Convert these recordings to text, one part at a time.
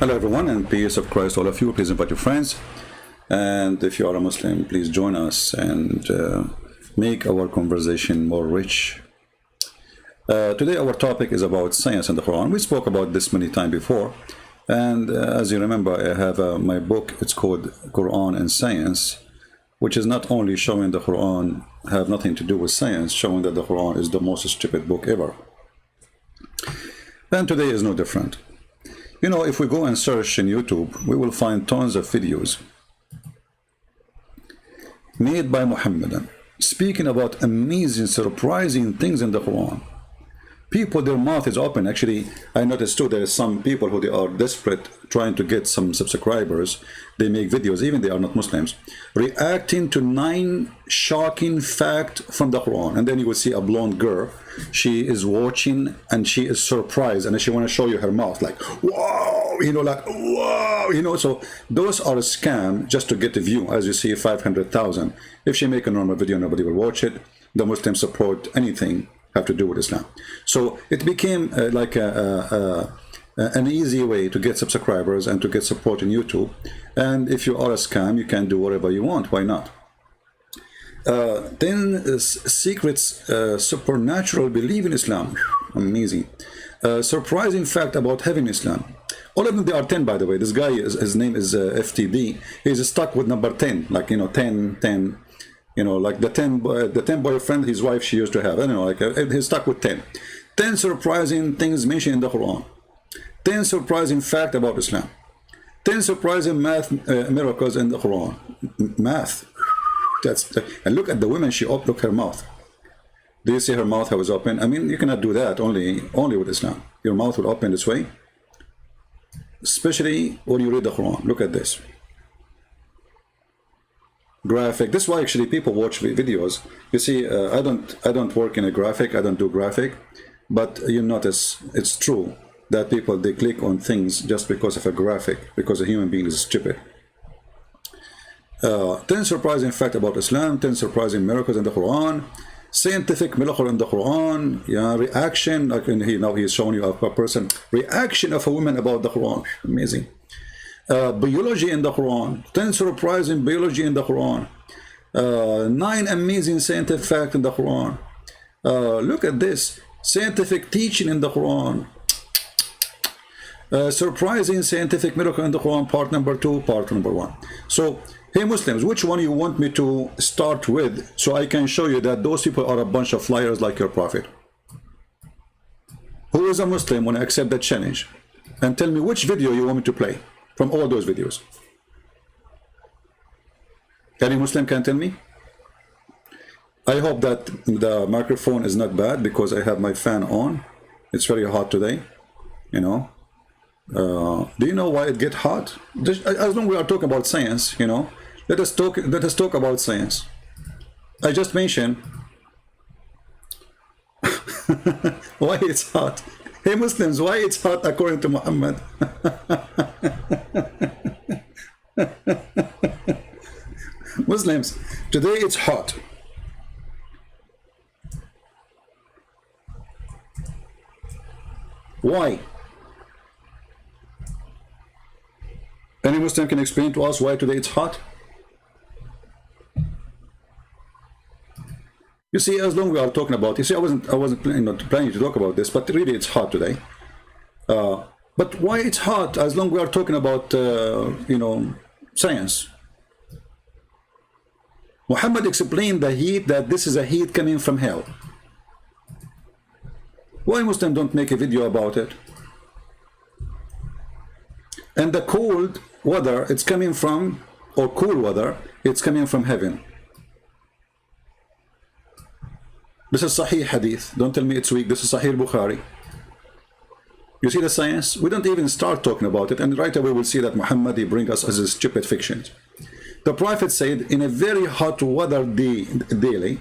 Hello everyone, and peace of Christ all of you. Please invite your friends, and if you are a Muslim, please join us and make our conversation more rich. Today our topic is about science and the Quran. We spoke about this many times before, and as you remember, I have my book. It's called Quran and Science, which is not only showing the Quran have nothing to do with science, showing that the Quran is the most stupid book ever. And today is no different. You know, if we go and search in YouTube, we will find tons of videos made by Muhammadan speaking about amazing, surprising things in the Quran. People, their mouth is open. Actually, I noticed too, there are some people who they are desperate trying to get some subscribers. They make videos, even they are not Muslims, reacting to 9 shocking facts from the Quran. And then you will see a blonde girl. She is watching and she is surprised, and she want to show you her mouth, like, wow, you know, like, wow, you know. So those are a scam just to get a view. As you see, 500,000. If she make a normal video, nobody will watch it. The Muslims support anything have to do with Islam. So it became like an easy way to get subscribers and to get support in YouTube. And if you are a scam, you can do whatever you want. Why not? Then secrets, supernatural belief in Islam. Amazing. Surprising fact about having Islam. All of them, they are 10, by the way. This guy, his name is FTD. He's stuck with number 10, like, you know, 10, 10. You know, like the 10 boyfriend his wife she used to have. I don't know, like he's stuck with 10. 10 surprising things mentioned in the Quran. 10 surprising fact about Islam. 10 surprising math miracles in the Quran. Math. And look at the woman. She opened her mouth. Do you see her mouth how it's open? I mean, you cannot do that only with Islam. Your mouth will open this way, especially when you read the Quran. Look at this. Graphic. This is why actually people watch videos. You see, I don't work in a graphic. I don't do graphic, but you notice it's true that people, they click on things just because of a graphic, because a human being is stupid. 10 surprising facts about Islam. 10 surprising miracles in the Quran. Scientific miracle in the Quran. Yeah, reaction. Like now he's showing you a person reaction of a woman about the Quran. Amazing. Biology in the Quran. 10 surprising biology in the Quran. 9 amazing scientific facts in the Quran. Look at this. Scientific teaching in the Quran. Surprising scientific miracle in the Quran, part number 2, part number 1. So, hey Muslims, which one you want me to start with so I can show you that those people are a bunch of liars like your prophet? Who is a Muslim when I accept that challenge? And tell me which video you want me to play from all those videos. Any Muslim can tell me? I hope that the microphone is not bad because I have my fan on. It's very hot today, you know. Do you know why it gets hot? Just, as long as we are talking about science, you know, let us talk about science. I just mentioned why it's hot. Hey Muslims, why it's hot according to Muhammad? Muslims, today it's hot. Why? Any Muslim can explain to us why today it's hot? You see, as long as we are talking about, you see, I wasn't planning to talk about this, but really it's hot today. But why it's hot? As long as we are talking about, you know, science. Muhammad explained the heat, that this is a heat coming from hell. Why Muslims don't make a video about it? And the cold weather, it's coming from, or cool weather, it's coming from heaven. This is Sahih Hadith. Don't tell me it's weak. This is Sahih Bukhari. You see the science? We don't even start talking about it, and right away we'll see that Muhammad, he brings us as a stupid fiction. The Prophet said in a very hot weather daily,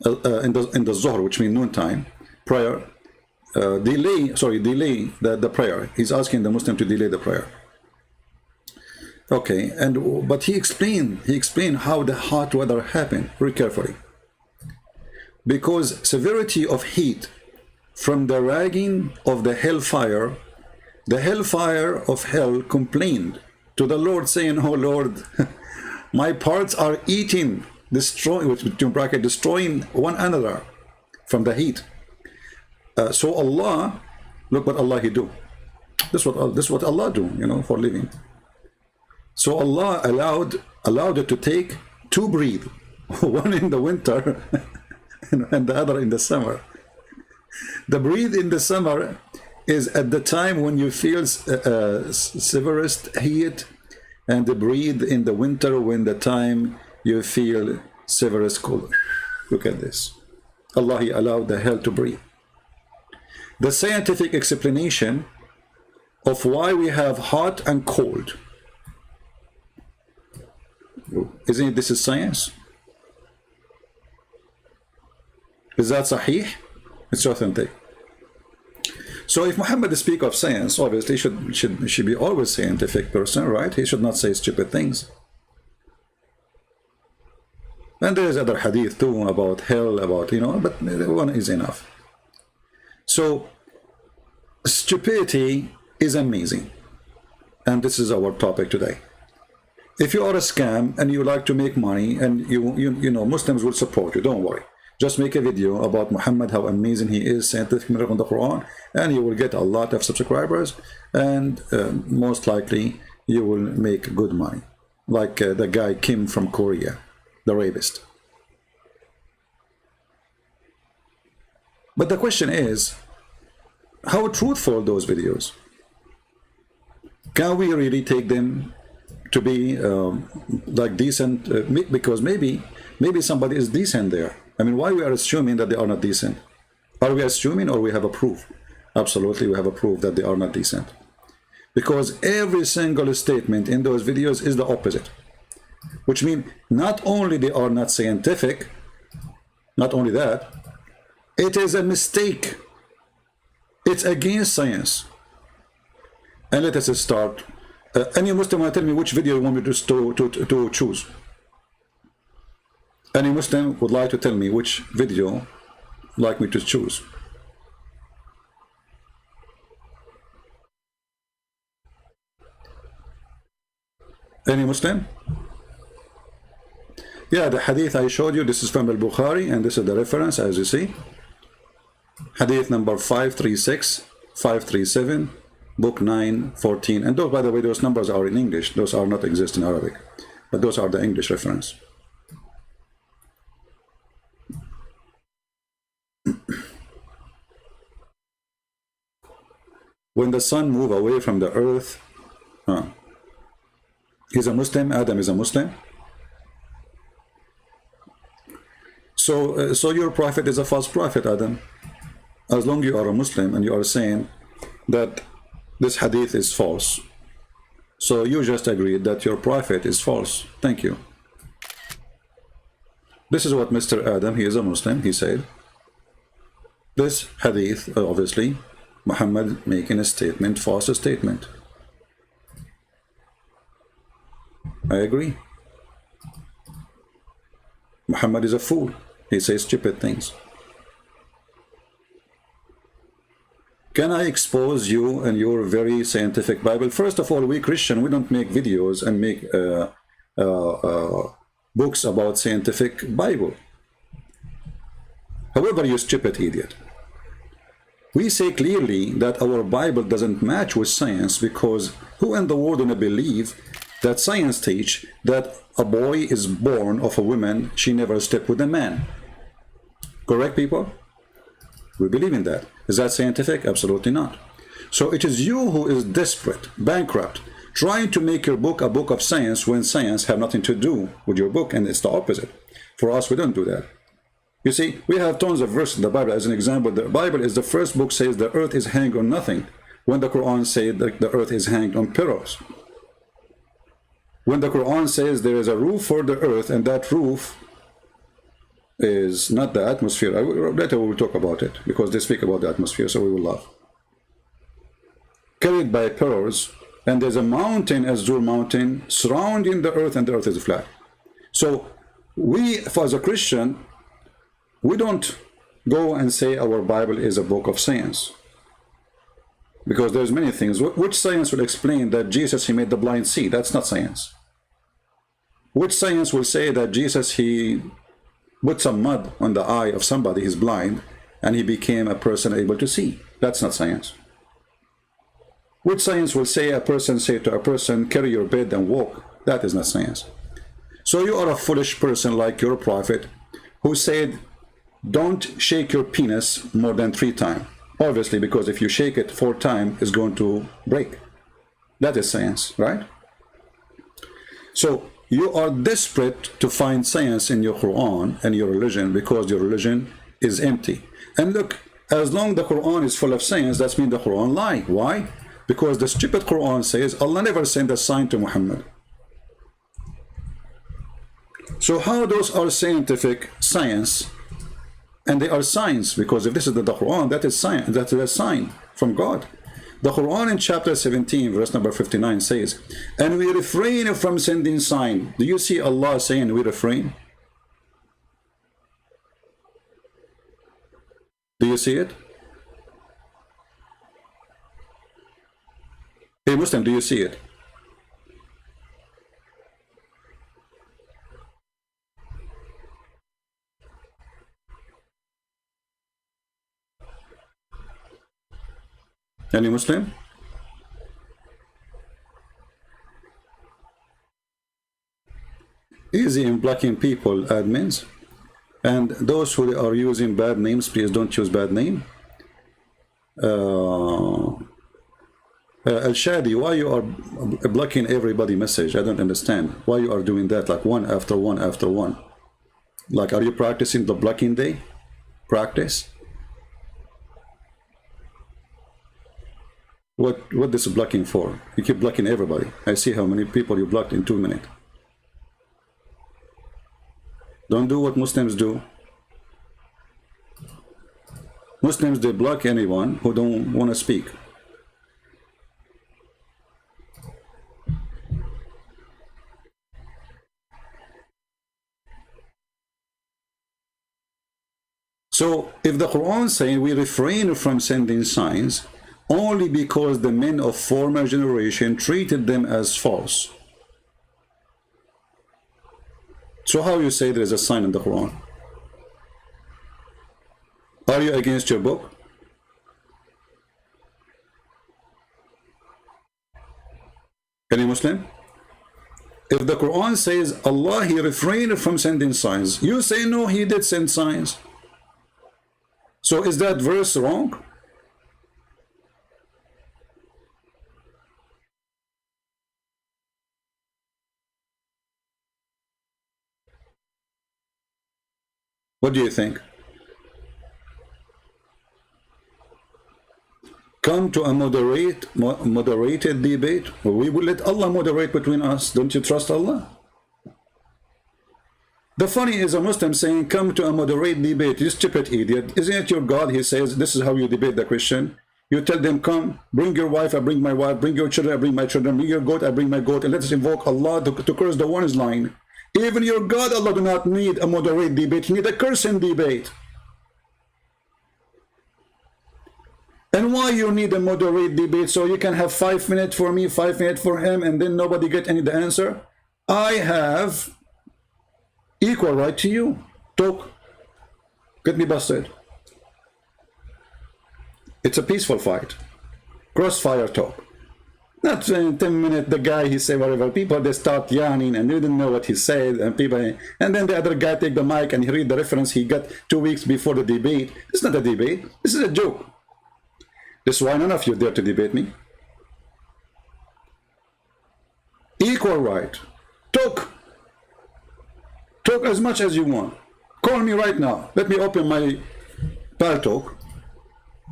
in the Zuhr, which means noontime, prayer, delay the prayer. He's asking the Muslim to delay the prayer. Okay, but he explained how the hot weather happened very carefully. Because severity of heat from the ragging of the hellfire The hellfire of hell complained to the Lord, saying, "Oh Lord, my parts are eating, destroying, between bracket, destroying one another from the heat." So Allah, look what Allah He do. This is what Allah do, you know, for living. So Allah allowed it to take two breathe, one in the winter and the other in the summer. The breathe in the summer is at the time when you feel severest heat, and the breathe in the winter when the time you feel severest cold. Look at this. Allah He allowed the hell to breathe. The scientific explanation of why we have hot and cold. Isn't it, this is science? Is that sahih? It's authentic. So if Muhammad speaks of science, obviously should be always scientific person, right? He should not say stupid things. And there is other hadith too about hell, about, you know, but one is enough. So stupidity is amazing, and this is our topic today. If you are a scam and you like to make money, and you know, Muslims will support you, don't worry. Just make a video about Muhammad, how amazing he is, scientific miracle in the Quran, and you will get a lot of subscribers, and most likely you will make good money. Like the guy Kim from Korea, the rapist. But the question is, how truthful those videos? Can we really take them to be like decent? Because maybe somebody is decent there. I mean, why we are assuming that they are not decent? Are we assuming, or we have a proof? Absolutely, we have a proof that they are not decent. Because every single statement in those videos is the opposite. Which means not only they are not scientific, not only that, it is a mistake. It's against science. And let us start. Any Muslim want to tell me which video you want me to choose? Any Muslim would like to tell me which video like me to choose? Any Muslim? Yeah, the hadith I showed you, this is from al-Bukhari, and this is the reference, as you see. Hadith number 536, 537, book 9, 14. And those, by the way, those numbers are in English. Those are not exist in Arabic. But those are the English reference. When the sun moved away from the earth, he's a Muslim, Adam is a Muslim. So your prophet is a false prophet, Adam. As long as you are a Muslim and you are saying that this hadith is false, so you just agreed that your prophet is false. Thank you. This is what Mr. Adam, he is a Muslim, he said. This hadith, obviously, Muhammad making a statement, false statement. I agree. Muhammad is a fool. He says stupid things. Can I expose you and your very scientific Bible? First of all, we Christian, we don't make videos and make books about scientific Bible. However, you stupid idiot. We say clearly that our Bible doesn't match with science, because who in the world gonna believe that science teach that a boy is born of a woman, she never slept with a man? Correct, people? We believe in that. Is that scientific? Absolutely not. So it is you who is desperate, bankrupt, trying to make your book a book of science when science have nothing to do with your book, and it's the opposite. For us, we don't do that. You see, we have tons of verses in the Bible. As an example, the Bible is the first book says the earth is hanged on nothing, when the Quran says that the earth is hanged on pillars. When the Quran says there is a roof for the earth, and that roof is not the atmosphere. Later we will talk about it, because they speak about the atmosphere, so we will laugh. Carried by pillars, and there's a mountain, as Zur mountain, surrounding the earth, and the earth is flat. So we, as a Christian, we don't go and say our Bible is a book of science. Because there's many things. Which science will explain that Jesus, he made the blind see? That's not science. Which science will say that Jesus, he put some mud on the eye of somebody, he's blind, and he became a person able to see? That's not science. Which science will say a person say to a person, carry your bed and walk? That is not science. So you are a foolish person like your prophet, who said, don't shake your penis more than 3 times. Obviously, because if you shake it 4 times, it's going to break. That is science, right? So you are desperate to find science in your Quran and your religion because your religion is empty. And look, as long as the Quran is full of science, that means the Quran lie. Why? Because the stupid Quran says Allah never sent a sign to Muhammad. So how those are scientific science? And they are signs, because if this is the Quran, that is science, that is a sign from God. The Quran in chapter 17, verse number 59 says, and we refrain from sending sign. Do you see Allah saying we refrain? Do you see it? Hey Muslim, do you see it? Any Muslim? Easy in blocking people, admins. And those who are using bad names, please don't use bad name. Al-Shadi, why you are blocking everybody message? I don't understand. Why you are doing that, like one after one after one? Like, are you practicing the blocking day? Practice? What this blocking for? You keep blocking everybody. I see how many people you blocked in 2 minutes. Don't do what Muslims do. Muslims, they block anyone who don't want to speak. So if the Quran saying we refrain from sending signs only because the men of former generation treated them as false. So how you say there is a sign in the Quran? Are you against your book? Any Muslim? If the Quran says Allah, he refrained from sending signs, you say no, he did send signs. So is that verse wrong? What do you think? Come to a moderated debate. We will let Allah moderate between us. Don't you trust Allah? The funny is a Muslim saying, come to a moderate debate. You stupid idiot. Isn't it your God? He says, this is how you debate the Christian. You tell them, come, bring your wife, I bring my wife, bring your children, I bring my children, bring your goat, I bring my goat, and let us invoke Allah to curse the one is lying. Even your God, Allah, do not need a moderate debate. He need a cursing debate. And why you need a moderate debate? So you can have 5 minutes for me, 5 minutes for him, and then nobody get any the answer? I have equal right to you. Talk. Get me busted. It's a peaceful fight. Crossfire talk. Not 10 minutes, the guy, he say whatever. People, they start yawning and they didn't know what he said. And people, and then the other guy take the mic and he read the reference he got 2 weeks before the debate. It's not a debate. This is a joke. This is why none of you dare to debate me. Equal right. Talk. Talk as much as you want. Call me right now. Let me open my Paltalk.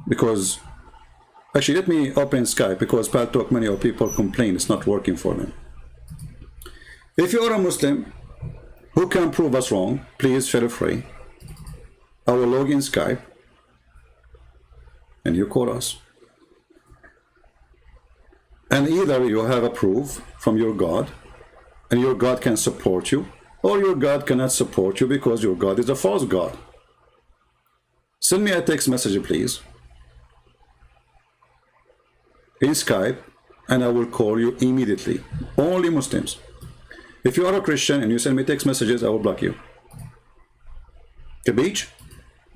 Because, actually, let me open Skype, because Paltalk, many of people complain it's not working for them. If you are a Muslim who can prove us wrong, please feel free. I will log in Skype and you call us. And either you have a proof from your God and your God can support you, or your God cannot support you because your God is a false God. Send me a text message, please. in Skype, and I will call you immediately. Only Muslims. If you are a Christian and you send me text messages, I will block you. The beach.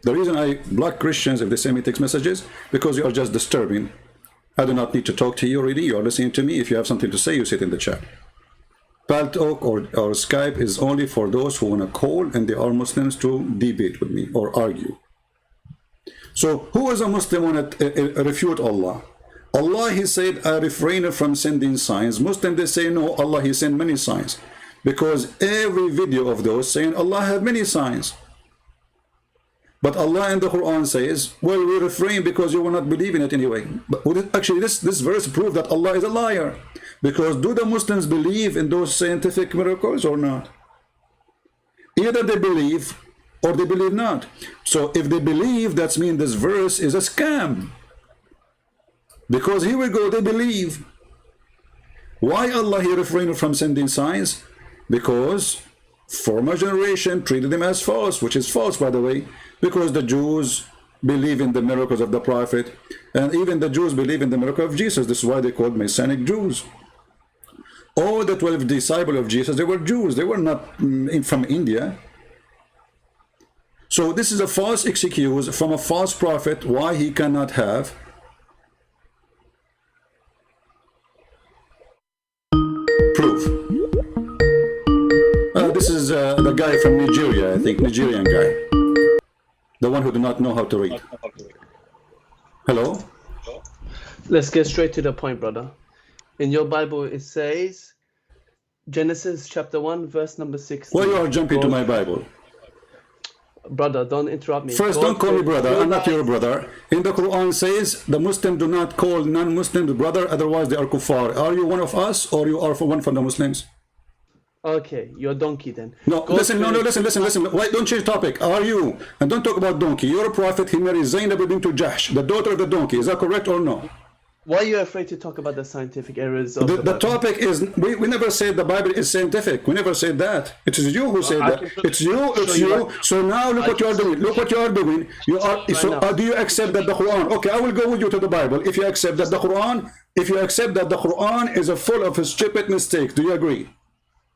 The reason I block Christians if they send me text messages, because you are just disturbing. I do not need to talk to you really. You are listening to me. If you have something to say, you sit in the chat. Paltalk or Skype is only for those who want to call and they are Muslims to debate with me or argue. So who is a Muslim want to refute Allah? Allah, he said, I refrain from sending signs. Muslims, they say, no, Allah, he sent many signs. Because every video of those saying Allah have many signs. But Allah in the Quran says, well, we refrain because you will not believe in it anyway. But actually, this verse proves that Allah is a liar. Because do the Muslims believe in those scientific miracles or not? Either they believe or they believe not. So if they believe, that means this verse is a scam. Because here we go, they believe. Why Allah he refrained from sending signs? Because former generation treated them as false, which is false, by the way, because the Jews believe in the miracles of the Prophet, and even the Jews believe in the miracle of Jesus. This is why they called Messianic Jews. All the 12 disciples of Jesus, they were Jews. They were not from India. So this is a false excuse from a false prophet why he cannot have proof. This is the guy from Nigeria, I think, Nigerian guy. The one who do not know how to read. Hello? Let's get straight to the point, brother. In your Bible, it says, Genesis chapter 1, verse number 16. Why you are jumping to my Bible? Brother, don't interrupt me. First, don't call me brother. I'm not your brother. In the Quran says, the Muslim do not call non-Muslims brother, otherwise they are kuffar. Are you one of us, or you are one from the Muslims? Okay, you're a donkey then. No, listen, listen. Why don't change topic? Are you? And don't talk about donkey. You're a prophet. He married Zainab bint Jahsh, the daughter of the donkey. Is that correct or no? Why are you afraid to talk about the scientific errors of the topic is, we never said the Bible is scientific. We never said that. It is you who said that. It's you. So now look what you are doing. Look what you are doing. You are. So do you accept that the Quran? Okay, I will go with you to the Bible. If you accept that the Quran, is a full of stupid mistakes, do you agree?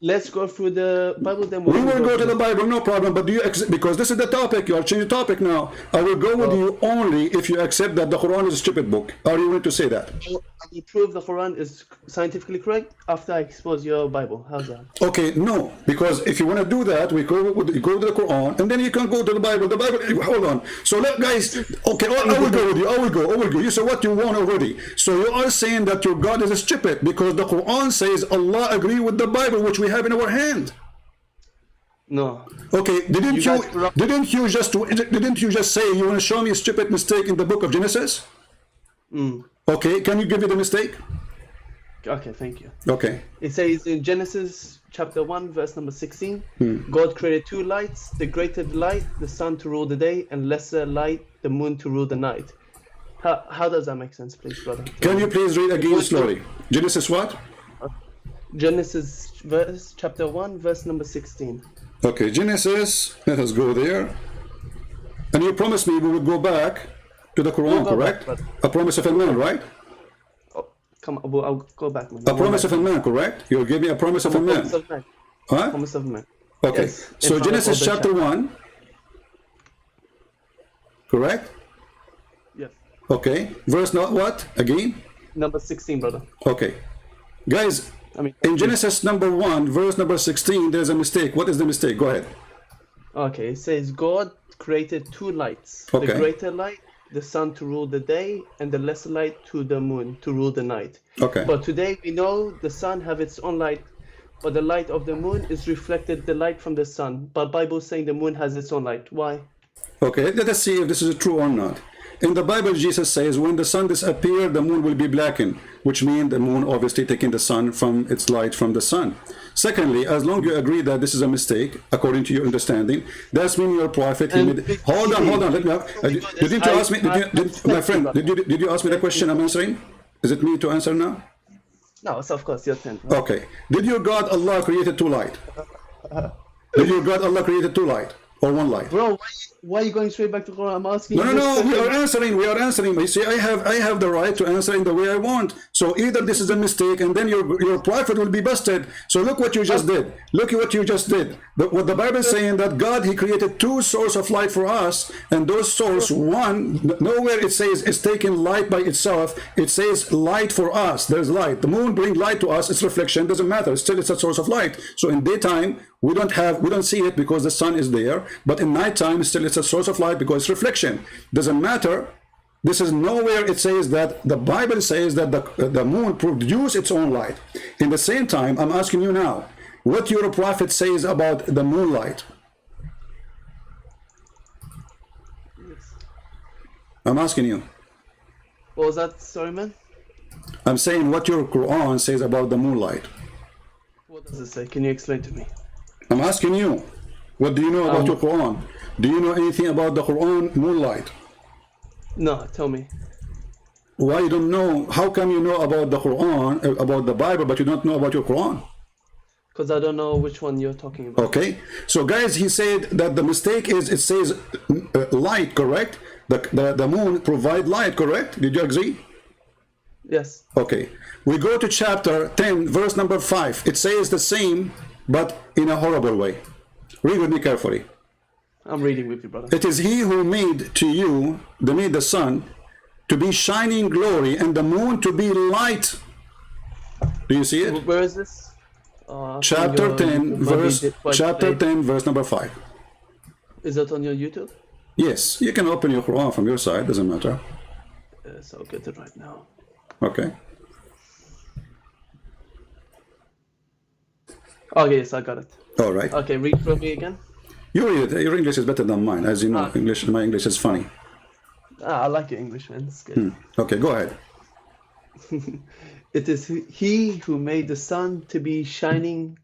Let's go through the Bible, then we will go to the Bible, no problem. But do you accept, because this is the topic, you are changing the topic now. I will go with you only if you accept that the Quran is a stupid book. Are you willing to say that? I will prove the Quran is scientifically correct after I expose your Bible. How's that? Okay, no, because if you want to do that, we go to the Quran, and then you can go to the Bible. The Bible, hold on. So let guys, okay, I will go with you. I will go. You say what you want already. So you are saying that your God is stupid because the Quran says Allah agree with the Bible, which we have in our hand. No. Okay, didn't you just say you want to show me a stupid mistake in the book of Genesis? Okay, can you give me the mistake? Okay, thank you. Okay. It says in Genesis chapter 1, verse number 16, God created two lights, the greater light, the sun to rule the day, and lesser light, the moon to rule the night. How does that make sense, please, brother? Can you please read again slowly? Genesis what? Genesis chapter 1, verse number 16. Okay, Genesis, let us go there. And you promised me we would go back to the Quran, correct? A promise of a man, right? Oh, come on, I'll go back. A promise of a man, correct? You'll give me a promise of a man. Huh? Promise of man. Okay, yes, so Genesis chapter 1, correct? Yes. Okay, verse not what? Again? Number 16, brother. Okay. Guys, in Genesis number 1, verse number 16, there's a mistake. What is the mistake? Go ahead. Okay, it says God created two lights. Okay. The greater light, the sun to rule the day, and the lesser light to the moon to rule the night. Okay. But today we know the sun have its own light, but the light of the moon is reflected the light from the sun. But Bible is saying the moon has its own light. Why? Okay, let us see if this is true or not. In the Bible, Jesus says, when the sun disappears, the moon will be blackened, which means the moon obviously taking the sun from its light from the sun. Secondly, as long as you agree that this is a mistake, according to your understanding, that's mean your prophet. Hold on. Let me. Didn't you ask me? My friend, did you ask me the question I'm answering? Is it me to answer now? No, it's of course your turn. Okay. Did your God Allah created two light? Did your God Allah created two light? or one light? Bro, why are you going straight back to Quran? I'm asking No, you no, this no. We question. are answering. We are answering. You see, I have the right to answer in the way I want. So either this is a mistake, and then your prophet will be busted. So look what you just did. Look at what you just did. What the Bible is saying, that God, He created two sources of light for us, and those source, one, nowhere it says it's taking light by itself. It says light for us. There's light. The moon brings light to us. Its reflection doesn't matter. Still, it's a source of light. So in daytime, we don't see it because the sun is there. But in nighttime, still it's a source of light because it's reflection. Doesn't matter. This is nowhere it says that. The Bible says that the moon produces its own light. In the same time, I'm asking you now, what your prophet says about the moonlight. Yes. I'm asking you. What was that? Sorry, man. I'm saying what your Quran says about the moonlight. What does it say? Can you explain to me? I'm asking you, what do you know about your Quran? Do you know anything about the Quran moonlight? No, tell me. Why you don't know? How come you know about the Quran, about the Bible, but you don't know about your Quran? Because I don't know which one you're talking about. Okay, so guys, he said that the mistake is it says light, correct? The moon provide light, correct? Did you agree? Yes. Okay, we go to chapter 10, verse number 5. It says the same, but in a horrible way. Read with me carefully. I'm reading with you, brother. It is He who made to you, made the sun to be shining glory and the moon to be light. Do you see it? Where is this? Chapter 10, verse number 5. Is that on your YouTube? Yes, you can open your Quran from your side, doesn't matter. Yes, I'll get it right now. Okay. Okay, yes, I got it. All right. Okay, read for me again. You read it. Your English is better than mine. As you know, my English is funny. I like your English, man. It's good. Okay, go ahead. It is He who made the sun to be shining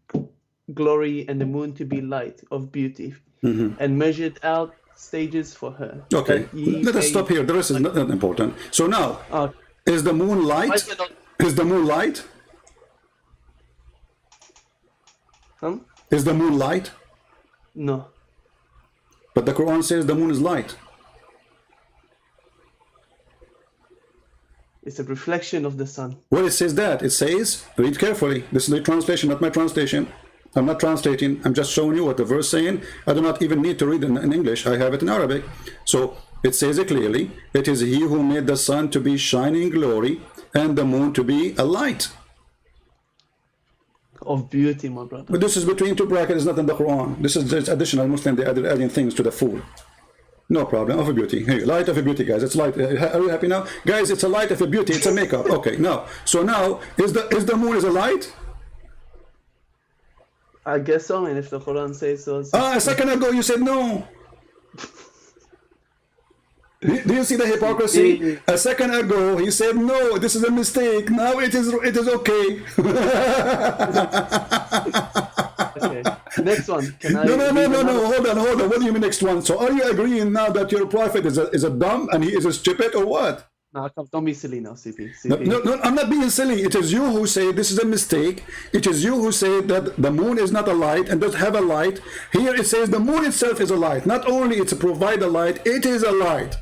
glory and the moon to be light of beauty, and measured out stages for her. Okay, let us stop here. The rest is not that important. So now, is the moon light? Is the moon light? Is the moon light? No. But the Quran says the moon is light. It's a reflection of the sun. Well, it says that. It says, read carefully. This is the translation, not my translation. I'm not translating. I'm just showing you what the verse is saying. I do not even need to read in English. I have it in Arabic. So it says it clearly. It is He who made the sun to be shining glory and the moon to be a light. Of beauty, my brother. But this is between two brackets. It's not in the Quran. This is just additional Muslim. They adding things to the food. No problem. Of a beauty. Hey, light of a beauty, guys. It's light. Are you happy now, guys? It's a light of a beauty. It's a makeup. Okay. Now, so now is the moon is a light? I guess so, and if the Quran says so. A second ago you said no. Do you see the hypocrisy? A second ago he said no, this is a mistake. Now it is okay. Okay. Next one. Can I? No. Hold on. What do you mean next one? So are you agreeing now that your prophet is a dumb and he is a stupid or what? No, don't be silly now, CP. No, I'm not being silly. It is you who say this is a mistake. It is you who say that the moon is not a light and does have a light. Here it says the moon itself is a light. Not only it's provide a light, it is a light.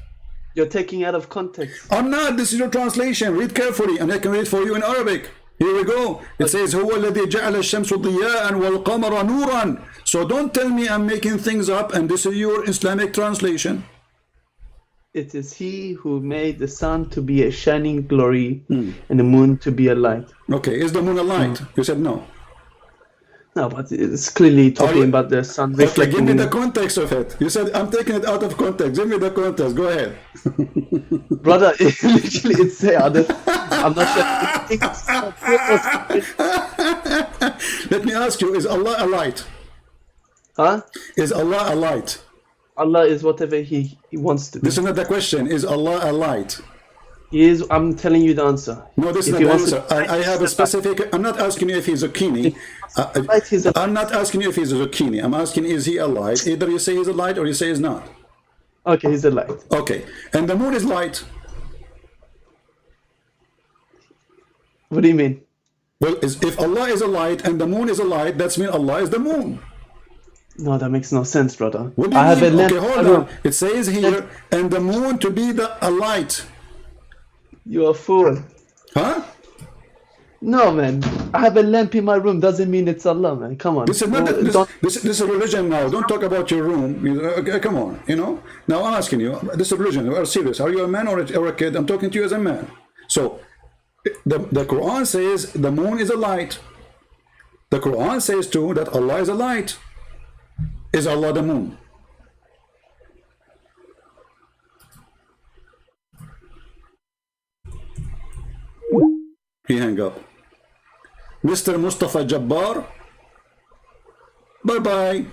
You're taking out of context. I'm not. This is your translation. Read carefully, and I can read for you in Arabic. Here we go. It says, هو الذي جعل الشمس ضياء والقمر نورا. So don't tell me I'm making things up, and this is your Islamic translation. It is He who made the sun to be a shining glory and the moon to be a light. Okay, is the moon a light? You said no. No, but it's clearly talking about the sun reflecting. Okay, give me the context of it. You said I'm taking it out of context. Give me the context. Go ahead. Brother, literally it's there. I'm not sure. Let me ask you, is Allah a light? Huh? Is Allah a light? Allah is whatever He wants to be. This is not the question. Is Allah a light? He is. I'm telling you the answer. No, this is not the answer. I have a specific. I'm not asking you if he's a zucchini. I'm not asking you if he's a zucchini. I'm asking, is he a light? Either you say he's a light or you say he's not. Okay, he's a light. Okay, and the moon is light. What do you mean? Well, if Allah is a light and the moon is a light, that's mean Allah is the moon. No, that makes no sense, brother. What do you I have a mean? lamp Okay, in hold my on. room. It says here, and the moon to be a light. You're a fool. Huh? No, man. I have a lamp in my room doesn't mean it's Allah, man. Come on. This is not Well, this, don't. this is religion now. Don't talk about your room. Okay, come on, you know. Now I'm asking you, this is religion. We are serious. Are you a man or a kid? I'm talking to you as a man. So the Quran says the moon is a light. The Quran says too that Allah is a light. Is Allah the moon? He hang up. Mr. Mustafa Jabbar, bye bye.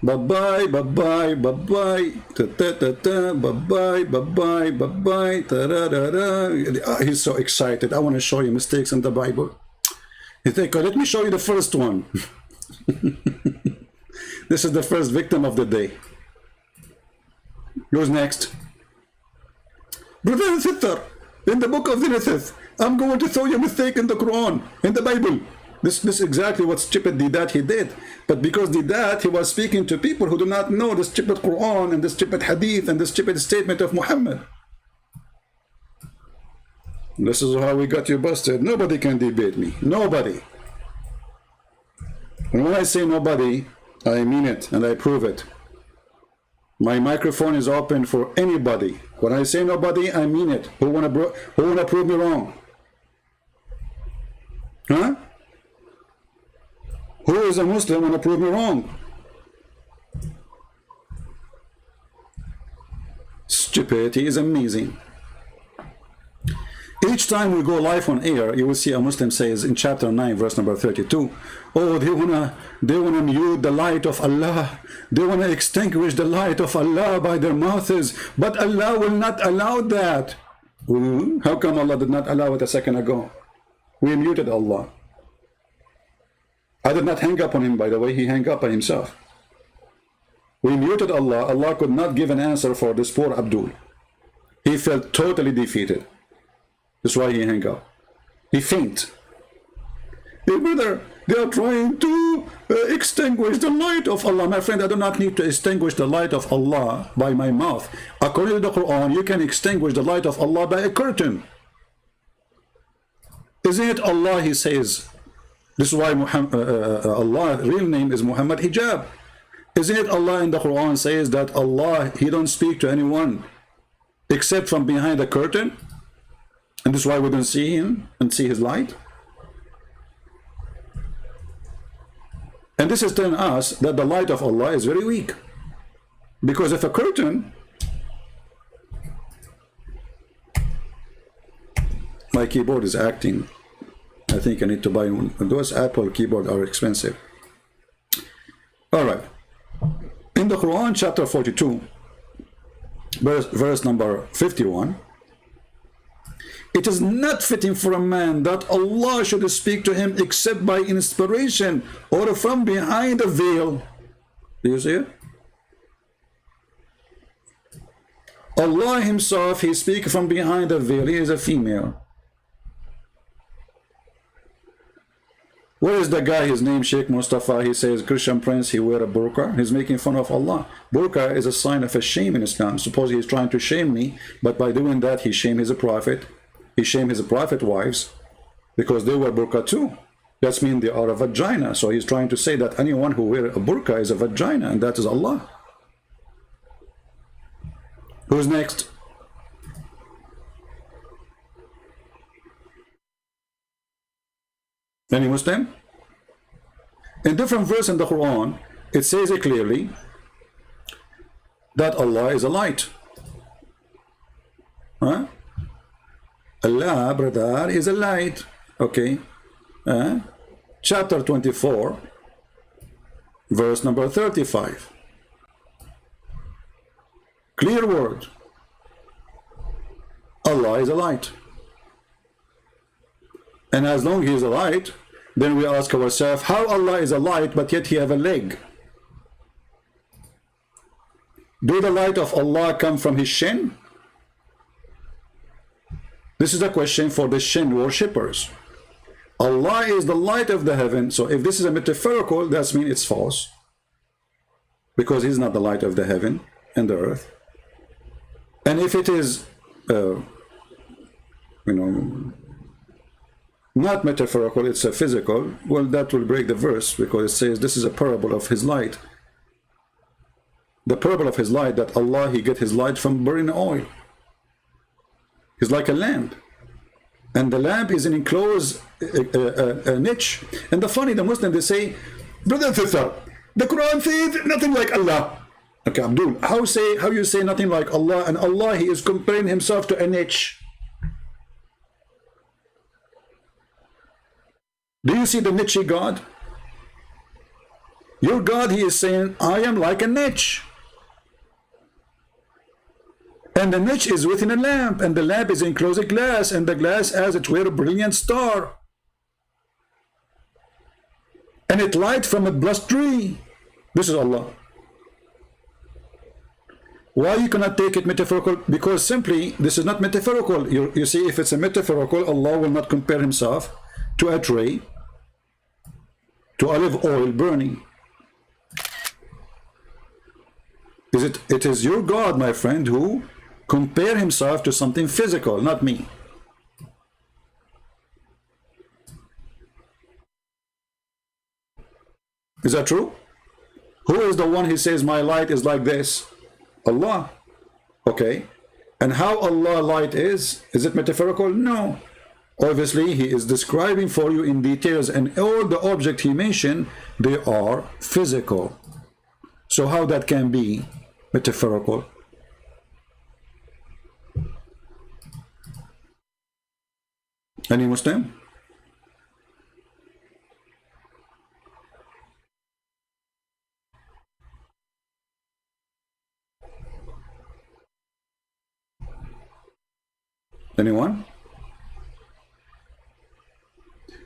Bye bye, bye bye, bye bye, ta ta ta ta, bye bye, bye bye, bye bye, ta da da da. He's so excited. I want to show you mistakes in the Bible. You think, oh, let me show you the first one. This is the first victim of the day. Who's next? Brother and sister, in the book of Genesis, I'm going to show you a mistake in the Quran, in the Bible. This is exactly what stupid Didat he did. But because Didat, he was speaking to people who do not know the stupid Quran and the stupid Hadith and the stupid statement of Muhammad. This is how we got you busted. Nobody can debate me. Nobody. And when I say nobody, I mean it and I prove it. My microphone is open for anybody. When I say nobody, I mean it. Who wanna prove me wrong? Huh? Who is a Muslim wanna prove me wrong? Stupidity is amazing. Each time we go live on air, you will see a Muslim says in chapter 9, verse number 32, oh, they wanna mute the light of Allah. They wanna extinguish the light of Allah by their mouths, but Allah will not allow that. How come Allah did not allow it a second ago? We muted Allah. I did not hang up on him, by the way. He hung up on himself. We muted Allah. Allah could not give an answer for this poor Abdul. He felt totally defeated. That's why he hung up. He faint. Hey brother, they are trying to extinguish the light of Allah. My friend, I do not need to extinguish the light of Allah by my mouth. According to the Quran, you can extinguish the light of Allah by a curtain. Isn't it Allah, he says? This is why Allah's real name is Muhammad Hijab. Isn't it Allah in the Quran says that Allah, he don't speak to anyone except from behind a curtain? And this is why we don't see him and see his light. And this is telling us that the light of Allah is very weak. Because if a curtain, my keyboard is acting. I think I need to buy one. Those Apple keyboards are expensive. All right. In the Quran, chapter 42, verse number 51, it is not fitting for a man that Allah should speak to him except by inspiration or from behind a veil. Do you see it? Allah himself, he speaks from behind a veil. He is a female. Where is the guy, his name Sheikh Mustafa, he says Christian prince, he wear a burqa. He's making fun of Allah. Burqa is a sign of a shame in Islam. Suppose he's trying to shame me, but by doing that he shame his prophet. He shamed his prophet wives because they wear burqa too. That means they are a vagina. So he's trying to say that anyone who wears a burqa is a vagina, and that is Allah. Who's next? Any Muslim? In different verse in the Quran, it says it clearly that Allah is a light. Huh? Allah, brother, is a light. Okay. Chapter 24, verse number 35. Clear word. Allah is a light. And as long as he is a light, then we ask ourselves, how Allah is a light, but yet he have a leg? Do the light of Allah come from his shin? This is a question for the shin worshippers. Allah is the light of the heaven. So if this is a metaphorical, that means it's false. because he's not the light of the heaven and the earth. And if it is, not metaphorical, it's a physical, well, that will break the verse, because it says this is a parable of his light. The parable of his light, that Allah, he get his light from burning oil. He's like a lamp. And the lamp is an enclosed niche. And the funny, the Muslim, they say, brother and sister, the Quran says nothing like Allah. Okay, Abdul, how you say nothing like Allah, and Allah, he is comparing himself to a niche. Do you see the niche God? Your God, he is saying, I am like a niche. And the niche is within a lamp, and the lamp is enclosed in glass, and the glass as it were a brilliant star. And it light from a blessed tree. This is Allah. Why you cannot take it metaphorical? Because simply, this is not metaphorical. You see, if it's a metaphorical, Allah will not compare himself to a tree, to olive oil burning. It is your God, my friend, who compare himself to something physical, not me. Is that true? Who is the one who says my light is like this? Allah. Okay. And how Allah light is it metaphorical? No. Obviously, he is describing for you in details, and all the objects he mentioned, they are physical. So how that can be metaphorical? Any Muslim? Anyone?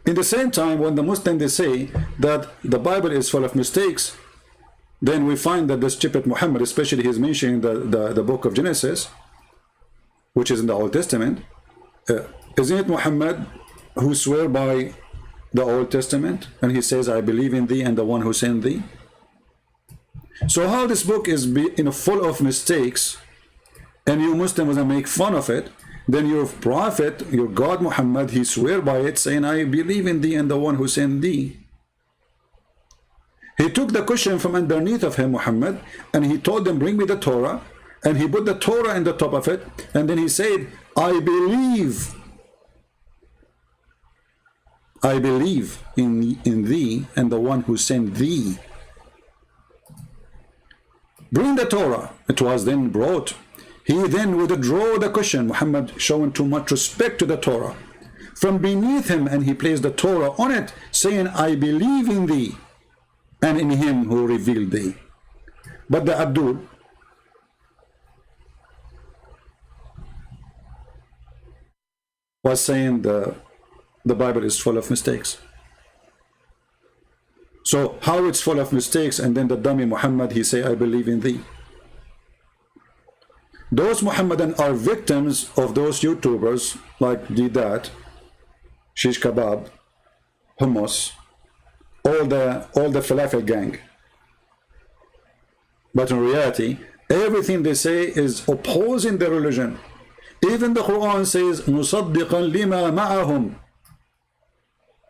In the same time, when the Muslim, they say that the Bible is full of mistakes, then we find that the stupid Muhammad, especially he's mentioning the book of Genesis, which is in the Old Testament, isn't it Muhammad who swear by the Old Testament, and he says, I believe in thee and the one who sent thee? So how this book is full of mistakes, and you Muslims make fun of it, then your prophet, your God Muhammad, he swear by it, saying, I believe in thee and the one who sent thee. He took the cushion from underneath of him, Muhammad, and he told them, bring me the Torah, and he put the Torah in the top of it, and then he said, I believe in thee and the one who sent thee. Bring the Torah. It was then brought. He then withdrew the cushion, Muhammad showing too much respect to the Torah, from beneath him, and he placed the Torah on it, saying, I believe in thee and in him who revealed thee. But the Abdul, was saying the Bible is full of mistakes. So how it's full of mistakes, and then the dummy Muhammad, he say, I believe in thee. Those Muhammadan are victims of those YouTubers like Didat, Shish Kebab, Hummus, all the Falafel gang. But in reality, everything they say is opposing their religion. Even the Quran says, مُصَدِّقًا لِمَا مَعَهُمْ.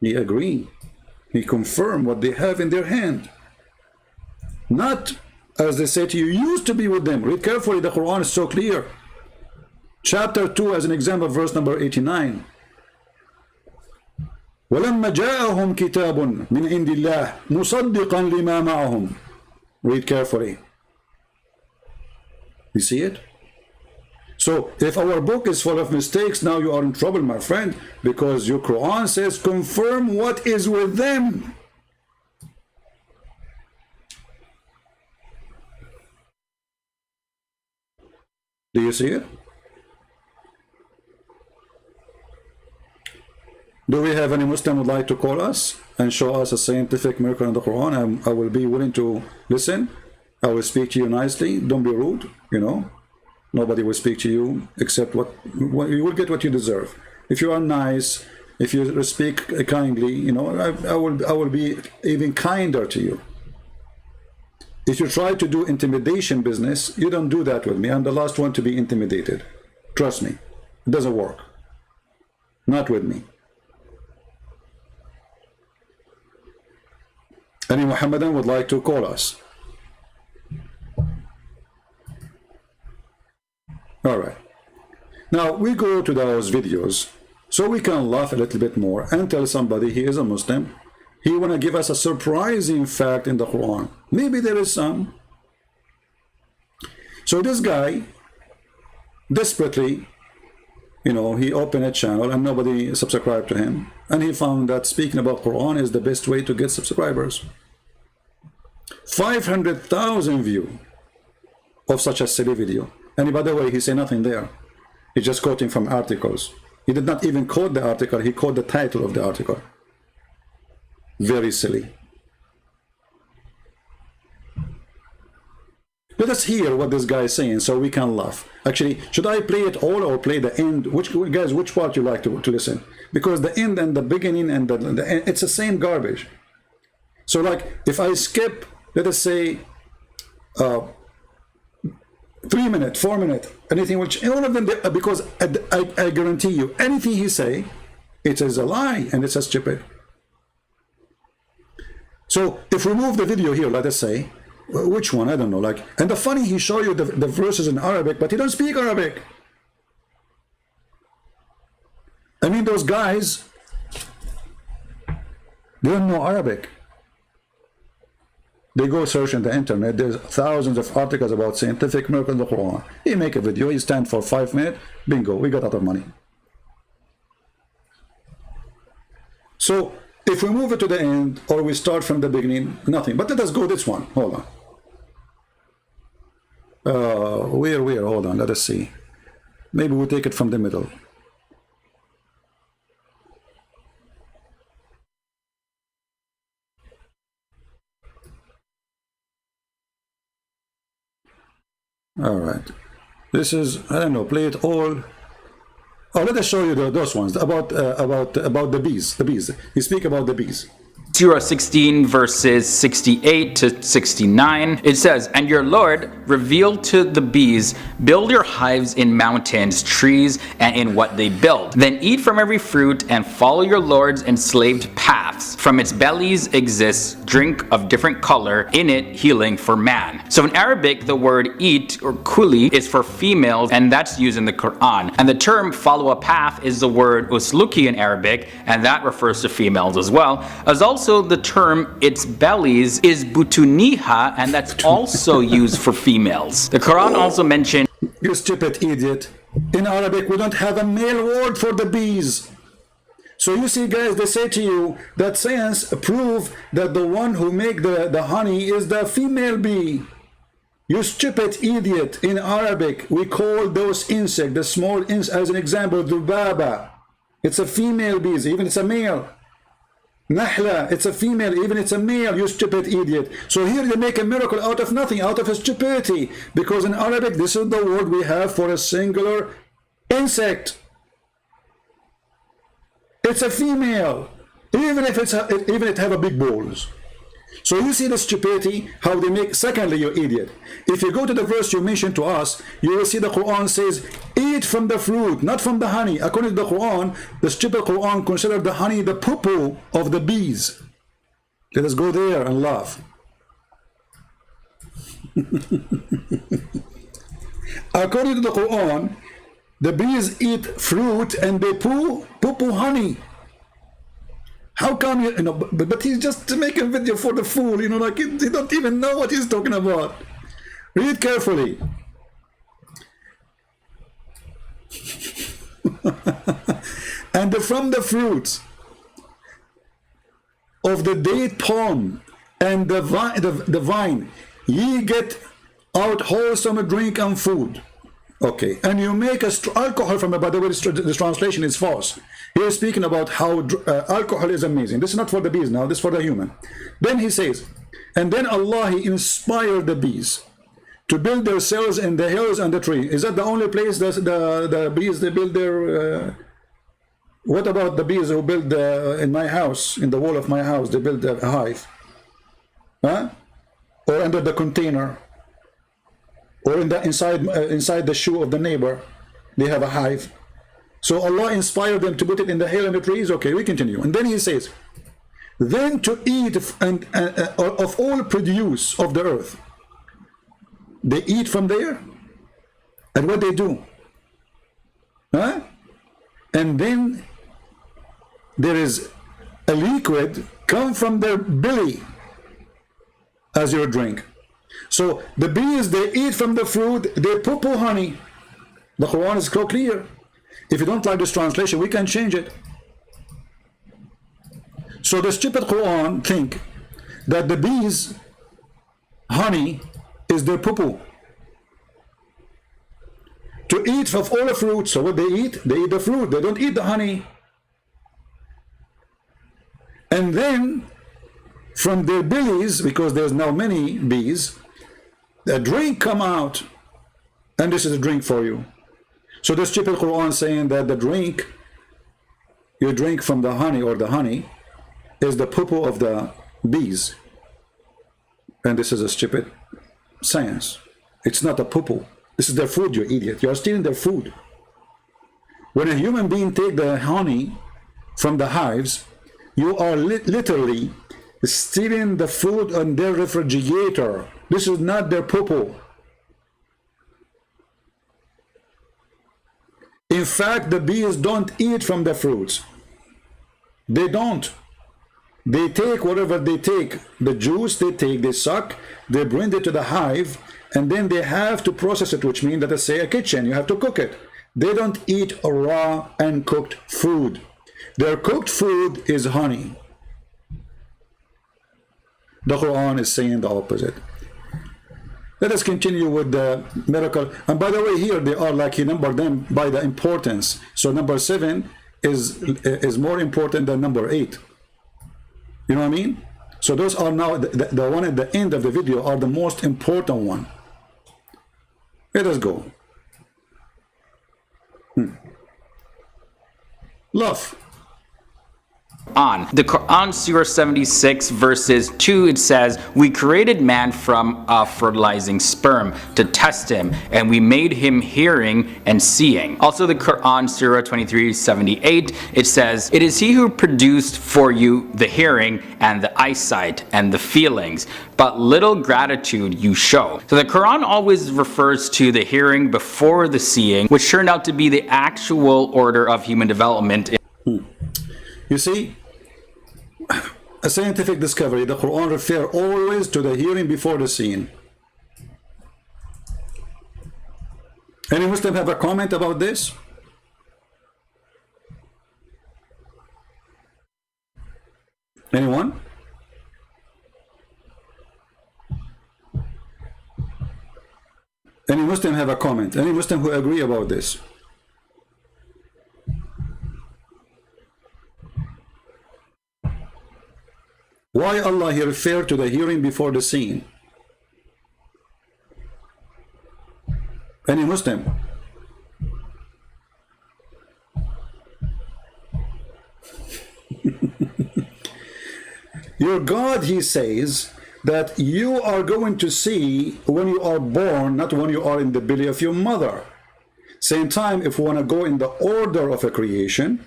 He agree. He confirm what they have in their hand. Not, as they say to you, used to be with them. Read carefully, the Quran is so clear. Chapter 2, as an example, verse number 89. وَلَمَّا جَاءَهُمْ كِتَابٌ مِنْ عِنْدِ اللَّهِ مُصَدِّقًا لِمَا مَعَهُمْ. Read carefully. You see it? So, if our book is full of mistakes, now you are in trouble, my friend, because your Quran says, confirm what is with them. Do you see it? Do we have any Muslim who would like to call us and show us a scientific miracle in the Quran? I will be willing to listen. I will speak to you nicely. Don't be rude, Nobody will speak to you except what you will get what you deserve. If you are nice, if you speak kindly, I will be even kinder to you. If you try to do intimidation business, you don't do that with me. I'm the last one to be intimidated. Trust me, it doesn't work. Not with me. Any Muhammadan would like to call us? All right. Now we go to those videos so we can laugh a little bit more and tell somebody he is a Muslim. He want to give us a surprising fact in the Quran. Maybe there is some. So this guy desperately, you know, he opened a channel and nobody subscribed to him, and he found that speaking about Quran is the best way to get subscribers. 500,000 view of such a silly video. And by the way, he said nothing there. He's just quoting from articles. He did not even quote the article, he quoted the title of the article. Very silly. Let us hear what this guy is saying so we can laugh. Actually, should I play it all or play the end? Which part you like to listen? Because the end and the beginning and the end, it's the same garbage. So like, if I skip, let us say, 3 minutes, 4 minutes, anything which, all of them, because I guarantee you, anything he say, it is a lie and it's a stupid. So if we move the video here, let us say, which one, I don't know, like, and the funny, he show you the verses in Arabic, but he don't speak Arabic. I mean, those guys, they don't know Arabic. They go search in the internet, there's thousands of articles about scientific miracles in the Quran. He make a video, he stand for 5 minutes, bingo, we got out of money. So if we move it to the end, or we start from the beginning, nothing. But let us go this one, hold on. Where, hold on, let us see. Maybe we'll take it from the middle. All right, this is, I don't know, play it all. Oh, let us show you those ones about the bees. The bees. You speak about the bees. Surah 16 verses 68 to 69, it says, "And your Lord revealed to the bees, build your hives in mountains, trees, and in what they build. Then eat from every fruit and follow your Lord's enslaved paths. From its bellies exists drink of different color, in it healing for man." So in Arabic, the word eat or kuli is for females, and that's used in the Quran. And the term follow a path is the word usluki in Arabic, and that refers to females as well. As also the term its bellies is butuniha, and that's also used for females. The Quran also mentioned, you stupid idiot, in Arabic we don't have a male word for the bees. So you see, guys, they say to you that science prove that the one who make the honey is the female bee. You stupid idiot, in Arabic we call those insects, the small insects, as an example, dhubaba. It's a female bee, even it's a male. Nahla, it's a female, even it's a male, you stupid idiot. So here they make a miracle out of nothing, out of a stupidity, because in Arabic this is the word we have for a singular insect. It's a female, even if it have a big balls. So you see the stupidity, how they make. Secondly, you idiot, if you go to the verse you mentioned to us, you will see the Quran says, eat from the fruit, not from the honey. According to the Quran, the stupid Quran considered the honey the poo-poo of the bees. Let us go there and laugh. According to the Quran, the bees eat fruit and they poo honey. How come you know? But he's just making a video for the fool, you know, like he don't even know what he's talking about. Read carefully. And from the fruits of the date palm and the vine, ye get out wholesome drink and food. Okay, and you make alcohol from it. By the way, this translation is false. He is speaking about how alcohol is amazing. This is not for the bees now, this is for the human. Then he says, and then Allah, he inspired the bees to build their cells in the hills and the tree. Is that the only place the bees, they build their... what about the bees who build in my house, in the wall of my house, they build a hive? Huh? or under the container, or in the inside the shoe of the neighbor, they have a hive. So Allah inspired them to put it in the hair and the trees. Okay, we continue. And then he says, then to eat of all produce of the earth. They eat from there. And what they do? Huh? And then there is a liquid come from their belly as your drink. So the bees, they eat from the fruit, they poo-poo honey. The Quran is so clear. If you don't like this translation, we can change it. So the stupid Quran think that the bees' honey is their poo-poo. To eat of all the fruit, so what they eat the fruit, they don't eat the honey. And then from their bellies, because there's now many bees, a drink come out, and this is a drink for you. So the stupid Quran saying that the drink you drink from the honey, or the honey is the poo-poo of the bees. And this is a stupid science. It's not a poo-poo. This is their food, you idiot. You are stealing their food. When a human being take the honey from the hives, you are literally stealing the food on their refrigerator. This is not their poo-poo. In fact, the bees don't eat from the fruits. They don't. They take whatever they take, the juice they take, they suck, they bring it to the hive, and then they have to process it, which means that let's say a kitchen, you have to cook it. They don't eat raw and cooked food. Their cooked food is honey. The Quran is saying the opposite. Let us continue with the miracle. And by the way, here they are like he numbered them by the importance. So number 7 is more important than number 8. You know what I mean? So those are now the one at the end of the video are the most important one. Let us go. Love. On the Quran, Surah 76 verses 2, it says, we created man from a fertilizing sperm to test him, and we made him hearing and seeing. Also the Quran, Surah 23:78, it says, it is he who produced for you the hearing and the eyesight and the feelings, but little gratitude you show. So the Quran always refers to the hearing before the seeing, which turned out to be the actual order of human development. You see, a scientific discovery, the Quran refers always to the hearing before the seeing. Any Muslim have a comment about this? Anyone? Any Muslim have a comment? Any Muslim who agree about this? Why Allah here referred to the hearing before the seeing? Any Muslim? Your God, he says, that you are going to see when you are born, not when you are in the belly of your mother. Same time, if we want to go in the order of a creation,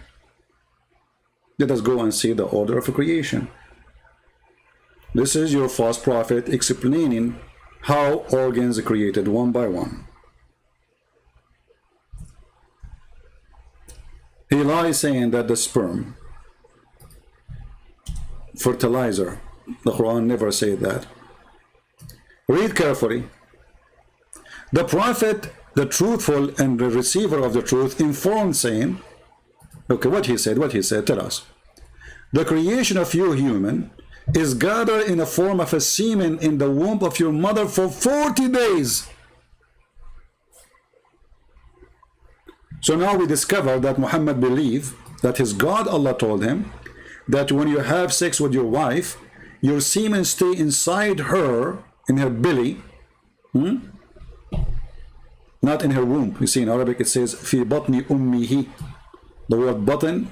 let us go and see the order of a creation. This is your false prophet explaining how organs are created one by one. He lies saying that the sperm, fertilizer, the Quran never said that. Read carefully. The prophet, the truthful and the receiver of the truth, informed saying, okay, what he said, tell us. The creation of you human is gathered in the form of a semen in the womb of your mother for 40 days. So now we discover that Muhammad believed that his God, Allah told him that when you have sex with your wife, your semen stay inside her, in her belly, not in her womb. You see in Arabic it says fi batni ummihi. The word button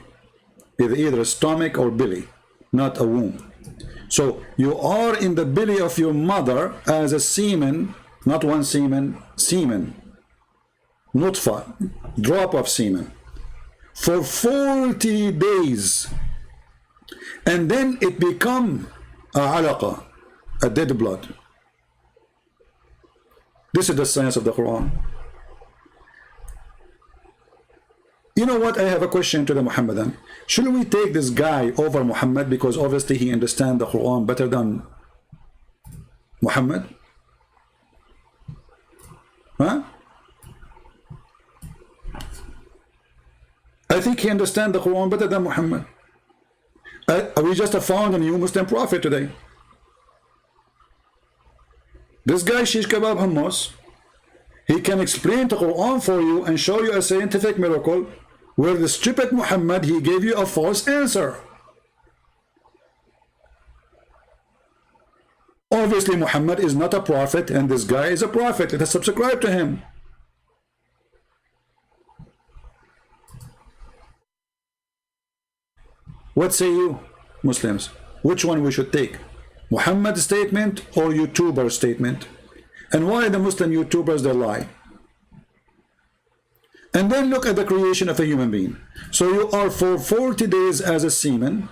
is either stomach or belly, not a womb. So you are in the belly of your mother as a semen, not one semen, semen, nutfa, drop of semen, for 40 days. And then it become a alaqa, a dead blood. This is the science of the Quran. You know what? I have a question to the Muhammadan. Should we take this guy over Muhammad because obviously he understands the Quran better than Muhammad? Huh? I think he understands the Quran better than Muhammad. We just have found a new Muslim prophet today. This guy, Shish Kebab Hummus, he can explain the Quran for you and show you a scientific miracle where the stupid Muhammad, he gave you a false answer. Obviously, Muhammad is not a prophet and this guy is a prophet. Let us subscribe to him. What say you, Muslims? Which one we should take? Muhammad's statement or YouTuber's statement? And why the Muslim YouTubers, they lie? And then look at the creation of a human being. So you are for 40 days as a semen.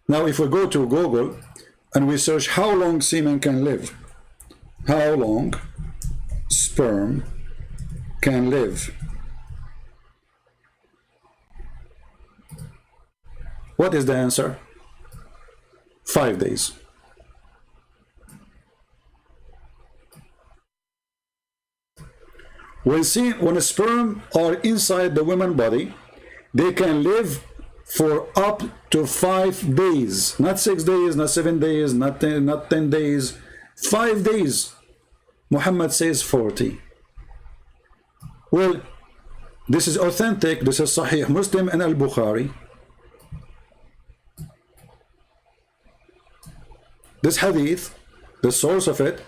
Now if we go to Google and we search how long semen can live, how long sperm can live, what is the answer? 5 days. When a sperm are inside the woman's body, they can live for up to 5 days. Not 6 days, not 7 days, not 10 days. 5 days. Muhammad says 40. Well, this is authentic. This is Sahih Muslim and Al-Bukhari. This hadith, the source of it,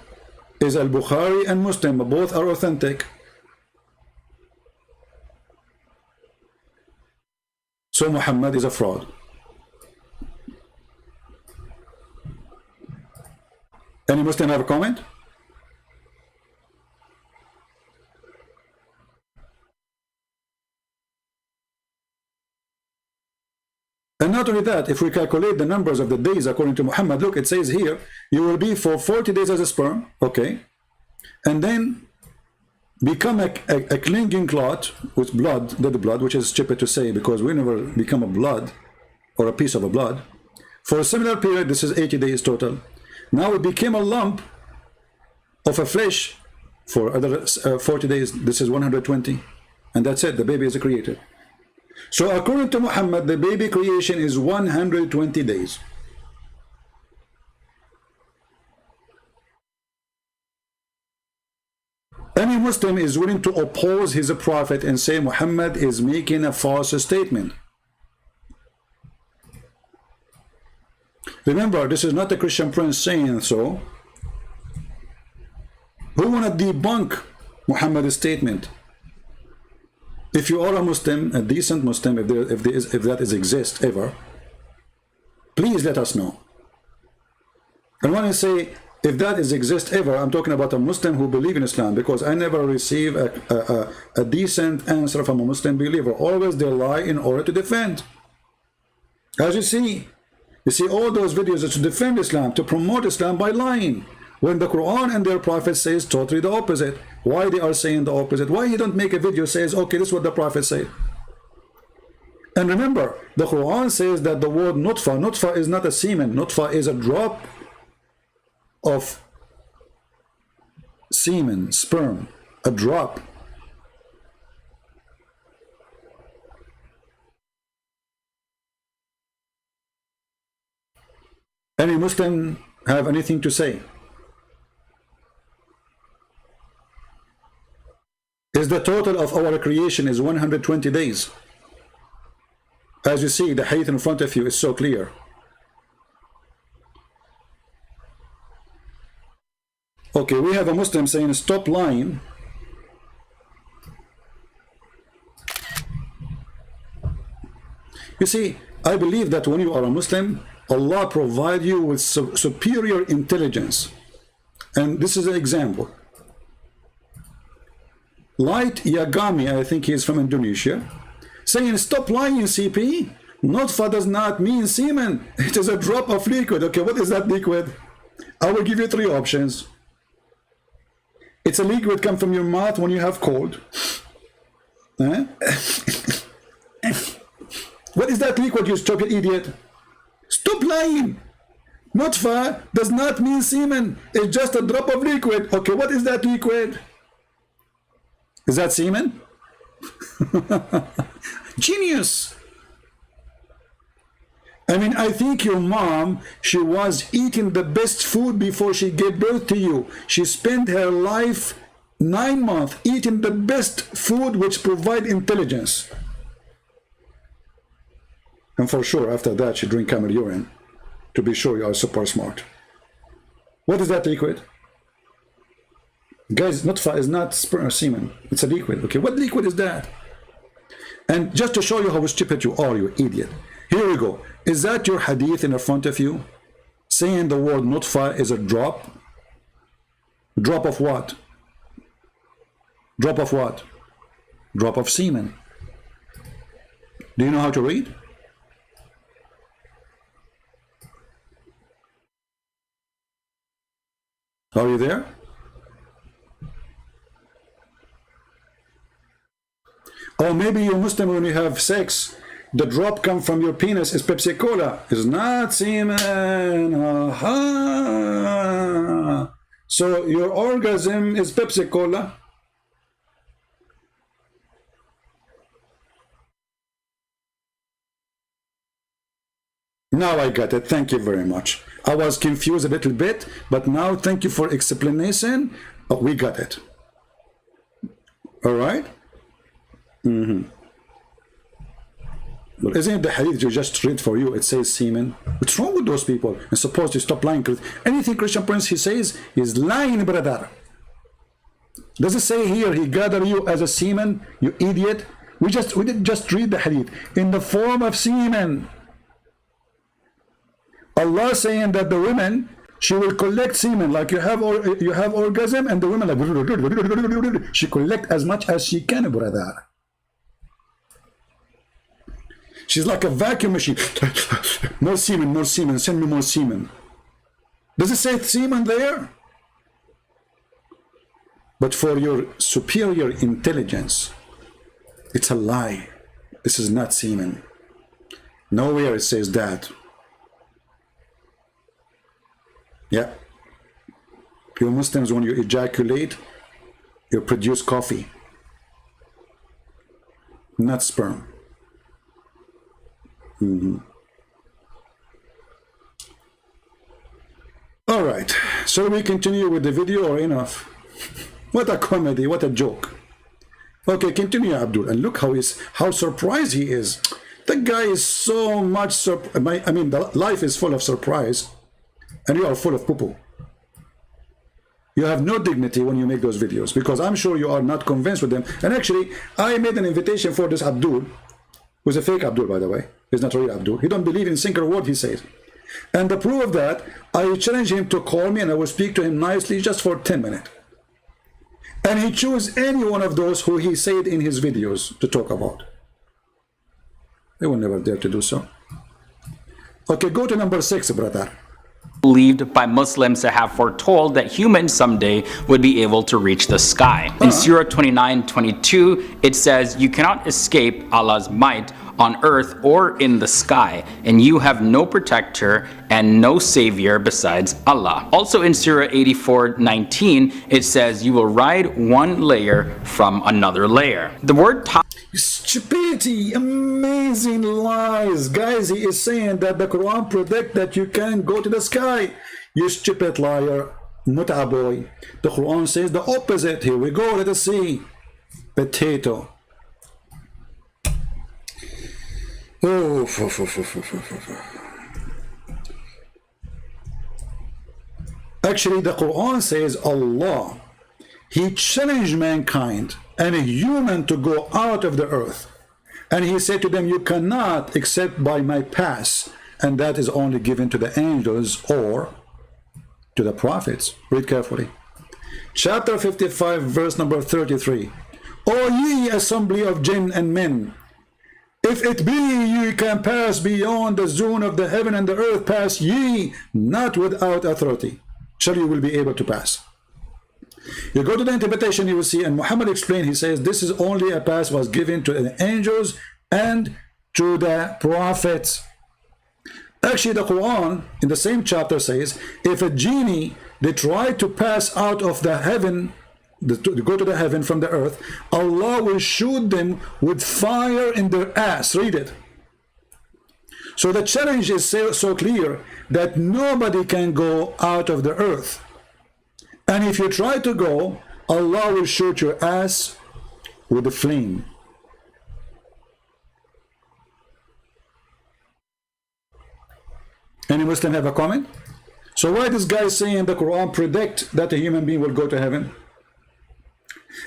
is Al-Bukhari and Muslim. Both are authentic. So Muhammad is a fraud. Any Muslim have a comment? And not only that, if we calculate the numbers of the days according to Muhammad, look, it says here, you will be for 40 days as a sperm, okay, and then become a clinging clot with blood, dead blood, which is stupid to say because we never become a blood or a piece of a blood. For a similar period, this is 80 days total. Now it became a lump of a flesh for other 40 days. This is 120. And that's it, the baby is created. So according to Muhammad, the baby creation is 120 days. Any Muslim is willing to oppose his prophet and say Muhammad is making a false statement. Remember, this is not a Christian prince saying so. Who want to debunk Muhammad's statement? If you are a Muslim, a decent Muslim, if that exists ever, please let us know. And when I say if that exists ever, I'm talking about a Muslim who believes in Islam, because I never receive a decent answer from a Muslim believer. Always they lie in order to defend. As you see all those videos that to defend Islam, to promote Islam by lying, when the Quran and their prophet says totally the opposite. Why they are saying the opposite? Why you don't make a video says, okay, this is what the prophet said? And remember, the Quran says that the word nutfa is not a semen. Nutfa is a drop of semen, sperm, a drop. Any Muslim have anything to say? Is the total of our creation is 120 days? As you see, the hadith in front of you is so clear. Okay, we have a Muslim saying stop lying. You see, I believe that when you are a Muslim, Allah provide you with superior intelligence. And this is an example. Light Yagami, I think he is from Indonesia, saying, stop lying, CP. Nutfa does not mean semen. It is a drop of liquid. Okay, what is that liquid? I will give you three options. It's a liquid come from your mouth when you have cold. Huh? What is that liquid, you stupid idiot? Stop lying. Nutfa does not mean semen. It's just a drop of liquid. Okay, what is that liquid? Is that semen? Genius. I mean, I think your mom, she was eating the best food before she gave birth to you. She spent her life 9 months eating the best food which provide intelligence. And for sure, after that, she drink camel urine to be sure you are super smart. What is that liquid? Guys, nutfa is not sperm or semen. It's a liquid. Okay, what liquid is that? And just to show you how stupid you are, you idiot. Here we go. Is that your hadith in front of you? Saying the word nutfa is a drop? Drop of what? Drop of what? Drop of semen. Do you know how to read? Are you there? Or maybe you're Muslim when you have sex, the drop come from your penis is Pepsi Cola. It's not semen. Aha. So your orgasm is Pepsi Cola. Now I got it. Thank you very much. I was confused a little bit, but now thank you for explanation. Oh, we got it. All right. But isn't it the hadith you just read for you? It says semen. What's wrong with those people? I'm supposed to stop lying. Anything Christian Prince he says is lying, brother. Does it say here he gathered you as a semen, you idiot? We didn't just read the hadith in the form of semen. Allah saying that the women, she will collect semen like you have orgasm, and the women like she collect as much as she can, brother. She's like a vacuum machine. More semen, more semen, send me more semen. Does it say semen there? But for your superior intelligence, it's a lie. This is not semen. Nowhere it says that. Yeah. You Muslims, when you ejaculate, you produce coffee, not sperm. All right, so we continue with the video or enough? What a comedy, what a joke. Okay, continue, Abdul, and look how surprised he is. The guy is so much I mean, the life is full of surprise, and you are full of poo-poo. You have no dignity when you make those videos, because I'm sure you are not convinced with them. And actually, I made an invitation for this Abdul, who's a fake Abdul, by the way. He's not real Abdul. He don't believe in a single word he says. And the proof of that, I challenge him to call me and I will speak to him nicely just for 10 minutes. And he choose any one of those who he said in his videos to talk about. They will never dare to do so. Okay, go to number 6, brother. Believed by Muslims to have foretold that humans someday would be able to reach the sky. In Surah 29:22, it says, "You cannot escape Allah's might on earth or in the sky, and you have no protector and no savior besides Allah." Also in Surah 84:19, it says, "You will ride one layer from another layer." The word stupidity, amazing lies. Guys, he is saying that the Quran predict that you can go to the sky. You stupid liar, muta boy. The Quran says the opposite. Here we go, let us see. Potato. Oh, actually, the Quran says Allah, he challenged mankind and a human to go out of the earth, and he said to them, you cannot except by my pass, and that is only given to the angels or to the prophets. Read carefully. Chapter 55, verse number 33. O ye assembly of jinn and men, if it be ye can pass beyond the zone of the heaven and the earth, pass ye not without authority. Shall you will be able to pass. You go to the interpretation, you will see, and Muhammad explained, he says, this is only a pass was given to the angels and to the prophets. Actually, the Quran in the same chapter says, if a genie, they try to pass out of the heaven, to go to the heaven from the earth, Allah will shoot them with fire in their ass. Read it. So the challenge is so clear that nobody can go out of the earth. And if you try to go, Allah will shoot your ass with a flame. Any Muslim have a comment? So why this guy is saying the Quran predict that a human being will go to heaven?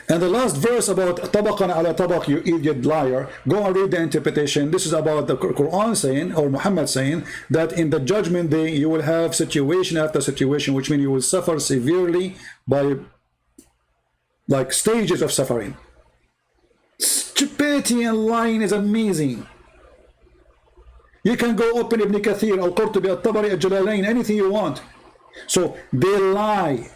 And the last verse about tabaqan ala tabaq, you idiot liar, go and read the interpretation. This is about the Quran saying, or Muhammad saying, that in the judgment day you will have situation after situation, which means you will suffer severely by like stages of suffering. Stupidity and lying is amazing. You can go open Ibn Kathir, Al-Qurtubi, Al-Tabari, Al-Jalalain, anything you want. So they lie.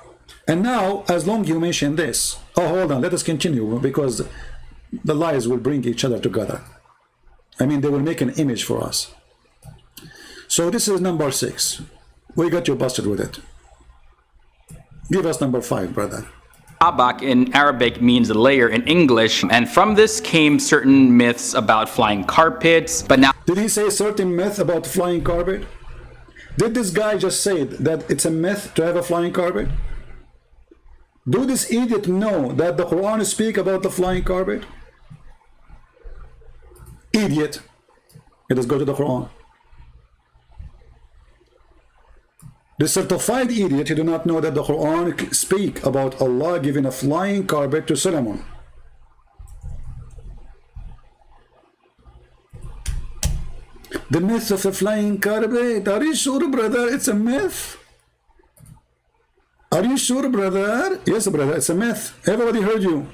And now, as long as you mention this, oh, hold on, let us continue, because the lies will bring each other together. I mean, they will make an image for us. So this is number 6. We got you busted with it. Give us number 5, brother. Tabak in Arabic means layer in English, and from this came certain myths about flying carpets, but now... Did he say certain myth about flying carpet? Did this guy just say that it's a myth to have a flying carpet? Do this idiot know that the Quran speaks about the flying carpet? Idiot. Let us go to the Quran. The certified idiot, you do not know that the Quran speaks about Allah giving a flying carpet to Solomon. The myth of a flying carpet. Are you sure, brother? It's a myth. Are you sure, brother? Yes, brother, it's a myth. Everybody heard you.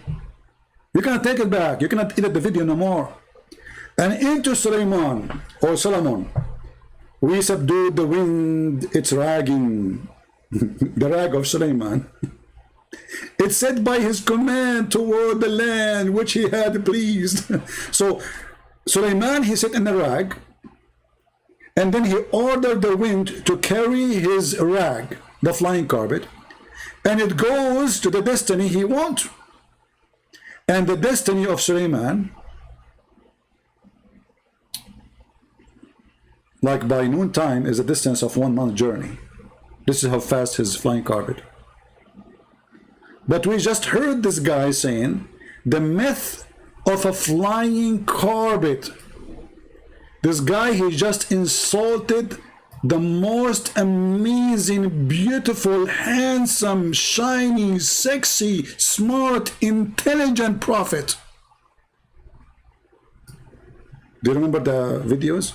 You cannot take it back. You cannot edit the video no more. And into Sulaiman, or Solomon, we subdued the wind, its ragging, the rag of Sulaiman. It said by his command toward the land which he had pleased. So Sulaiman, he sat in the rag, and then he ordered the wind to carry his rag, the flying carpet, and it goes to the destiny he wants. And the destiny of Sulaiman, like by noontime, is a distance of 1 month journey. This is how fast his flying carpet. But we just heard this guy saying the myth of a flying carpet. This guy, he just insulted the most amazing, beautiful, handsome, shiny, sexy, smart, intelligent prophet. Do you remember the videos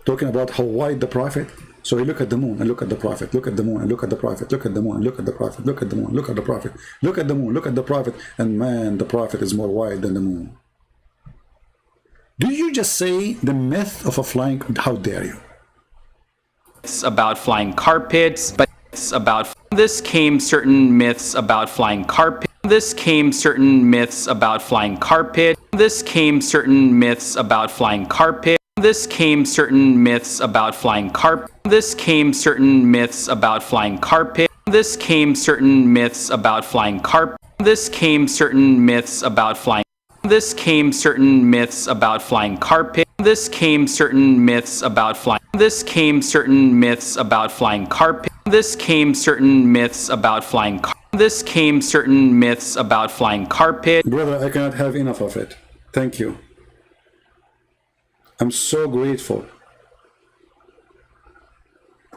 talking about how wide the prophet? So you look at the moon and look at the prophet, look at the moon and look at the prophet, look at the moon and look at the prophet, look at the moon, look at the prophet, look at the moon, look at the prophet, and man, the prophet is more wide than the moon. Do you just say the myth of a flying? How dare you? It's about flying carpets, but it's about... This came certain myths about flying carpet. This came certain myths about flying carpet. This came certain myths about flying carpet. This came certain myths about flying carpet. This came certain myths about flying carpet. This came certain myths about flying carpet. This came certain myths about flying. This came certain myths about flying carpet. This came certain myths about flying. This came certain myths about flying carpet. This came certain myths about flying. This came certain myths about flying carpet. Brother, I cannot have enough of it. Thank you. I'm so grateful.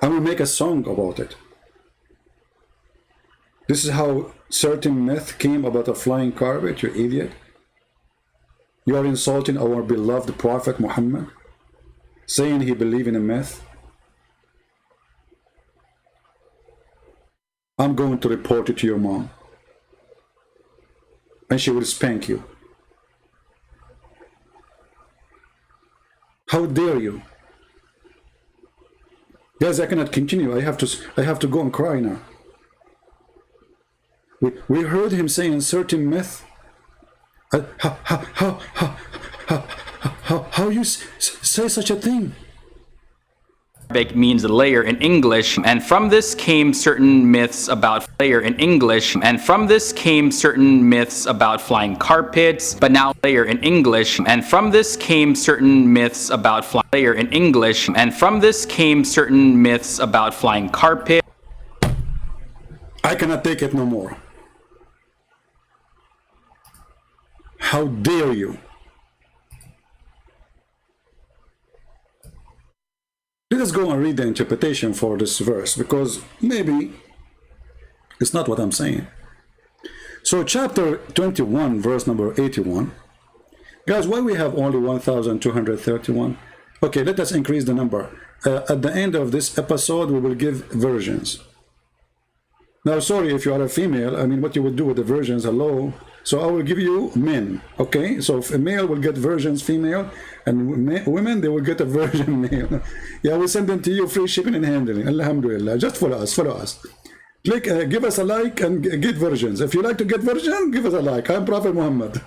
I will make a song about it. This is how certain myth came about a flying carpet, you idiot. You are insulting our beloved Prophet Muhammad, saying he believed in a myth. I'm going to report it to your mom. And she will spank you. How dare you? Guys, I cannot continue. I have to go and cry now. We heard him saying certain myth. How you say such a thing? Arabic means layer in English, and from this came certain myths about layer in English, and from this came certain myths about flying carpets, but now layer in English, and from this came certain myths about layer in English, and from this came certain myths about flying carpet. I cannot take it no more. How dare you? Let us go and read the interpretation for this verse, because maybe it's not what I'm saying. So chapter 21, verse number 81. Guys, why we have only 1,231? Okay, let us increase the number. At the end of this episode, we will give versions. Now, sorry if you are a female, I mean, what you would do with the versions, hello. So I will give you men, okay? So if a male will get versions female, and women, they will get a version male. Yeah, we'll send them to you, free shipping and handling. Alhamdulillah. Just follow us. Click, give us a like and get versions. If you like to get version, give us a like. I'm Prophet Muhammad.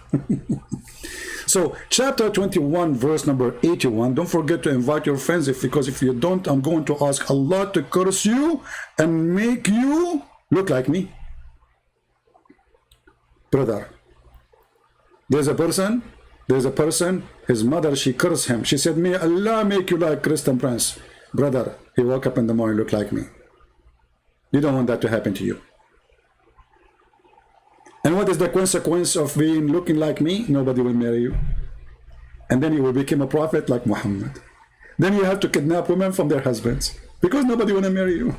So chapter 21, verse number 81. Don't forget to invite your friends, because if you don't, I'm going to ask Allah to curse you and make you look like me. Brother, there's a person, his mother, she cursed him. She said, may Allah make you like Christian Prince. Brother, he woke up in the morning, look like me. You don't want that to happen to you. And what is the consequence of being looking like me? Nobody will marry you. And then you will become a prophet like Muhammad. Then you have to kidnap women from their husbands, because nobody will marry you.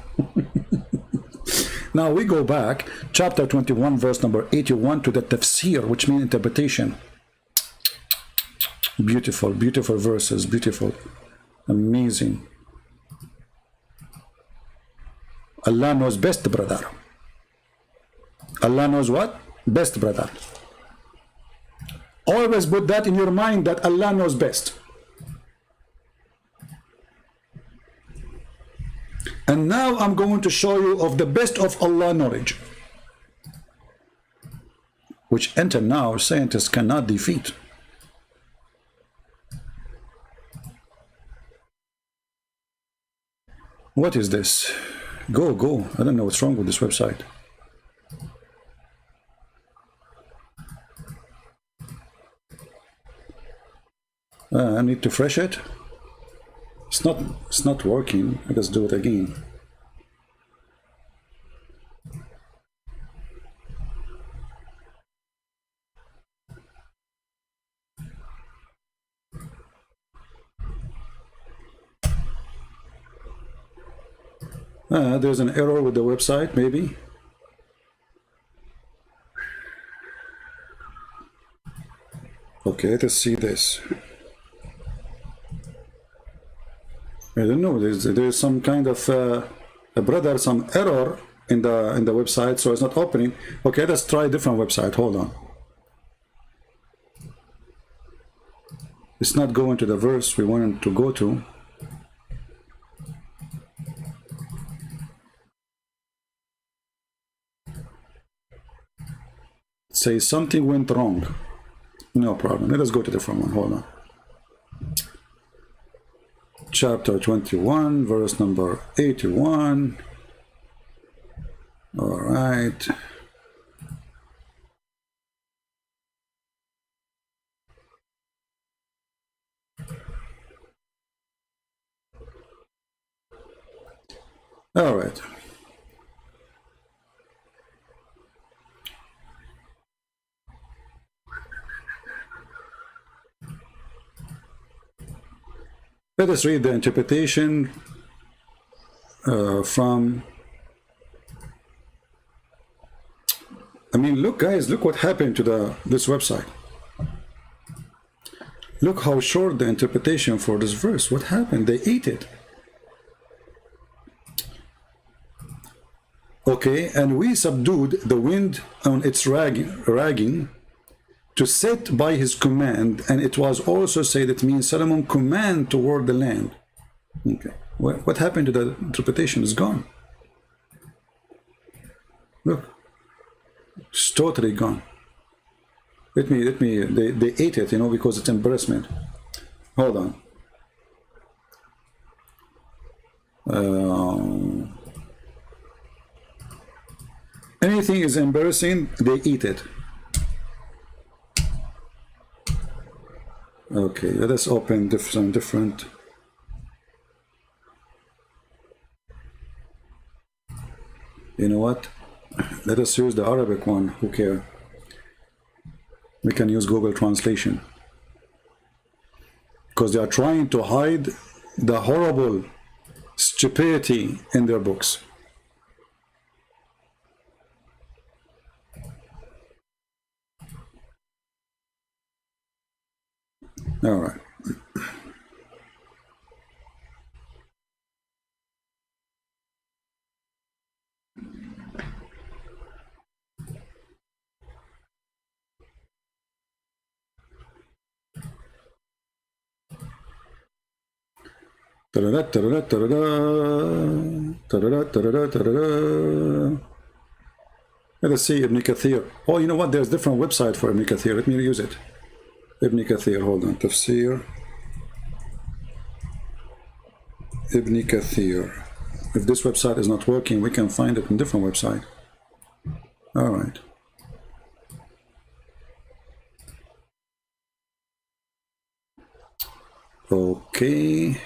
Now we go back, chapter 21, verse number 81, to the tafsir, which means interpretation. Beautiful, beautiful verses, beautiful, amazing. Allah knows best, brother. Allah knows what? Best, brother. Always put that in your mind, that Allah knows best. And now I'm going to show you of the best of Allah knowledge, which until now scientists cannot defeat. What is this? Go. I don't know what's wrong with this website. I need to refresh it. It's not working. Let's do it again. There's an error with the website, maybe. Okay, let's see this. I don't know. There's some kind of brother, some error in the website, so it's not opening. Okay, let's try a different website. Hold on. It's not going to the verse we wanted to go to. Say something went wrong. No problem. Let us go to the different one. Hold on. Chapter 21, verse number 81. All right. All right. Let us read the interpretation from... I mean, look, guys, look what happened to this website. Look how short the interpretation for this verse. What happened? They ate it. Okay, and we subdued the wind on its ragging to set by his command, and it was also said, it means Solomon command toward the land. Okay, what happened to the interpretation? Is gone. Look, it's totally gone. Let me, they ate it, you know, because it's embarrassment. Hold on. Anything is embarrassing, they eat it. Okay, let us open some different. You know what? Let us use the Arabic one. Who cares? We can use Google Translation. Because they are trying to hide the horrible stupidity in their books. All right. Let us see Ibn Kathir. Oh, you know what? There's different website for Ibn Kathir. Let me use it. Ibn Kathir, hold on. Tafsir Ibn Kathir. If this website is not working, we can find it in different website. All right. Okay.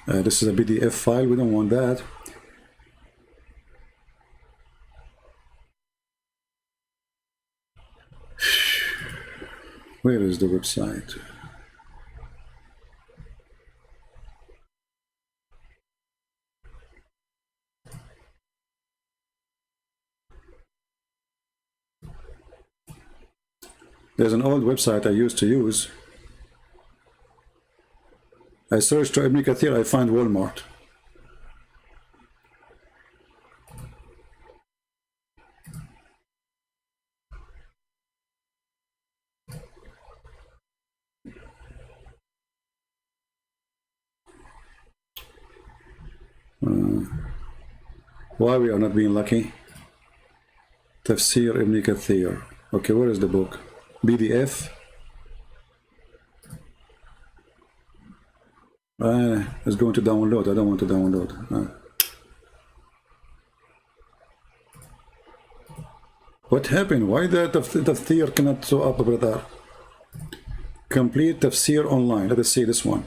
This is a PDF file. We don't want that. Where is the website? There's an old website I used to use. I searched for Ibn Kathir, I find Walmart. Why we are not being lucky? Tafsir Ibn Kathir. Okay, where is the book? PDF. It's going to download. I don't want to download. What happened? Why the tafsir cannot show up, brother? Complete tafsir online. Let us see this one.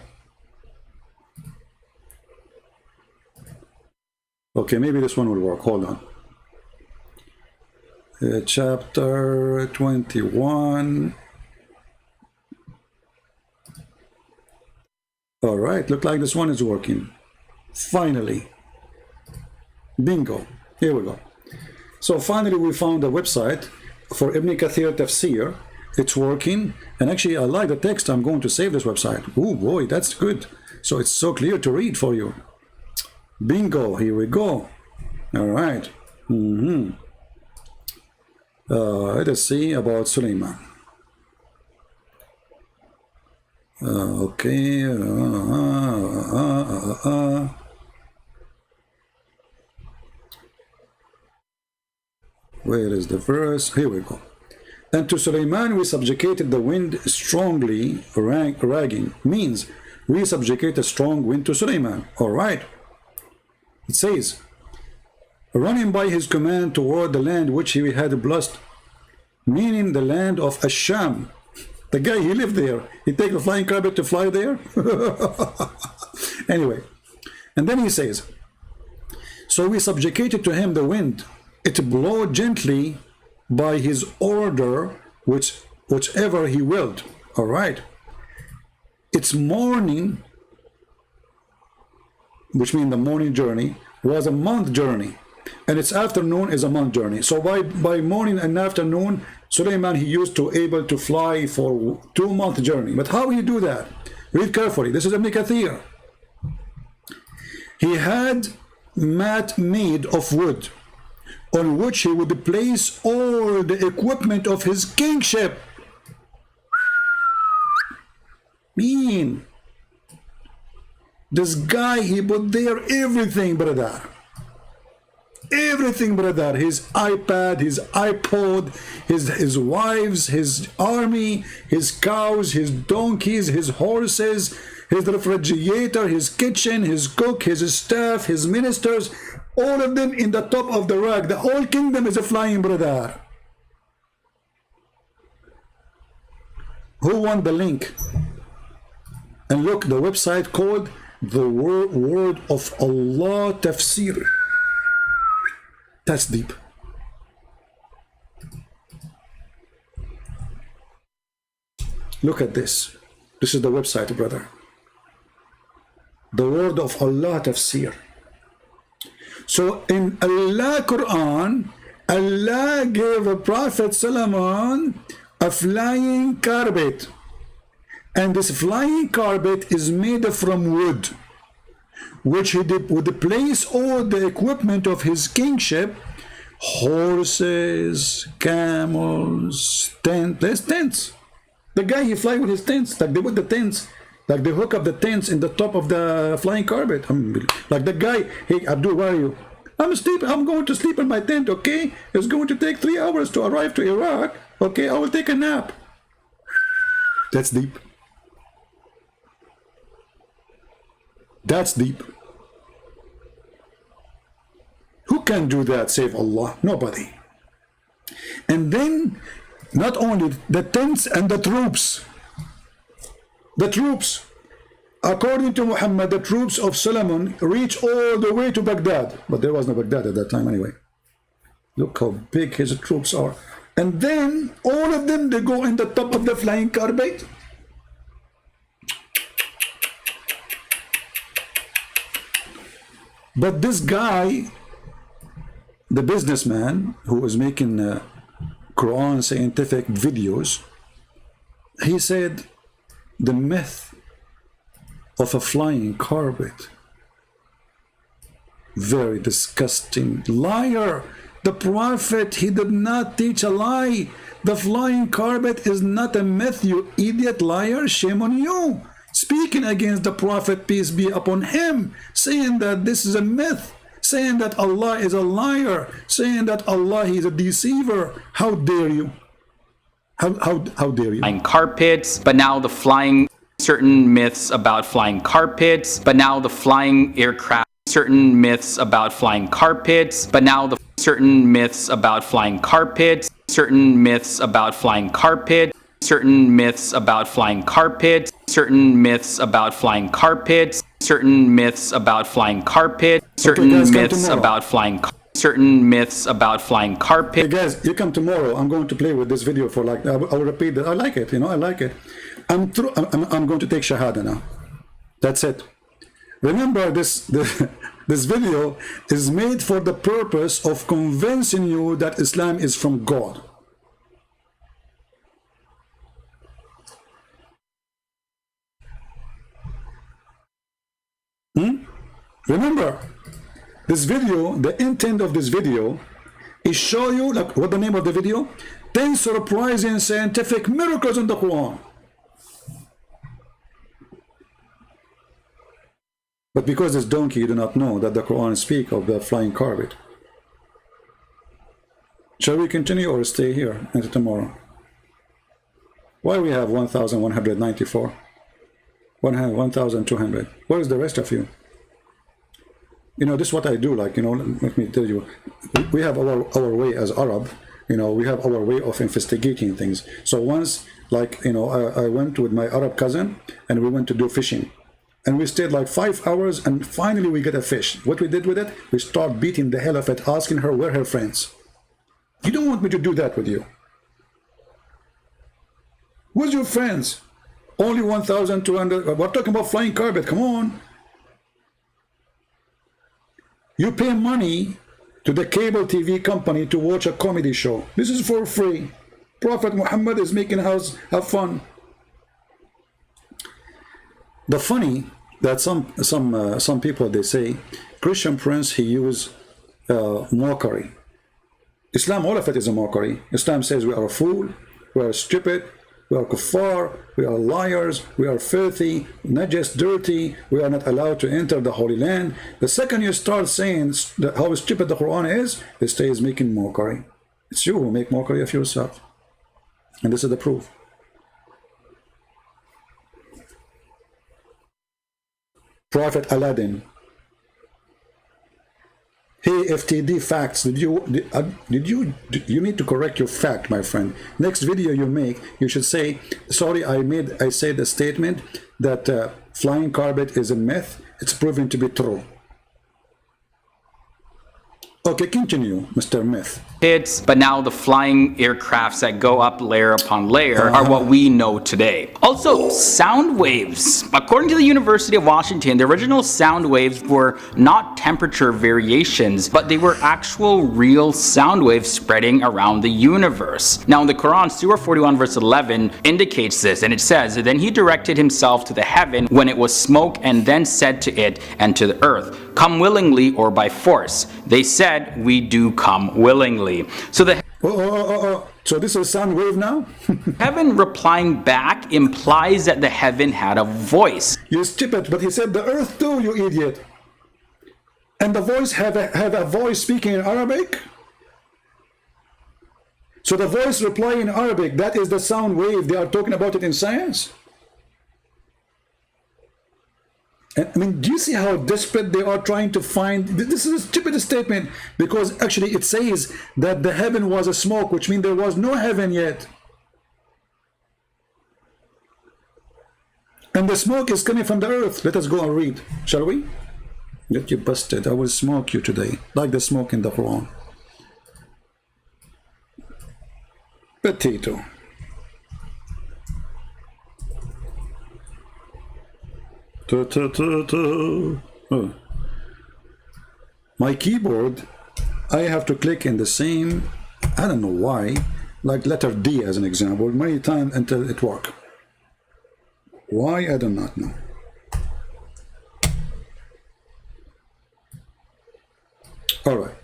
Okay, maybe this one will work. Hold on. Chapter 21. All right, look like this one is working. Finally. Bingo. Here we go. So finally we found a website for Ibn Kathir Tafsir. It's working. And actually I like the text. I'm going to save this website. Oh boy, that's good. So it's so clear to read for you. Bingo. Here we go. All right. Let us see about Sulaiman. Okay. Where is the verse? Here we go. And to Sulaiman we subjugated the wind strongly ragging. Means we subjugate a strong wind to Sulaiman. All right. It says, running by his command toward the land which he had blessed, meaning the land of Asham. The guy, he lived there. He take a flying carpet to fly there. Anyway, and then he says, so we subjugated to him the wind. It blowed gently by his order, whichever he willed. All right. Its morning, which means the morning journey, was a month journey. and its afternoon is a month journey. So by morning and afternoon, Suleiman, he used to able to fly for 2-month journey. But how he do that? Read carefully. This is Ibn Kathir. He had mat made of wood, on which he would place all the equipment of his kingship. Mean, this guy, he put there everything, brother. Everything, brother. His iPad, his iPod, his wives, his army, his cows, his donkeys, his horses, his refrigerator, his kitchen, his cook, his staff, his ministers, all of them in the top of the rack. The whole kingdom is a flying, brother. Who won the link? And look, the website called the Word of Allah Tafsir. That's deep. Look at this. This is the website, brother. The Word of Allah Tafsir. So in Allah Quran, Allah gave a Prophet Solomon a flying carpet. And this flying carpet is made from wood, which he would place all the equipment of his kingship, horses, camels, tents. The guy, he fly with his tents, like they put the tents, like they hook up the tents in the top of the flying carpet. Like the guy, hey Abdul, where are you? I'm going to sleep in my tent, okay? It's going to take 3 hours to arrive to Iraq, okay? I will take a nap. That's deep. That's deep. Who can do that save Allah? Nobody. And then, not only the tents and the troops. The troops. According to Muhammad, the troops of Solomon reach all the way to Baghdad. But there was no Baghdad at that time anyway. Look how big his troops are. And then, all of them, they go in the top of the flying carpet. But this guy, the businessman who was making Quran scientific videos, he said the myth of a flying carpet, very disgusting. Liar. The Prophet, he did not teach a lie. The flying carpet is not a myth, you idiot liar. Shame on you. Speaking against the Prophet, peace be upon him, saying that this is a myth, saying that Allah is a liar, saying that Allah is a deceiver. How dare you? How dare you? Flying carpets, but now the flying, certain myths about flying carpets, but now the flying aircraft, certain myths about flying carpets, but now the certain myths about flying carpets, certain myths about flying carpets, certain myths about flying carpets, certain myths about flying carpets, certain myths about flying carpets, certain myths about flying certain myths about flying carpets. Hey guys, you come tomorrow. I'm going to play with this video for like, I will repeat that. I like it, you know, I like it. I'm going to take Shahada now. That's it. Remember, this video is made for the purpose of convincing you that Islam is from God. Remember, this video, the intent of this video is show you, like, what the name of the video? 10 surprising scientific miracles in the Quran. But because this donkey, you do not know that the Quran speaks of the flying carpet. Shall we continue or stay here until tomorrow? Why we have 1,194? 1,200. Where is the rest of you? You know, this is what I do, like, you know, let me tell you, we have our way as Arab, you know, we have our way of investigating things. So once, like, you know, I went with my Arab cousin and we went to do fishing. And we stayed like 5 hours and finally we get a fish. What we did with it, we start beating the hell of it, asking her where her friends. You don't want me to do that with you. Where's your friends? Only 1,200, we're talking about flying carpet, come on. You pay money to the cable TV company to watch a comedy show. This is for free. Prophet Muhammad is making us have fun. The funny that some people, they say Christian Prince, he use mockery. Islam, all of it is a mockery. Islam says we are a fool, we are stupid, we are kuffar, we are liars, we are filthy, not just dirty, we are not allowed to enter the Holy Land. The second you start saying how stupid the Quran is, it stays making mockery. It's you who make mockery of yourself. And this is the proof. Prophet Aladdin. Hey, FTD facts. You need to correct your fact, my friend. Next video you make, you should say, sorry, I said a statement that flying carpet is a myth. It's proven to be true. Okay, continue, Mr. Myth. But now the flying aircrafts that go up layer upon layer are what we know today. Also, sound waves. According to the University of Washington, the original sound waves were not temperature variations, but they were actual real sound waves spreading around the universe. Now in the Quran, Surah 41 verse 11 indicates this, and it says, then he directed himself to the heaven when it was smoke, and then said to it and to the earth, come willingly or by force. They said, we do come willingly. So the So this is sound wave now? heaven replying back implies that the heaven had a voice. You stupid, but he said the earth too, you idiot. And the voice have a voice speaking in Arabic? So the voice replying in Arabic, that is the sound wave. They are talking about it in science? I mean, do you see how desperate they are trying to find? This is a stupid statement, because actually it says that the heaven was a smoke, which means there was no heaven yet. And the smoke is coming from the earth. Let us go and read, shall we? Get you busted. I will smoke you today, like the smoke in the Quran. Potato. Oh. My keyboard, I have to click in the same, I don't know why, like letter D as an example, many times until it works. Why, I do not know. All right.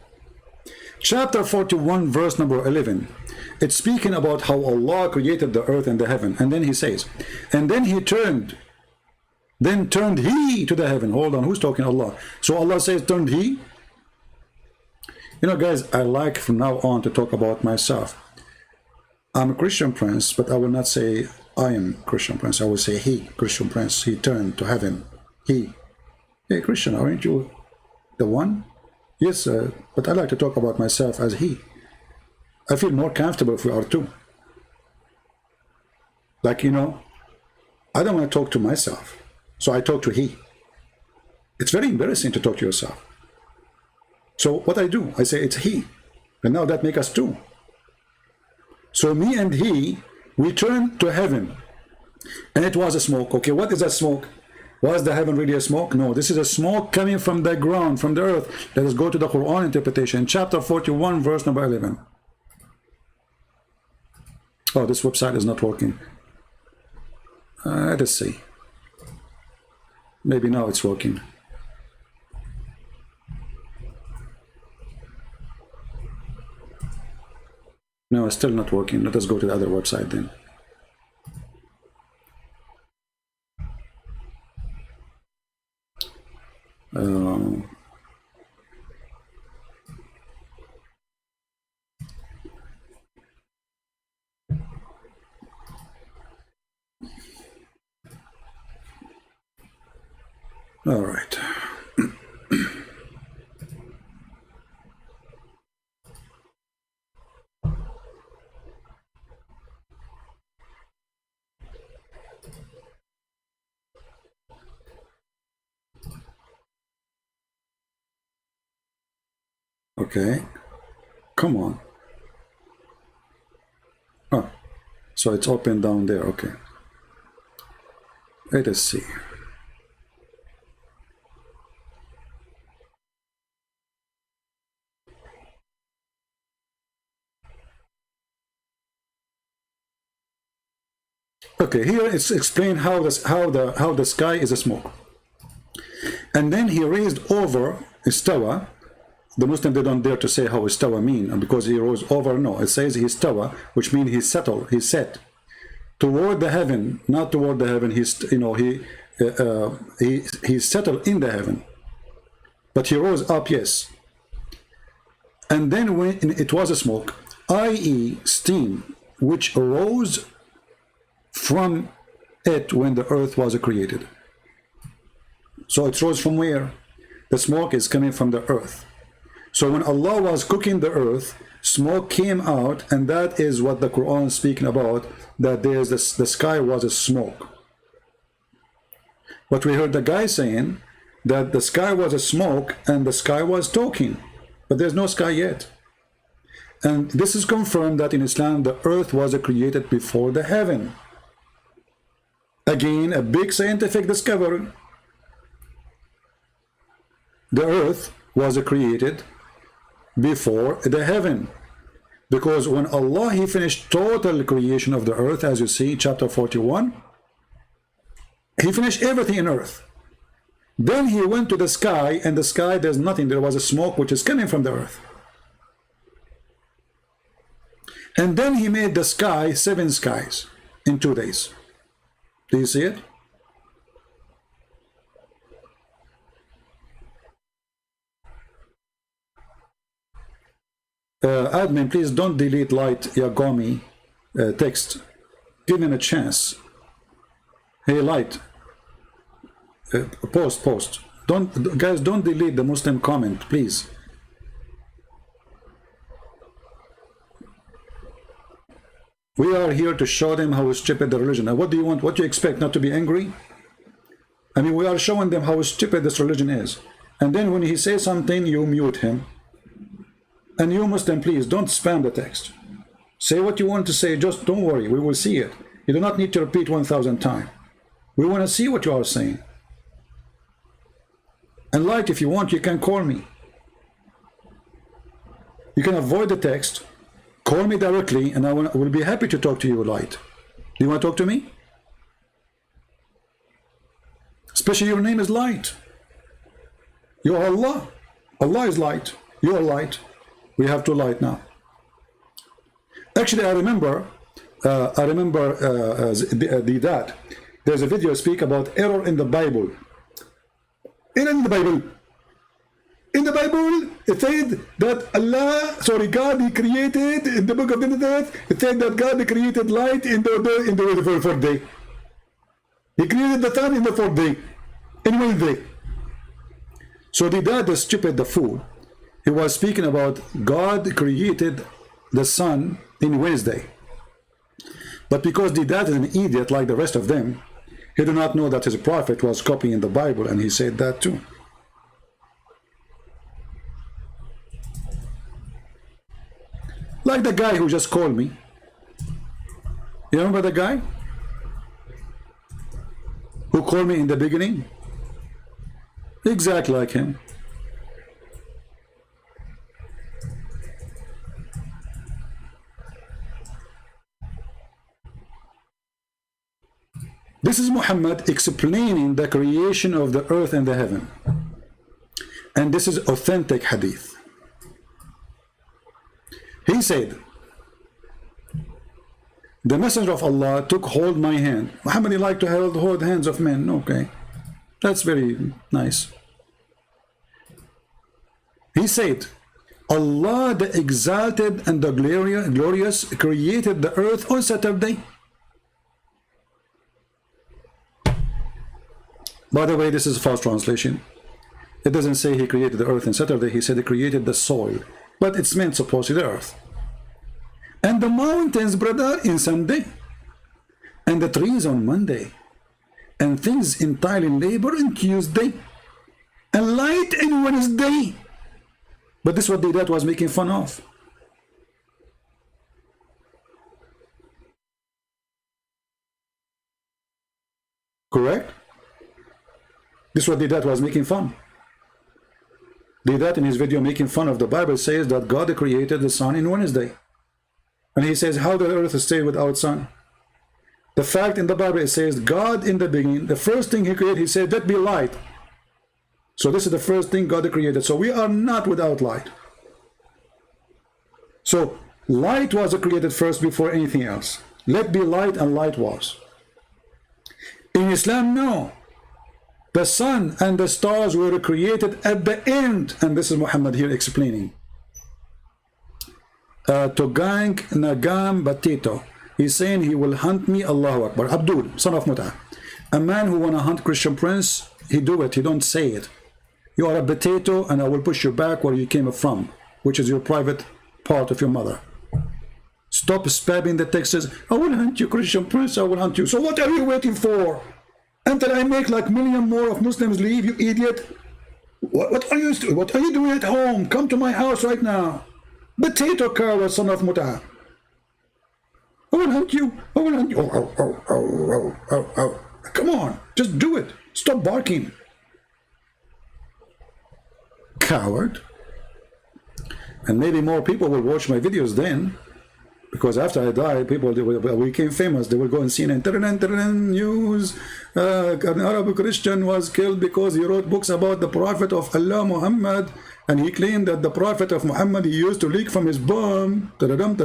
Chapter 41, verse number 11. It's speaking about how Allah created the earth and the heaven. And then he says, and then he turned he to the heaven. Hold on, who's talking? Allah. So Allah says, turned he? You know, guys, I like from now on to talk about myself. I'm a Christian Prince, but I will not say I am Christian Prince. I will say he, Christian Prince. He turned to heaven. He. Hey, Christian, aren't you the one? Yes, but I like to talk about myself as he. I feel more comfortable if we are two. Like, you know, I don't want to talk to myself. So I talk to he. It's very embarrassing to talk to yourself. So what I do, I say it's he. And now that makes us two. So me and he, we turn to heaven. And it was a smoke. Okay, what is that smoke? Was the heaven really a smoke? No, this is a smoke coming from the ground, from the earth. Let us go to the Quran interpretation. Chapter 41, verse number 11. Oh, this website is not working. Let us see. Maybe now it's working. No, it's still not working. Let us go to the other website then. All right. Okay. Come on. Oh, so it's open down there. Okay. Let us see. Okay, here it's explained how the sky is a smoke. And then he raised over istawa. The Muslim, they don't dare to say how istawa mean, and because he rose over, no, it says istawa, which means he settled, he set toward the heaven, not toward the heaven. He's, you know, he settled in the heaven, but he rose up, yes. And then when it was a smoke, i.e. steam, which arose from it when the earth was created. So it rose from where? The smoke is coming from the earth. So when Allah was cooking the earth, smoke came out, and that is what the Quran is speaking about, that there's the sky was a smoke. But we heard the guy saying that the sky was a smoke and the sky was talking, but there's no sky yet. And this is confirmed that in Islam the earth was created before the heaven. Again, a big scientific discovery. The earth was created before the heaven, because when Allah, he finished total creation of the earth, as you see chapter 41, he finished everything in earth. Then he went to the sky, and the sky, there's nothing. There was a smoke which is coming from the earth. And then he made the sky 7 skies in 2 days. Do you see it? Admin, please don't delete Light Yagami text. Give him a chance. Hey, Light, post. Guys, don't delete the Muslim comment, please. We are here to show them how stupid the religion. And what do you want? What do you expect? Not to be angry? I mean, we are showing them how stupid this religion is. And then when he says something, you mute him. And you Muslim, please don't spam the text. Say what you want to say, just don't worry, we will see it. You do not need to repeat 1,000 times. We want to see what you are saying. And Light, if you want, you can call me. You can avoid the text, call me directly, and I will be happy to talk to you, Light. Do you want to talk to me? Especially your name is Light. You are Allah. Allah is light. You are light. We have 2 light now. Actually, I remember that there's a video speak about error in the Bible. Error in the Bible. In the Bible, it said that God, he created, in the book of Genesis, it said that God created light in the 4th day. He created the sun in the 4th day, in Wednesday. So the dad, the stupid, the fool, he was speaking about God created the sun in Wednesday. But because the dad is an idiot like the rest of them, he did not know that his prophet was copying the Bible, and he said that too. Like the guy who just called me. You remember the guy who called me in the beginning? Exactly like him. This is Muhammad explaining the creation of the earth and the heaven. And this is authentic hadith. He said, the messenger of Allah took hold my hand. Muhammad, he liked to hold hands of men. Okay, that's very nice. He said, Allah the exalted and the glorious created the earth on Saturday. By the way, this is a false translation. It doesn't say he created the earth on Saturday. He said he created the soil. But it's meant supposedly the earth. And the mountains, brother, in Sunday. And the trees on Monday. And things entirely labor on Tuesday. And light on Wednesday. But this is what the dad was making fun of. Correct? This is what the dad was making fun. The dad in his video making fun of the Bible says that God created the sun in Wednesday. And he says, how the earth stay without sun? The fact in the Bible, it says God in the beginning, the first thing he created, he said, let be light. So this is the first thing God created. So we are not without light. So light was created first before anything else. Let be light, and light was. In Islam, no. The sun and the stars were created at the end. And this is Muhammad here explaining. Togang Nagam Batito. He's saying he will hunt me, Allahu Akbar. Abdul, son of Mut'ah. A man who wanna hunt Christian prince, he do it, he don't say it. You are a potato and I will push you back where you came from, which is your private part of your mother. Stop spamming the texts. I will hunt you, Christian prince, I will hunt you. So what are you waiting for? Until I make like million more of Muslims leave, you idiot. What are you doing at home? Come to my house right now. Potato coward, son of Mut'ah. I will hunt you. I will hunt you. Oh. Come on, just do it. Stop barking. Coward. And maybe more people will watch my videos then, because after I die, people we became famous. They will go and see CNN news. An Arab Christian was killed because he wrote books about the Prophet of Allah Muhammad, and he claimed that the Prophet of Muhammad he used to leak from his bomb. And then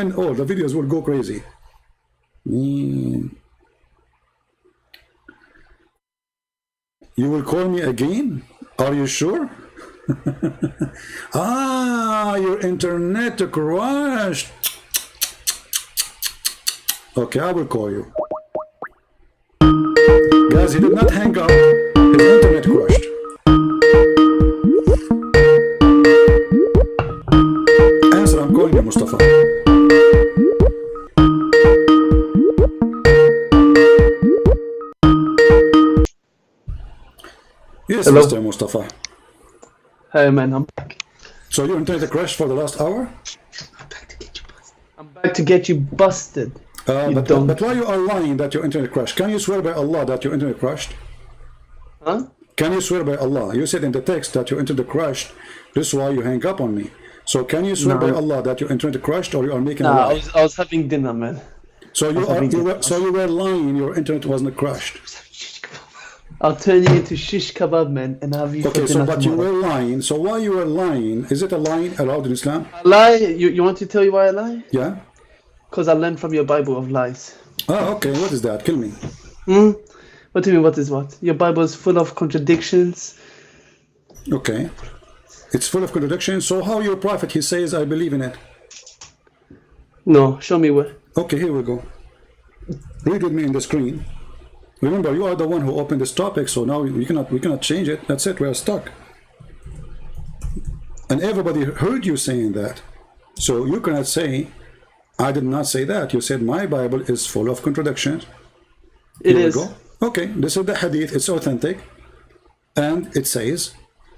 the videos will go crazy. You will call me again? Are you sure? Your internet crashed. Okay, I will call you. Guys, he did not hang up. His internet crashed. Answer, I'm calling you, Mustafa. Yes, hello? Mr. Mustafa. Hey man, I'm back. So your internet crashed for the last hour? I'm back to get you busted. But why you are lying that your internet crashed? Can you swear by Allah that your internet crashed? Huh? Can you swear by Allah? You said in the text that your internet crashed. This is why you hang up on me. So can you swear by Allah that your internet crashed, or you are making a lie? I was having dinner, man. So you were lying. Your internet wasn't crashed. I'll turn you into shish kebab, man, and have you. Okay, so but you were lying. So why you were lying? Is it a lie allowed in Islam? I lie? You want to tell you why I lie? Yeah. Because I learned from your Bible of lies. Oh, okay. What is that? Kill me. What do you mean? What is what? Your Bible is full of contradictions. Okay. It's full of contradictions. So how your prophet, he says, I believe in it. No, show me where. Okay, here we go. Read with me in the screen. Remember, you are the one who opened this topic, so now we cannot change it. That's it. We are stuck. And everybody heard you saying that. So you cannot say, I did not say that. You said my Bible is full of contradictions. It is. Go. Okay, this is the hadith. It's authentic. And it says,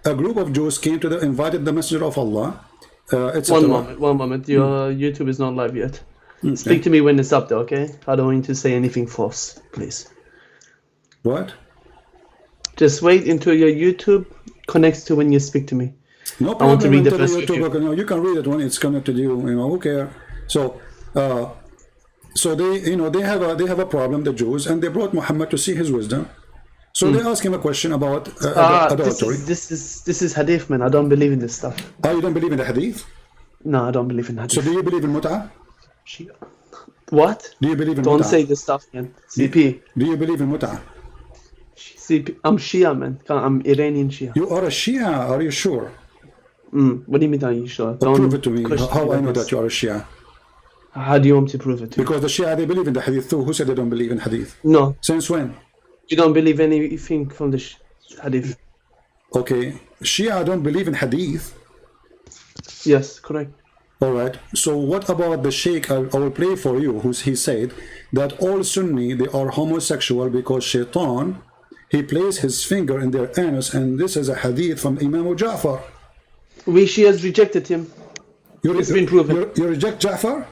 a group of Jews came to invited the messenger of Allah. One moment. Your YouTube is not live yet. Okay. Speak to me when it's up there, okay? I don't want you to say anything false, please. What? Just wait until your YouTube connects to when you speak to me. No problem. I want to read the first YouTube. No, you can read it when it's connected to you. Who cares? So, they have a problem, the Jews, and they brought Muhammad to see his wisdom. So they asked him a question about adultery. This is hadith, man. I don't believe in this stuff. Oh, you don't believe in the hadith? No, I don't believe in hadith. So do you believe in mut'ah? What? Do you believe in Don't mut'ah? say this stuff, man. CP. Do you believe in mut'ah? CP. I'm Shia, man. I'm Iranian Shia. You are a Shia, are you sure? What do you mean, are you sure? Don't prove it to me. How I know that you are a Shia? How do you want me to prove it to you? Because the Shia, they believe in the hadith too. Who said they don't believe in hadith? No. Since when? You don't believe anything from the hadith? Okay. Shia don't believe in hadith. Yes, correct. All right. So what about the Sheikh? I will play for you. He said that all Sunni, they are homosexual because Shaitan, he placed his finger in their anus, and this is a hadith from Imam Ja'far. We Shias rejected him. It's been proven. You reject Ja'far?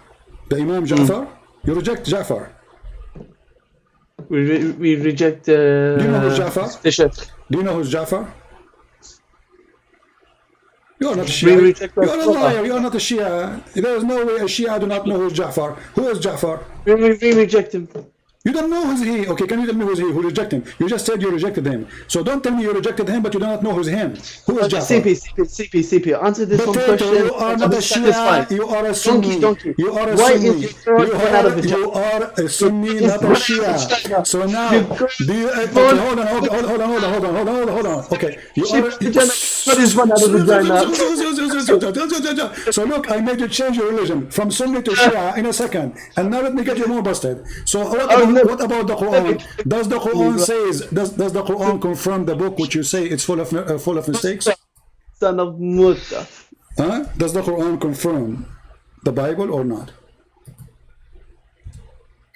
The Imam Ja'far? You reject Ja'far? We reject Do you know who's Ja'far? the Sheikh. Do you know who's Ja'far? You are not a We Shia. reject You are a that. liar. You are not a Shia. There is no way a Shia do not know who is Ja'far. Who is Ja'far? We reject him. You don't know who's he. Okay, can you tell me who's he? Who rejected him? You just said you rejected him. So don't tell me you rejected him, but you do not know who's him. Who is Ja'far? CP. Answer this one Potato, question. you are not I'll a be satisfied. Shia. You are a Sunni. Donkey. You are a Why Sunni. is your throat one out of the You are a Sunni, not a Shia. So now, do you? Okay, hold on. Okay, you are. What is one out of vagina? So look, I made you change your religion from Sunni to Shia in a second, and now let me get you more busted. So what about the Quran? Does the Quran says does the Quran confirm the book which you say it's full of mistakes? Son of Mutta. Huh? Does the Quran confirm the Bible or not?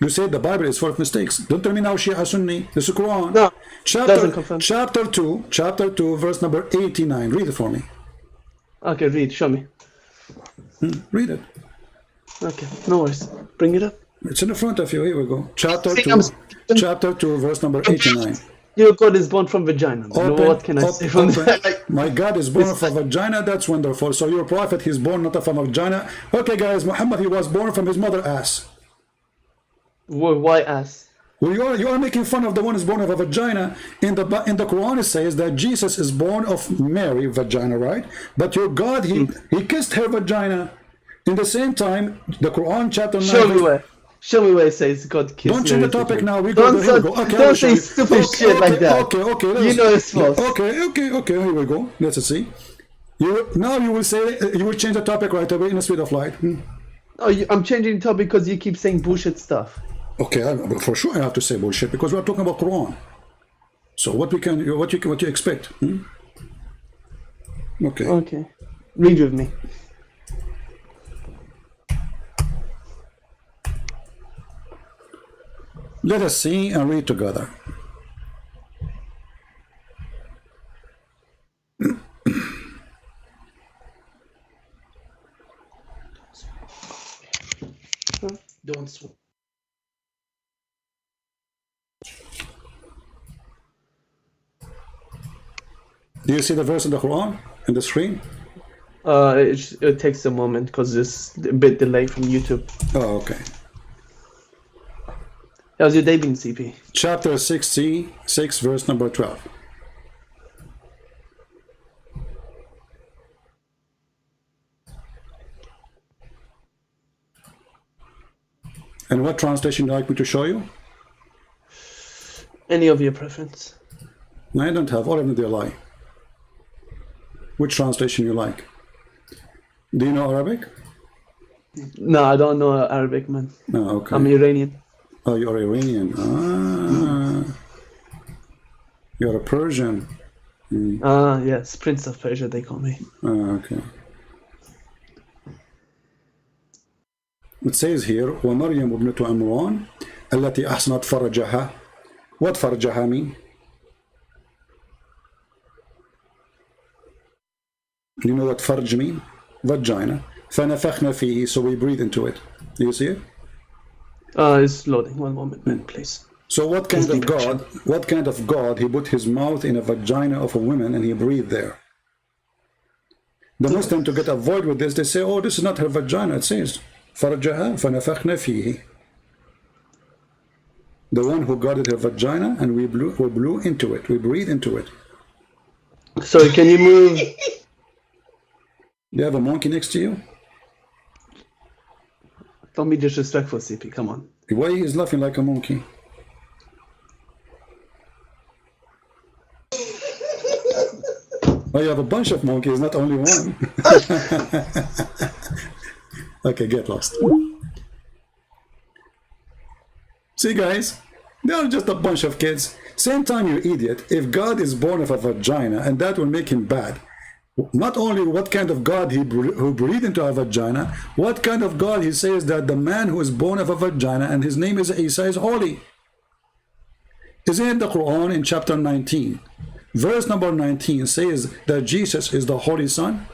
You said the Bible is full of mistakes. Don't tell me now Shia Sunni. This is Quran. No, doesn't confirm. Chapter 2, verse number 89. Read it for me. Okay, read. Show me. Read it. Okay, no worries. Bring it up. It's in the front of you. Here we go. Chapter See, 2, verse number 89. Your God is born from vagina. What can I say from that? My God is born from a vagina. That's wonderful. So your prophet, he's born not from a vagina. Okay, guys, Muhammad, he was born from his mother ass. Why ass? Well, you are making fun of the one who's born of a vagina. In the Quran it says that Jesus is born of Mary vagina, right? But your God, he kissed her vagina. In the same time, the Quran chapter 9. Show me where it says God kissed. Don't change the topic now. We go. Here we go. Okay, don't say stupid shit like that. Okay. You know it's false. Okay. Here we go. Let's see. Now you will say you will change the topic right away in the speed of light. Oh, I'm changing the topic because you keep saying bullshit stuff. Okay, for sure I have to say bullshit because we are talking about Quran. So what you expect? Okay. Okay. Read with me. Let us see and read together. Don't swear. Do you see the verse in the Quran in the screen? It takes a moment because it's a bit delayed from YouTube. Oh, okay. How's your day been, CP? Chapter 66, verse number 12. And what translation do you like me to show you? Any of your preference? No, I don't have. All of them, they lie. Which translation you like? Do you know Arabic? No, I don't know Arabic, man. No, okay. I'm Iranian. Oh, you're Iranian. You're a Persian. Yes, Prince of Persia, they call me. Okay. It says here, وَمَرْيَمُ ابْنَةُ عِمْرَانَ التي أحسنت فرجها. What farjaha mean? You know what farj mean? Vagina. فَنَفَخْنَا فِيهِ. So we breathe into it. Do you see it? It's loading. One moment, man, please. So what kind of God, he put his mouth in a vagina of a woman and he breathed there? The Muslim, to get avoid with this, they say, oh, this is not her vagina. It says, فَرْجَهَا فَنَفَخْنَا فِيهِ. The one who guarded her vagina and we blew into it. We breathed into it. Sorry, can you move? You have a monkey next to you? Don't be disrespectful, CP. Come on. Why he is laughing like a monkey? Oh, you have a bunch of monkeys, not only one. Okay, get lost. See, guys, they are just a bunch of kids. Same time, you idiot. If God is born of a vagina, and that will make him bad, not only what kind of God who breathed into a vagina, what kind of God he says that the man who is born of a vagina and his name is Isa is holy. Isn't it the Quran in chapter 19? Verse number 19 says that Jesus is the Holy Son.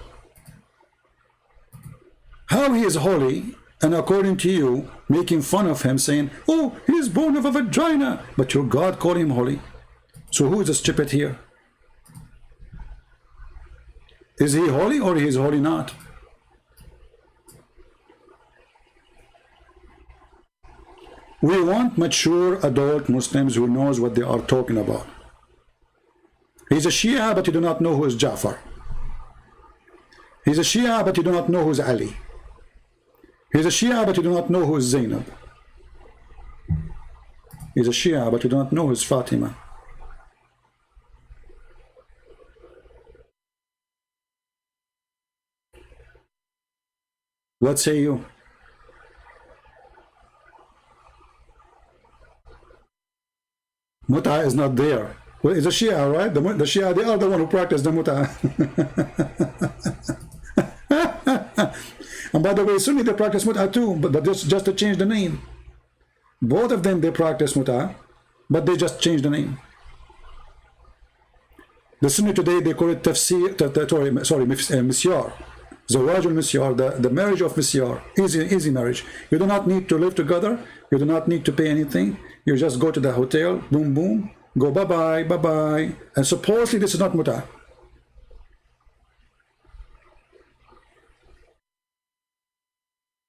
How he is holy, and according to you, making fun of him, saying, oh, he is born of a vagina, but your God called him holy. So who is the stupid here? Is he holy or he is holy not? We want mature adult Muslims who knows what they are talking about. He's a Shia, but you do not know who is Ja'far. He's a Shia, but you do not know who is Ali. He's a Shia, but you do not know who is Zainab. He's a Shia, but you do not know who is Fatima. What say you? Mut'a is not there. Well, it's a Shia, right? The Shia, they are the one who practice the Mut'a. And by the way, Sunni, they practice Mut'a too, but just to change the name. Both of them, they practice Mut'a, but they just change the name. The Sunni today, they call it tafsir, misyar. Zawaj al-misyar, the marriage of misyar, easy marriage. You do not need to live together. You do not need to pay anything. You just go to the hotel, boom, boom, go bye-bye, bye-bye. And supposedly this is not Mut'a.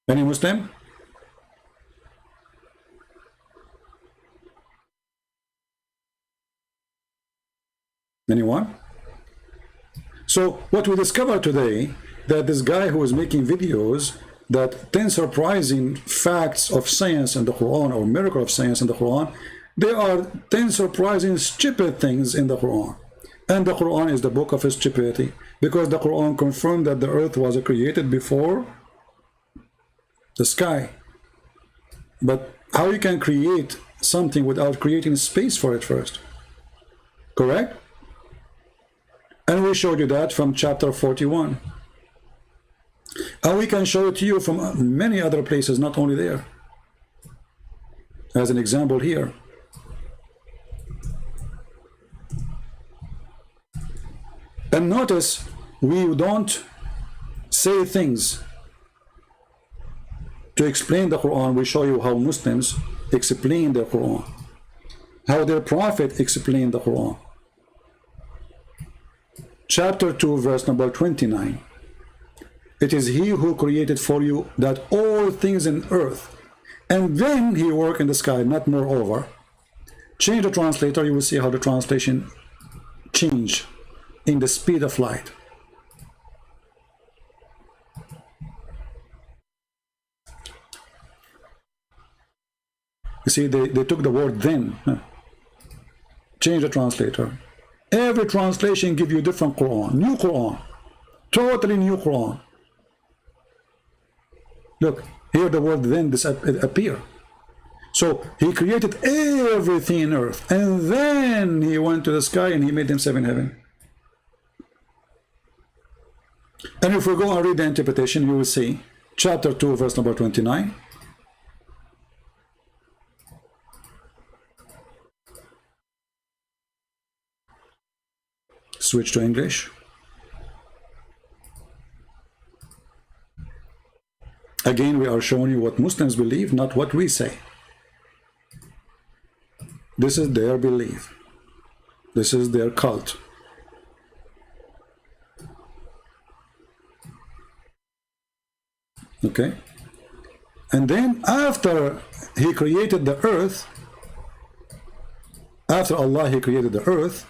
Any Muslim? Anyone? So what we discovered today, that this guy who is making videos, that 10 surprising facts of science in the Quran, or miracle of science in the Quran, there are 10 surprising stupid things in the Quran. And the Quran is the book of stupidity, because the Quran confirmed that the earth was created before the sky. But how you can create something without creating space for it first? Correct? And we showed you that from chapter 41. And we can show it to you from many other places, not only there. As an example here. And notice, we don't say things to explain the Quran. We show you how Muslims explain the Quran, how their prophet explained the Quran. Chapter 2, verse number 29. It is he who created for you that all things in earth, and then he work in the sky, not moreover. Change the translator, you will see how the translation change in the speed of light. You see, they took the word then. Change the translator. Every translation give you different Quran, new Quran, totally new Quran. Look, here the word then appear. So he created everything in earth, and then he went to the sky and he made himself in heaven. And if we go and read the interpretation, you will see chapter 2, verse number 29. Switch to English. Again, we are showing you what Muslims believe, not what we say. This is their belief. This is their cult. Okay? And then after he created the earth, after Allah, he created the earth,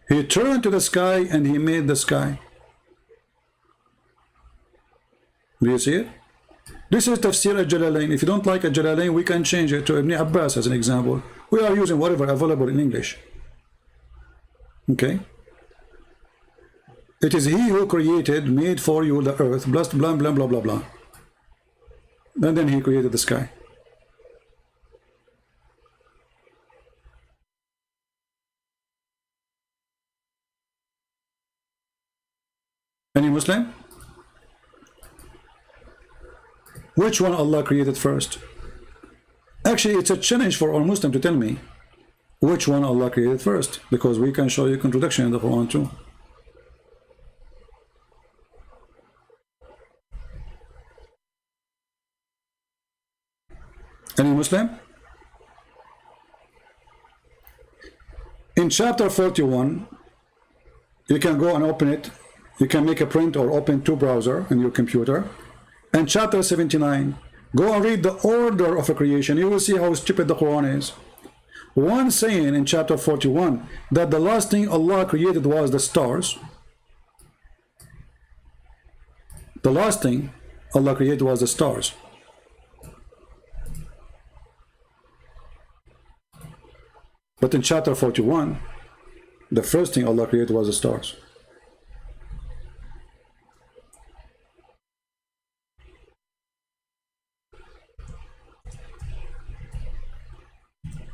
he turned to the sky and he made the sky. Do you see it? This is Tafsir al-Jalalain. If you don't like al-Jalalain, we can change it to Ibn Abbas as an example. We are using whatever available in English. Okay? It is he who created, made for you the earth, blah, blah, blah, blah, blah, blah. And then he created the sky. Any Muslim? Which one Allah created first? Actually, it's a challenge for all Muslim to tell me which one Allah created first, because we can show you contradiction in the Quran too. Any Muslim? In chapter 41, you can go and open it. You can make a print or open two browser in your computer. And chapter 79, go and read the order of a creation. You will see how stupid the Quran is. One saying in chapter 41 that the last thing Allah created was the stars. The last thing Allah created was the stars. But in chapter 41, the first thing Allah created was the stars.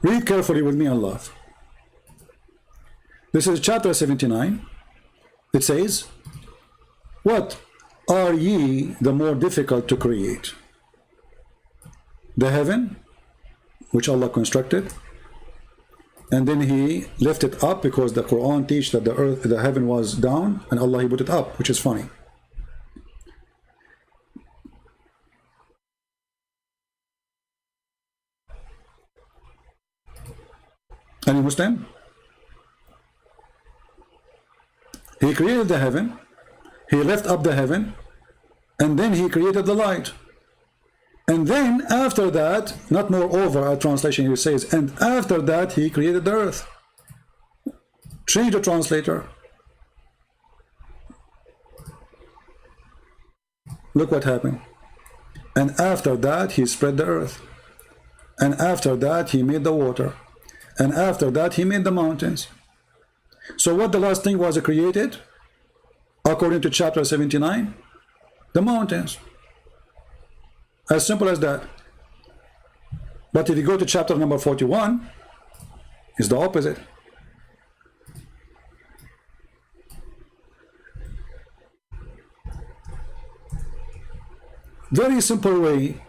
Read carefully with me and laugh. This is chapter 79. It says, what are ye the more difficult to create? The heaven, which Allah constructed, and then He lifted up, because the Quran teaches that the heaven was down, and Allah He put it up, which is funny. Any Muslim? He created the heaven, He lifted up the heaven, and then He created the light. And then after that, not moreover, our translation here says, and after that He created the earth. Change the translator. Look what happened. And after that He spread the earth. And after that He made the water. And after that He made the mountains. So what the last thing was created, according to chapter 79? The mountains. As simple as that. But if you go to chapter number 41, it's the opposite. Very simple way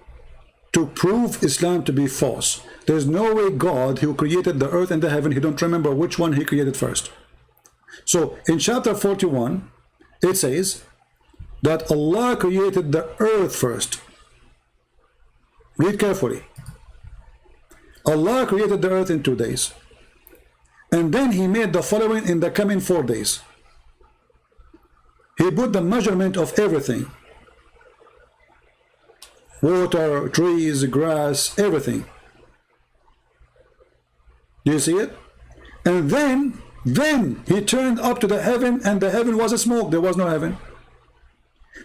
to prove Islam to be false. There's no way God, who created the earth and the heaven, He don't remember which one He created first. So in chapter 41, it says that Allah created the earth first. Read carefully. Allah created the earth in 2 days. And then He made the following in the coming 4 days. He put the measurement of everything. Water, trees, grass, everything. Do you see it? And then He turned up to the heaven, and the heaven was a smoke. There was no heaven.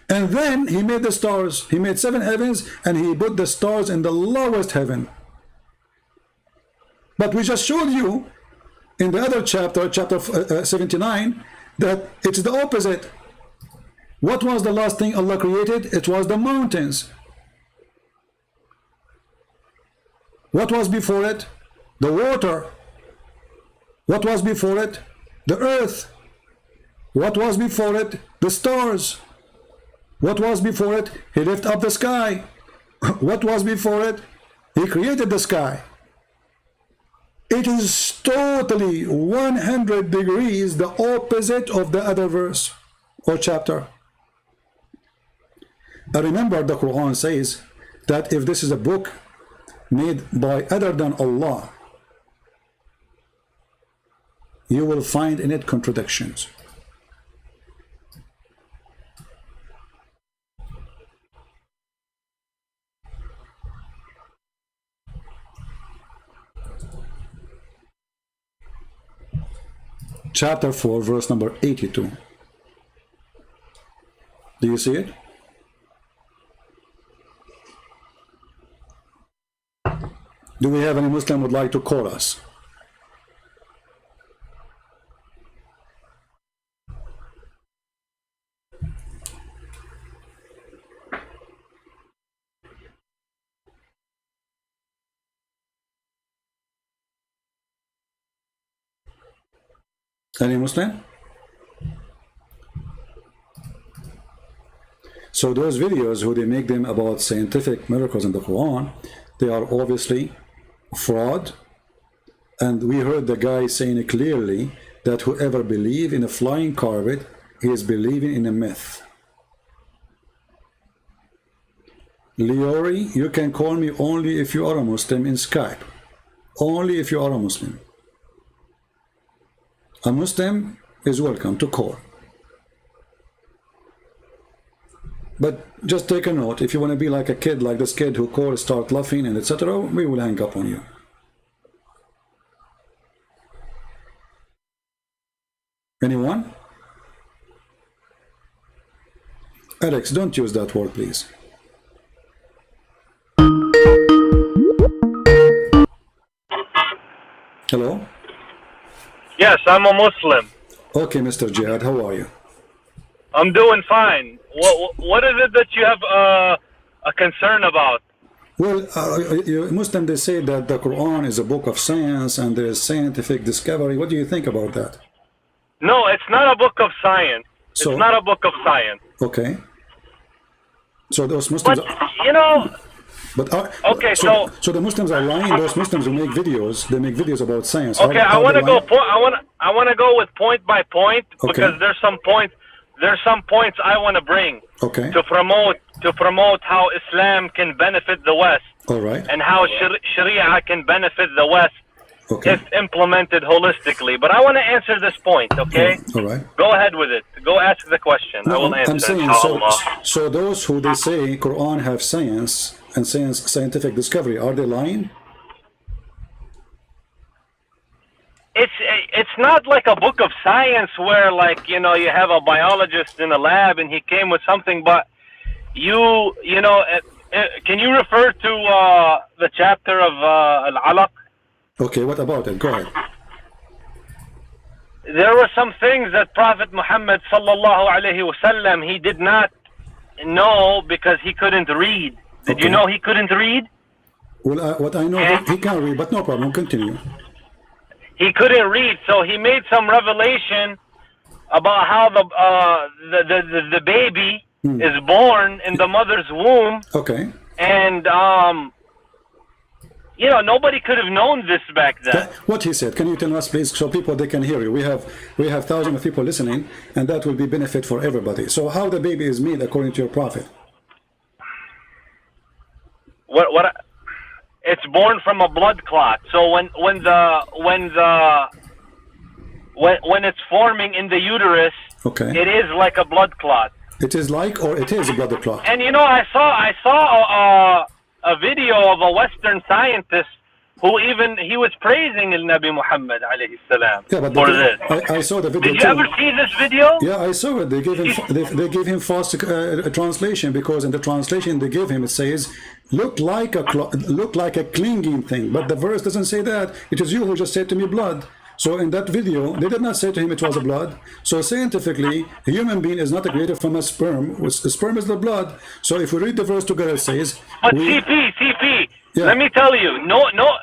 And then He made the stars. He made 7 heavens, and He put the stars in the lowest heaven. But we just showed you in the other chapter, chapter 79, that it's the opposite. What was the last thing Allah created? It was the mountains. What was before it? The water. What was before it? The earth. What was before it? The stars. What was before it? He lifted up the sky. What was before it? He created the sky. It is totally 100 degrees the opposite of the other verse or chapter. I remember the Quran says that if this is a book made by other than Allah, you will find in it contradictions. Chapter 4, verse number 82. Do you see it? Do we have any Muslim would like to call us? Any Muslim? So those videos who they make them about scientific miracles in the Quran, they are obviously fraud. And we heard the guy saying it clearly that whoever believes in a flying carpet is believing in a myth. Liori, you can call me only if you are a Muslim in Skype. Only if you are a Muslim. A Muslim is welcome to call. But just take a note. If you want to be like a kid, like this kid who called, start laughing, and etc., we will hang up on you. Anyone? Alex, don't use that word, please. Hello? Yes, I'm a Muslim. Okay, Mr. Jihad, how are you? I'm doing fine. What is it that you have a concern about? Well, Muslims, they say that the Quran is a book of science and there is scientific discovery. What do you think about that? No, it's not a book of science. So, it's not a book of science. okay. So those Muslims... But, you know... But okay, so the Muslims are lying. Those Muslims who make videos, they make videos about science. Okay, I want to go. I want to go with point by point, okay, because there's some points. There's some points I want to bring. Okay. To promote how Islam can benefit the West. All right. And how Sharia can benefit the West. Okay. If implemented holistically. But I want to answer this point. Okay. All right. Go ahead with it. Go ask the question. No, I will answer. I'm saying so those who they say Quran have science and scientific discovery, are they lying? It's not like a book of science where, like, you know, you have a biologist in a lab and he came with something, but you know, can you refer to the chapter of Al-Alaq? Okay, what about it? Go ahead. There were some things that Prophet Muhammad sallallahu alaihi wasallam, he did not know because he couldn't read. Did you know he couldn't read? Well, what I know, he can read, but no problem. Continue. He couldn't read, so he made some revelation about how the baby is born in the mother's womb. Okay. And you know, nobody could have known this back then. What he said, can you tell us, please, so people they can hear you? We have thousands of people listening, and that will be benefit for everybody. So how the baby is made according to your prophet? What? It's born from a blood clot. So when it's forming in the uterus, okay, it is like a blood clot. It is like, or it is a blood clot. And you know, I saw a video of a Western scientist who he was praising Nabi Muhammad alayhi salam for this. I saw the video. Did you ever see this video? Yeah, I saw it. They gave him false translation, because in the translation they gave him, it says look like a clinging thing, but the verse doesn't say that. It is you who just said to me blood. So in that video, they did not say to him it was a blood. So scientifically, a human being is not created from a sperm. A sperm is the blood. So if we read the verse together, it says... But CP, yeah, let me tell you,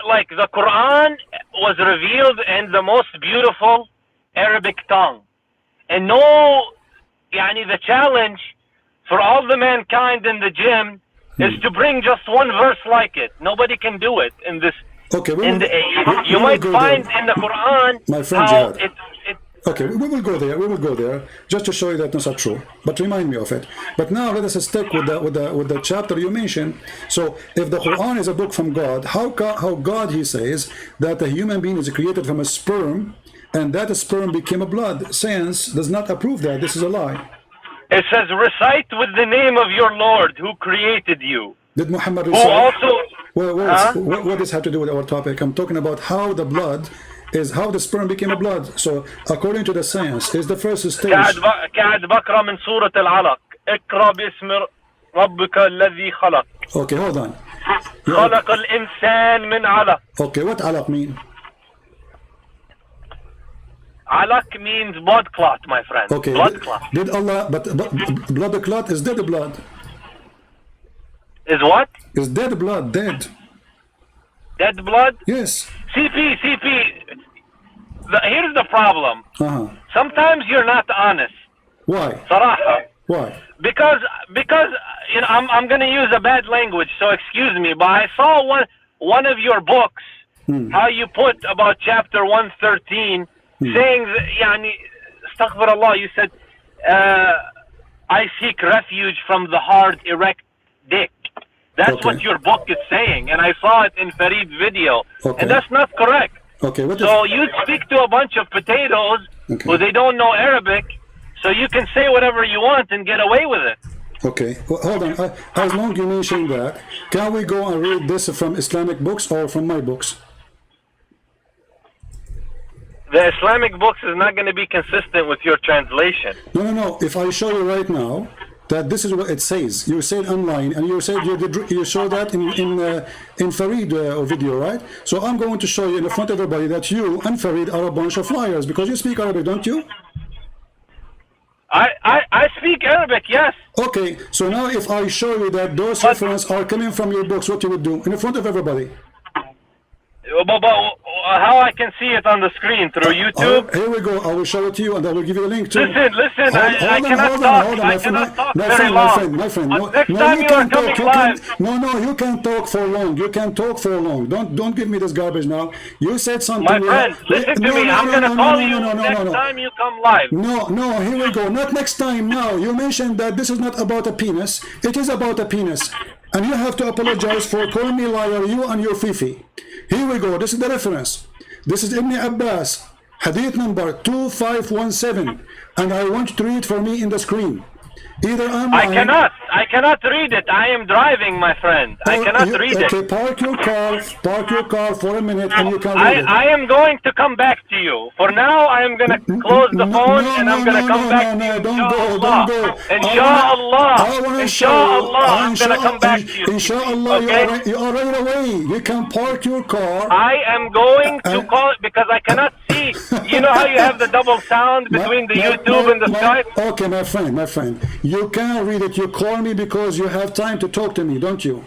like the Quran was revealed in the most beautiful Arabic tongue. And the challenge for all the mankind in the gym is to bring just one verse like it. Nobody can do it in this. Okay, you might find in the Quran, my friend how Jihad. Okay, we will go there. We will go there just to show you that that's not true. But remind me of it. But now let us stick with the chapter you mentioned. So, if the Quran is a book from God, how God he says that a human being is created from a sperm, and that sperm became a blood? Science does not approve that. This is a lie. It says, recite with the name of your Lord who created you. Did Muhammad recite? Who also... What does have to do with our topic? I'm talking about how the blood is, how the sperm became a blood. So according to the science, is the first stage. قاعد بقرأ من سورة العلق. اقرأ باسم ربك الذي خلق. Okay, hold on. خلق الإنسان من علق. Okay, what alaq mean? Alaq means blood clot, my friend. Okay, blood clot. Did Allah, but blood clot is dead blood. Is what? Is dead blood, dead. Dead blood? Yes. CP. Here's the problem. Sometimes you're not honest. Why? صراحة. Why? Because you know, I'm going to use a bad language, so excuse me, but I saw one of your books, how you put about chapter 113, saying that, يعني, astaghfirullah, you said, I seek refuge from the hard, erect dick. That's what your book is saying, and I saw it in Farid's video, and that's not correct. Okay, so you speak to a bunch of potatoes who they don't know Arabic, so you can say whatever you want and get away with it. Okay, well, hold on. As long as you mention that, can we go and read this from Islamic books or from my books? The Islamic books is not going to be consistent with your translation. No, no, no. If I show you right now that this is what it says, you said online, and you said you show that in Farid video, right? So I'm going to show you in front of everybody that you and Farid are a bunch of liars because you speak Arabic, don't you? I speak Arabic, yes. Okay, so now if I show you that those references are coming from your books, what you would do in front of everybody? But how I can see it on the screen through YouTube? Here we go. I will show it to you, and I will give you a link too. Listen. I cannot talk very long. My friend. Next time you are coming live. No, you can't talk for long. You can't talk for long. Don't give me this garbage now. You said something. My friend, listen to me. I'm gonna call you next time you come live. No. Here we go. Not next time. Now you mentioned that this is not about a penis. It is about a penis, and you have to apologize for calling me liar. You and your Fifi. Here we go. This is the reference. This is Ibn Abbas, hadith number 2517, and I want you to read for me in the screen. Either I cannot read it. I am driving, my friend. I cannot read it. Okay, park your car for a minute and you can read it. I am going to come back to you. For now, I am going to close the phone and I'm going to come back to you. Don't go. Inshallah, I'm going to come back to you. Inshallah, okay? you are right away. You can park your car. I am going to call it because I cannot see. You know how you have the double sound between the YouTube and the Skype? Okay, my friend. You can't read it. You call me because you have time to talk to me, don't you?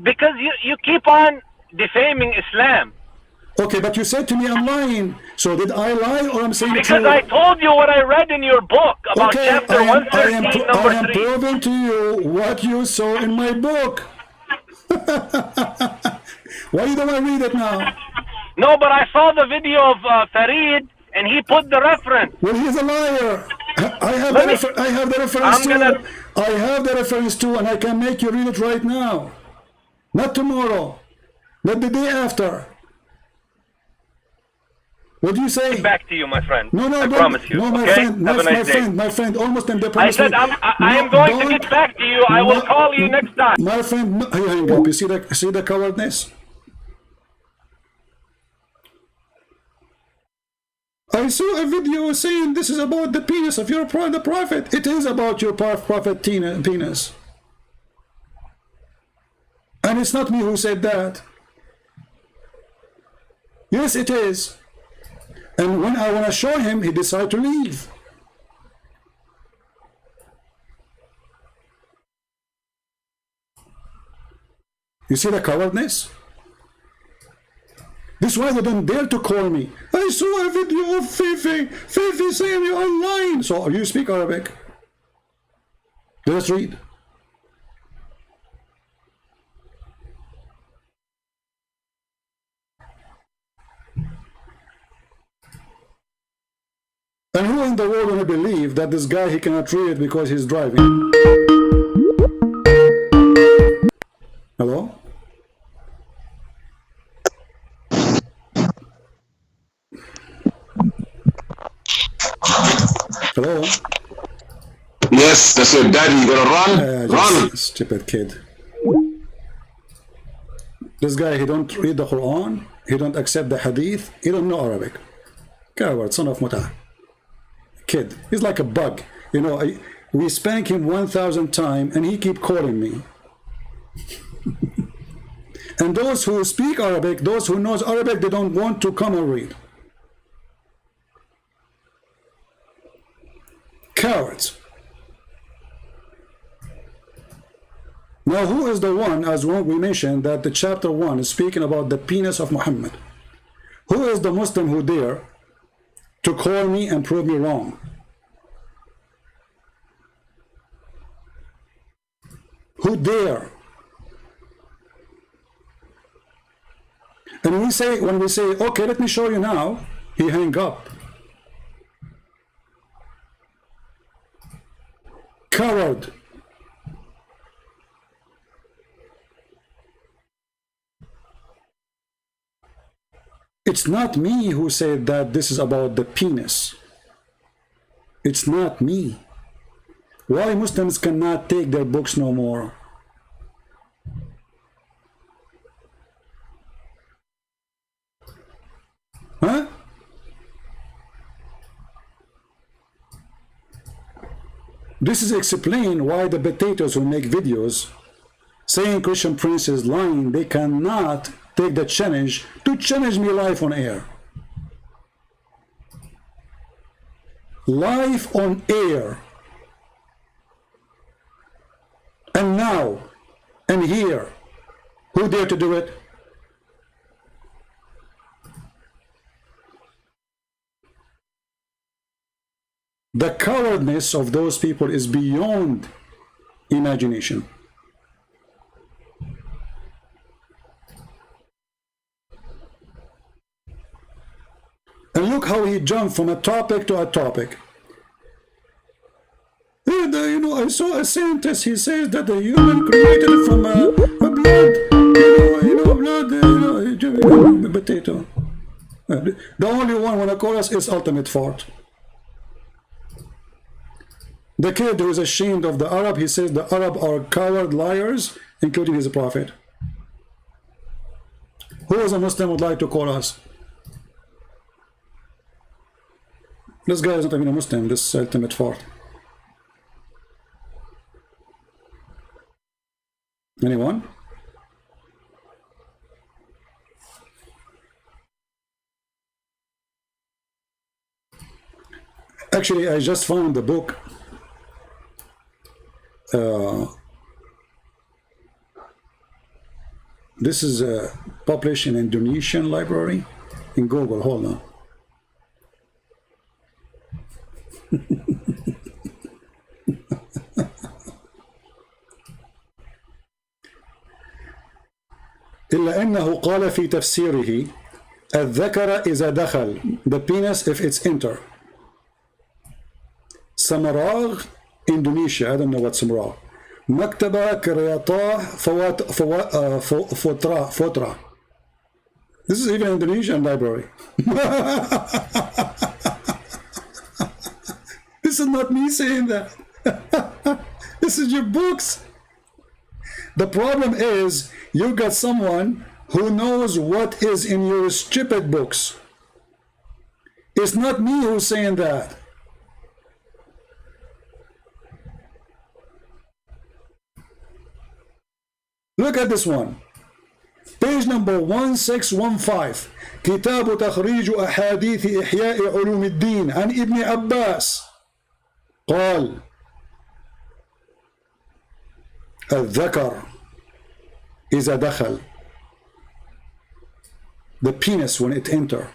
Because you keep on defaming Islam. Okay, but you said to me I'm lying. So did I lie or I'm saying because I told you what I read in your book about chapter 113, number 3. I am proving to you what you saw in my book. Why you don't want to read it now? No, but I saw the video of Farid and he put the reference. Well, he's a liar. I have the reference too. I have the reference too, and I can make you read it right now. Not tomorrow. Not the day after. What do you say? Get back to you, my friend. No, I promise you. No, my okay? friend. My friend. Almost in the I said I am going to get back to you. I will call you next time. My friend, no, hang up. You see the cowardness? I saw a video saying this is about the penis of your the prophet. It is about your prophet penis. And it's not me who said that. Yes, it is. And when I want to show him, he decided to leave. You see the cowardness? This is why they don't dare to call me. I saw a video of Fifi saying you're online. So you speak Arabic? Let's read. And who in the world will believe that this guy, he cannot read because he's driving? Hello? Hello? Yes, that's your daddy. You gotta run. Stupid kid. This guy, he don't read the Quran. He don't accept the Hadith. He don't know Arabic. Coward, son of Mutah. Kid. He's like a bug. You know, we spank him 1,000 times and he keep calling me. And those who speak Arabic, those who knows Arabic, they don't want to come and read. Cowards. Now, who is the one, as we mentioned, that the chapter 1 is speaking about the penis of Muhammad? Who is the Muslim who dare to call me and prove me wrong? Who dare? And when we say, okay, let me show you now, he hang up. Coward. It's not me who said that this is about the penis. It's not me. Why Muslims cannot take their books no more? Huh? This is explain why the potatoes who make videos saying Christian Prince is lying, they cannot take the challenge to challenge me live on air. Live on air. And now, and here, who dare to do it? The cowardness of those people is beyond imagination. And look how he jumped from a topic to a topic. And, I saw a scientist, he says that the human created from a blood, potato. The only one when I call us is ultimate fart. The kid who is ashamed of the Arab, he says the Arab are coward liars, including his prophet. Who as a Muslim would like to call us? This guy is not even a Muslim, this ultimate fart. Anyone? Actually, I just found the book. This is published in Indonesian library in Google. Hold on. إلا أنه قال في تفسيره الذكر إذا دخل, the penis if it's enter. سمراغ Indonesia, I don't know what Samra. Maktaba Karyatah Fotra. This is even Indonesian library. This is not me saying that. This is your books. The problem is you got someone who knows what is in your stupid books. It's not me who's saying that. Look at this one. Page number 1615. كتاب تخريج أحاديث إحياء علوم الدين عن ابن عباس قال الذكر إذا دخل, the penis when it enter.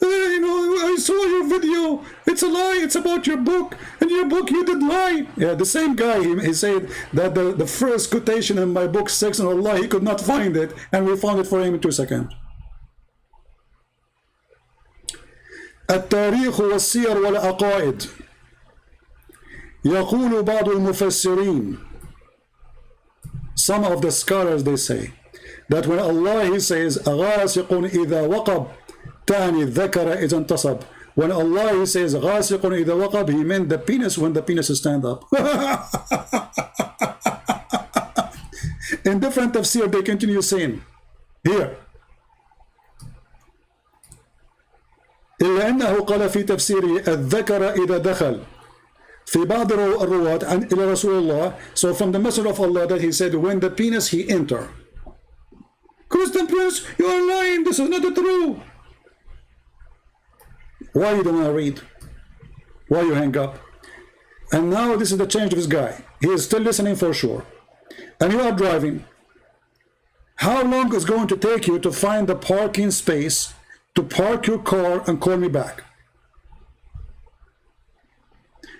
I saw your video. It's a lie. It's about your book. And your book, you did lie. Yeah, the same guy, he said that the first quotation in my book, Sex and Allah, he could not find it. And we found it for him in 2 seconds. التاريخ والسير والعقائد. يقول بعض المفسرين, some of the scholars, they say that when Allah, he says غاسق إذا وقب تعني الذكر إذا انتصب. When Allah, he says غاسق إذا وقب, he meant the penis when the penis stand up. In different tafsir, they continue saying here إلا أنه قال في تفسيره الذكر إذا دخل في بعض الرواة إلى رسول الله. So from the Messenger of Allah that he said when the penis he enter. Christian Prince, you are lying. This is not true. Why you don't want to read? Why you hang up? And now this is the change of this guy. He is still listening for sure. And you are driving. How long is it going to take you to find the parking space to park your car and call me back?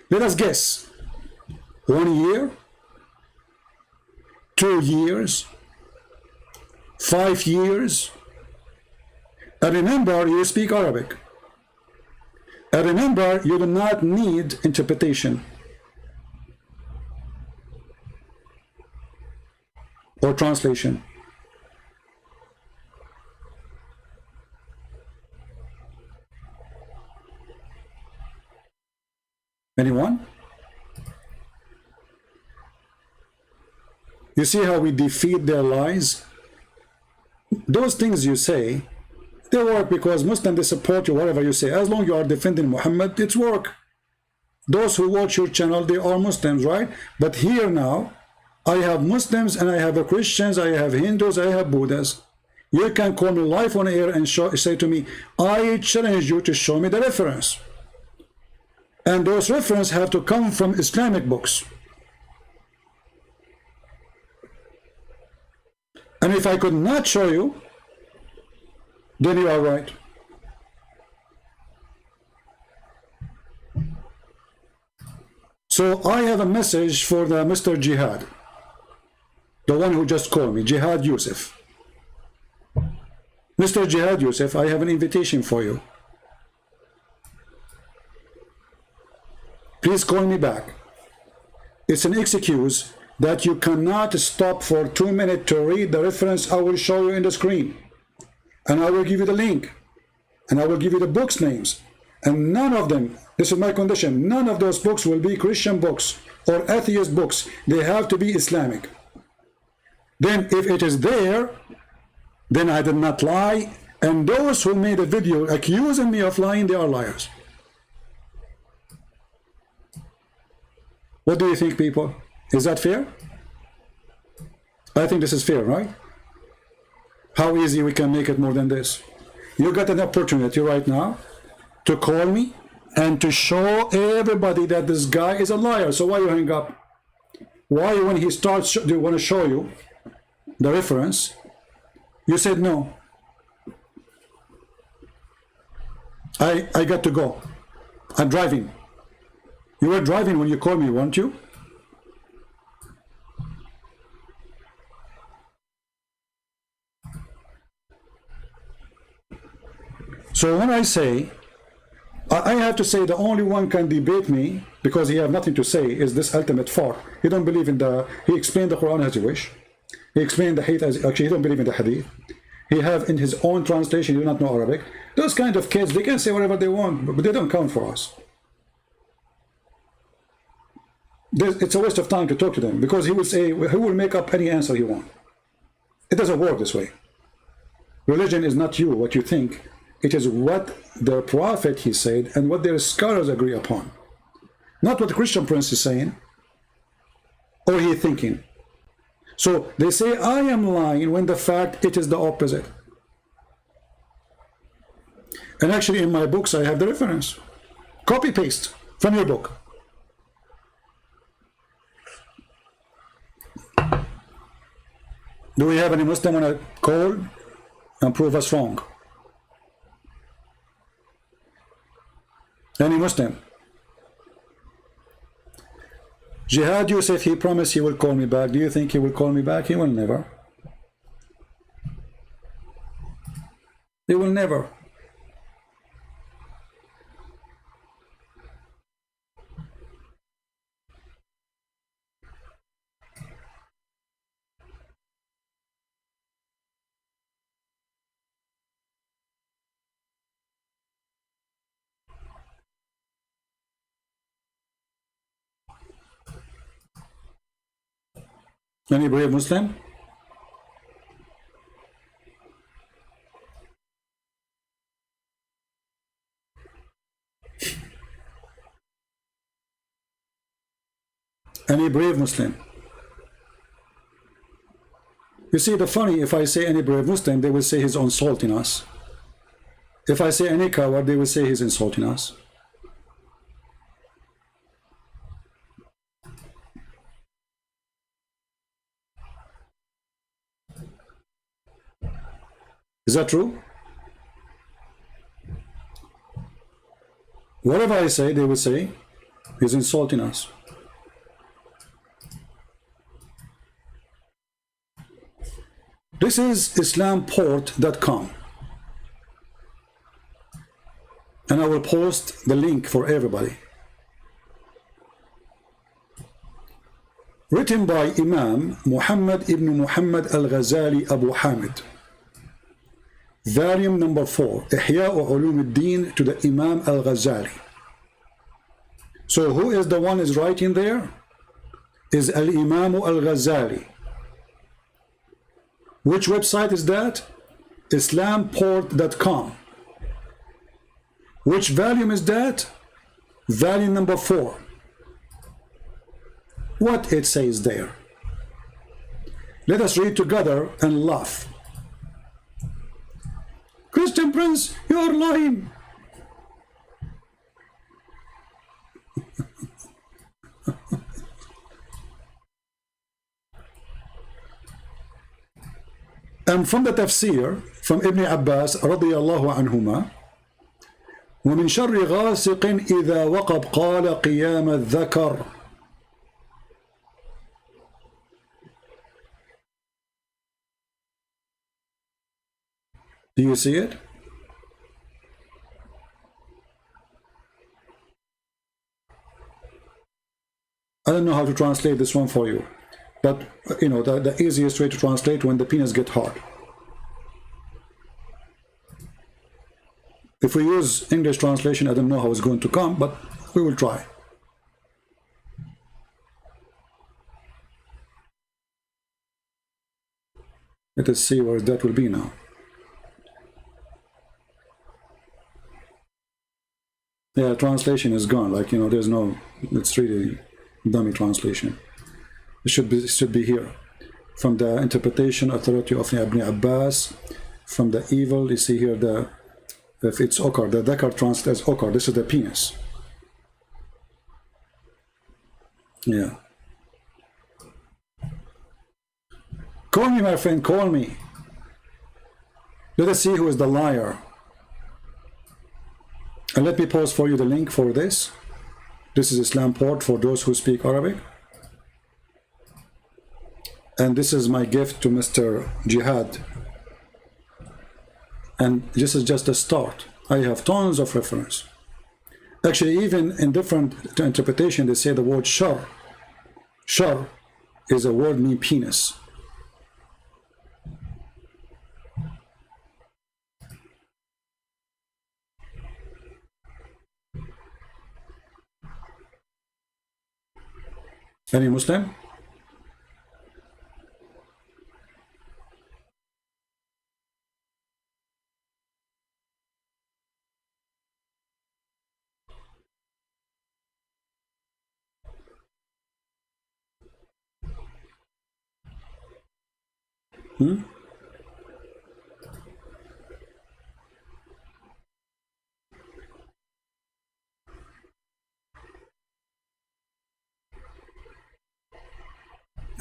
Let us guess. 1 year? 2 years? 5 years? And remember, you speak Arabic. And remember, you do not need interpretation or translation. Anyone? You see how we defeat their lies? Those things you say, they work because Muslims, they support you, whatever you say. As long as you are defending Muhammad, it's work. Those who watch your channel, they are Muslims, right? But here now, I have Muslims and I have Christians, I have Hindus, I have Buddhists. You can call me live on air and say to me, I challenge you to show me the reference. And those references have to come from Islamic books. And if I could not show you, then you are right. So I have a message for the Mr. Jihad, the one who just called me, Jihad Yusuf. Mr. Jihad Yusuf, I have an invitation for you. Please call me back. It's an excuse that you cannot stop for 2 minutes to read the reference I will show you in the screen. And I will give you the link. And I will give you the books names. And none of them, this is my condition, none of those books will be Christian books or atheist books. They have to be Islamic. Then if it is there, then I did not lie. And those who made a video accusing me of lying, they are liars. What do you think, people? Is that fair? I think this is fair, right? How easy we can make it more than this. You got an opportunity right now to call me and to show everybody that this guy is a liar. So why you hang up? Why when he starts do you want to show you the reference, you said no. I got to go. I'm driving. You were driving when you called me, weren't you? So when I say, I have to say the only one can debate me because he have nothing to say is this ultimate far. He don't believe in he explained the Quran as he wish. He explained the hadith as, actually he don't believe in the hadith. He have in his own translation, he do not know Arabic. Those kind of kids, they can say whatever they want, but they don't count for us. It's a waste of time to talk to them because he will say, he will make up any answer he wants. It doesn't work this way. Religion is not you, what you think. It is what the prophet he said and what their scholars agree upon. Not what the Christian prince is saying or he thinking. So they say I am lying when the fact it is the opposite. And actually in my books I have the reference. Copy paste from your book. Do we have any Muslim on a call and prove us wrong? Any Muslim? Jihad Yusuf, he promised he will call me back. Do you think he will call me back? He will never. He will never. Any brave Muslim? Any brave Muslim? You see, the funny, if I say any brave Muslim, they will say he's insulting us. If I say any coward, they will say he's insulting us. Is that true? Whatever I say, they will say, he's insulting us. This is islamport.com. And I will post the link for everybody. Written by Imam Muhammad ibn Muhammad al-Ghazali Abu Hamid. Volume number 4, Ihya Ulum al-Din to the Imam al-Ghazali. So who is the one is writing there? Is al-Imam al-Ghazali. Which website is that? Islamport.com. Which volume is that? Volume number 4. What it says there. Let us read together and laugh. Christian Prince, you're lying. And from the tafsir, from Ibn Abbas رضي الله عنهما, ومن شر غاسق إذا وقب قال قيام الذكر. Do you see it? I don't know how to translate this one for you, but you know, the easiest way to translate when the penis get hard. If we use English translation, I don't know how it's going to come, but we will try. Let us see where that will be now. Yeah, translation is gone. Like, you know, there's no, it's really dummy translation. It should be here. From the interpretation authority of Ibn Abbas, from the evil, you see here if it's okar, the dhakar translates as okar. This is the penis. Yeah. Call me, my friend, call me. Let us see who is the liar. And let me post for you the link for this. This is Islamport for those who speak Arabic. And this is my gift to Mr. Jihad. And this is just a start. I have tons of reference. Actually, even in different interpretation, they say the word shar. Shar is a word meaning penis. Any Muslim?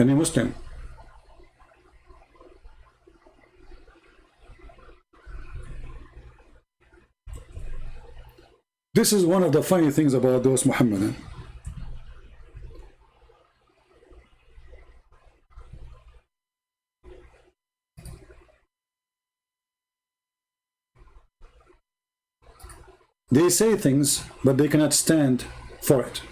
Any Muslim? This is one of the funny things about those Muhammadan. They say things, but they cannot stand for it.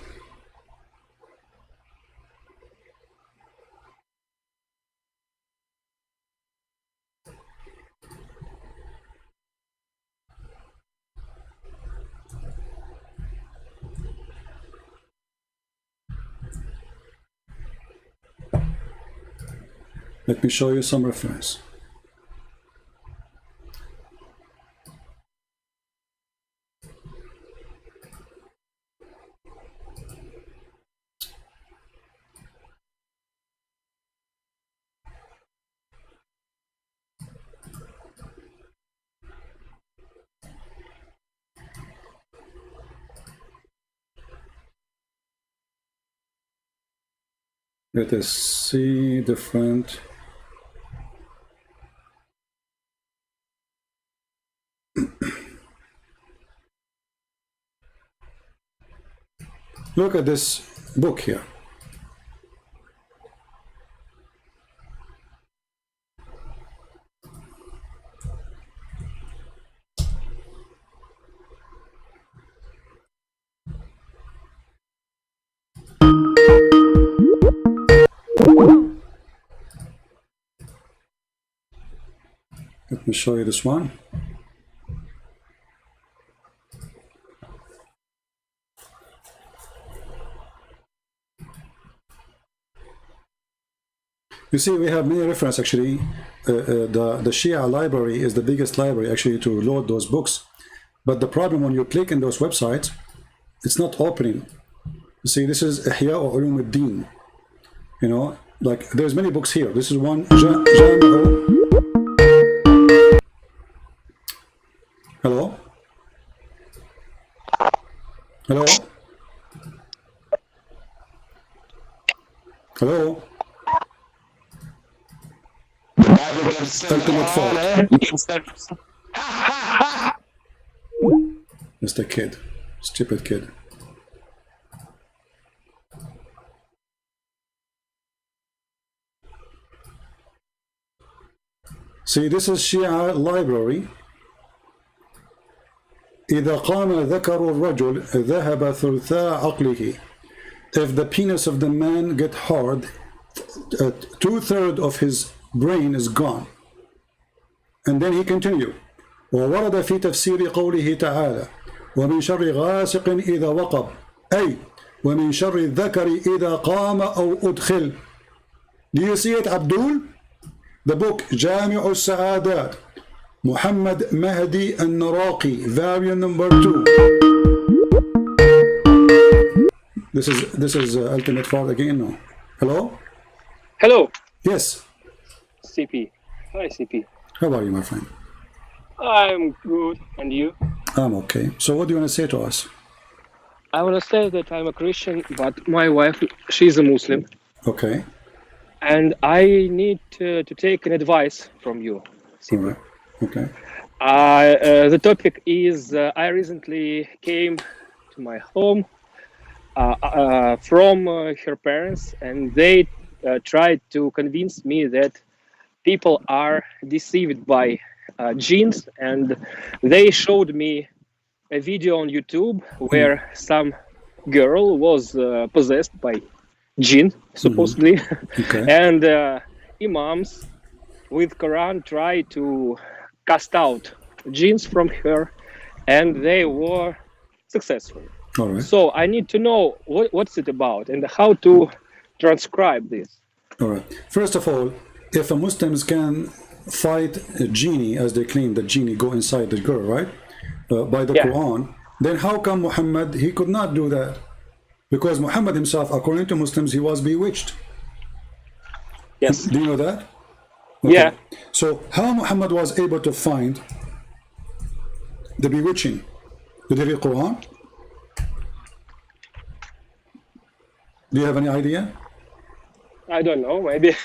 Let me show you some reference. Let us see different. Look at this book here. Let me show you this one. You see, we have many references actually. the Shia library is the biggest library actually to load those books. But the problem when you click in those websites, it's not opening. You see, this is Ihya Ulum al-Din. You know, like there's many books here. This is one. Hello? Hello? Hello? Ultimate fault. Mr. Kid. Stupid kid. See, this is Shia library. إذا قام ذكر الرجل ذهب ثلثاء عقله. If the penis of the man get hard, 2/3 of his brain is gone. And then he continue. وورد في تفسير قوله تعالى ومن شر غاسق إذا وقب أي ومن شر الذكر إذا قام أو أدخل. Do you see it, Abdul? The book جامع السعادات Muhammad Mahdi al-Naraqi, variant number 2. This is ultimate fraud again. No. Hello. Hello. Yes. CP. Hi, CP. How are you, my friend? I'm good. And you? I'm okay. So what do you want to say to us? I want to say that I'm a Christian, but my wife, she's a Muslim. Okay. And I need to take an advice from you, CP. All right. Okay. The topic is I recently came to my home from her parents, and they tried to convince me that people are deceived by genes, and they showed me a video on YouTube where some girl was possessed by jinn, supposedly, Okay. and imams with Quran try to cast out genes from her, and they were successful. All right. So I need to know what's it about and how to transcribe this. All right. First of all, if a Muslims can fight a genie, as they claim that genie go inside the girl, right? By the Quran, then how come Muhammad, he could not do that? Because Muhammad himself, according to Muslims, he was bewitched. Yes. Do you know that? Okay. Yeah. So how Muhammad was able to find the bewitching? Did he read Quran? Do you have any idea? I don't know. Maybe,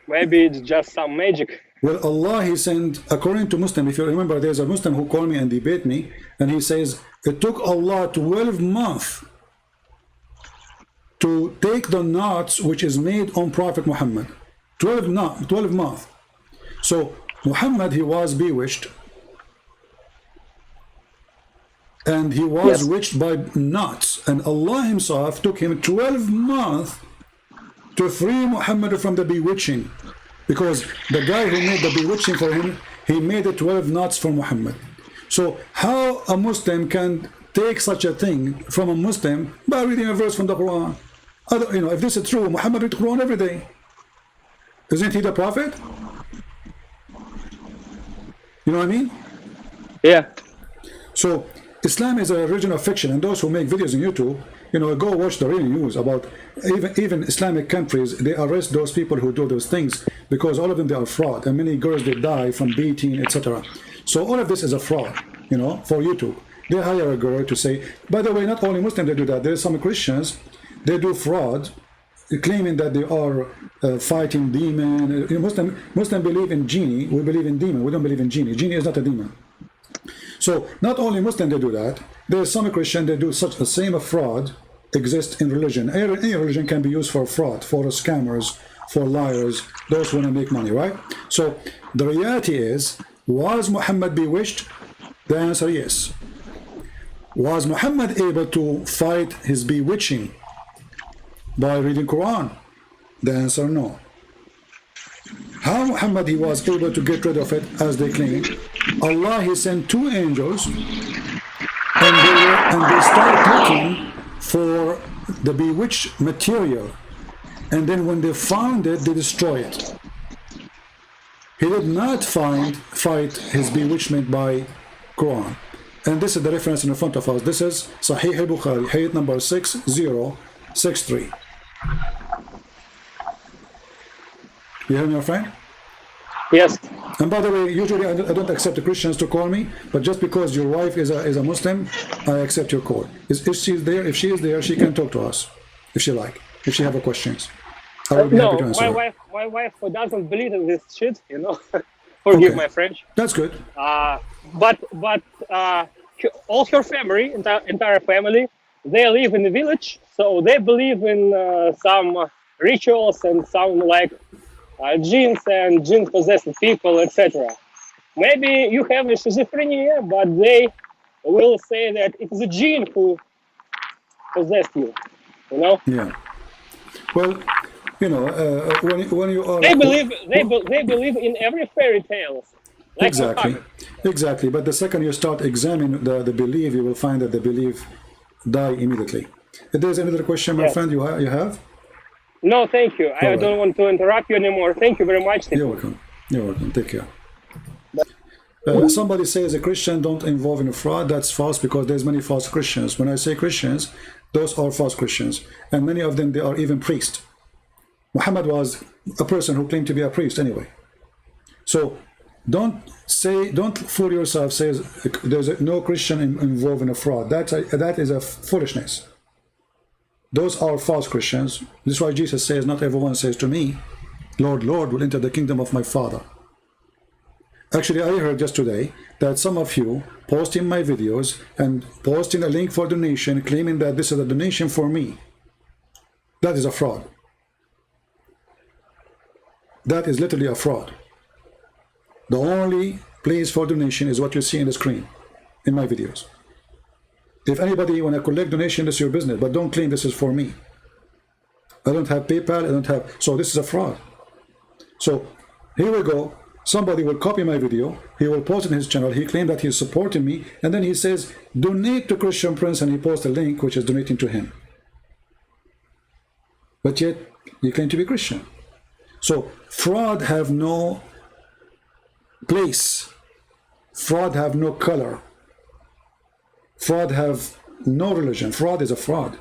maybe it's just some magic. Well, Allah, he sent, according to Muslim, if you remember, there's a Muslim who called me and debate me, and he says, it took Allah 12 months to take the knots which is made on Prophet Muhammad. 12 months. So Muhammad, he was bewitched, and he was witched by knots, and Allah himself took him 12 months to free Muhammad from the bewitching, because the guy who made the bewitching for him, he made it 12 knots for Muhammad. So how a Muslim can take such a thing from a Muslim by reading a verse from the Quran? You know, if this is true, Muhammad read the Quran every day. Isn't he the prophet? You know what I mean? Yeah. So Islam is a religion of fiction, and those who make videos on YouTube, you know, go watch the real news about even Islamic countries. They arrest those people who do those things because all of them, they are fraud, and many girls, they die from beating, etc. So all of this is a fraud, you know, for YouTube. They hire a girl to say, by the way, not only Muslims they do that, there's some Christians, they do fraud, claiming that they are fighting demon. You know, Muslim believe in genie, we believe in demon, we don't believe in genie. Genie is not a demon. So not only Muslim they do that, there's some Christian they do such the same fraud exists in religion. Any religion can be used for fraud, for scammers, for liars, those who want to make money, right? So the reality is, was Muhammad bewitched? The answer yes. Was Muhammad able to fight his bewitching by reading Quran? The answer no. How Muhammad he was able to get rid of it, as they claim? Allah, he sent 2 angels, and they start looking for the bewitched material, and then when they found it, they destroy it. He did not fight his bewitchment by Quran. And this is the reference in front of us. This is Sahih al-Bukhari, hadith number 6063. You hear me, my friend? Yes. And by the way, usually I don't accept the Christians to call me, but just because your wife is a Muslim, I accept your call. If she's there, she can talk to us, if she like, if she have a questions. I will be happy to answer. My wife doesn't believe in this shit, you know. Forgive my French. That's good. But all her family, entire family, they live in the village, so they believe in some rituals and some like jinns and jinn possessed people, etc. Maybe you have schizophrenia, but they will say that it's a jinn who possessed you. You know? Yeah. Well, you know, when you are they believe in every fairy tale. Like exactly, exactly. But the second you start examining the belief, you will find that the belief die immediately. If there's another question, my friend, you have? No, thank you. I don't want to interrupt you anymore. Thank you very much. You're welcome. You're welcome. Take care. Somebody says a Christian don't involve in fraud. That's false because there's many false Christians. When I say Christians, those are false Christians. And many of them, they are even priests. Muhammad was a person who claimed to be a priest anyway. So don't fool yourself, says there's no Christian involved in a fraud. That is a foolishness. Those are false Christians. This is why Jesus says, not everyone says to me, Lord, Lord, will enter the kingdom of my Father. Actually, I heard just today that some of you posting my videos and posting a link for donation, claiming that this is a donation for me. That is a fraud. That is literally a fraud. The only place for donation is what you see in the screen in my videos. If anybody want to collect donation, this is your business, but don't claim this is for me. I don't have PayPal, I don't have, so this is a fraud. So here we go. Somebody will copy my video, he will post it in his channel, he claimed that he's supporting me, and then he says, donate to Christian Prince, and he posts a link which is donating to him. But yet, you claim to be Christian. So fraud have no place. Fraud have no color. Fraud have no religion. Fraud is a fraud.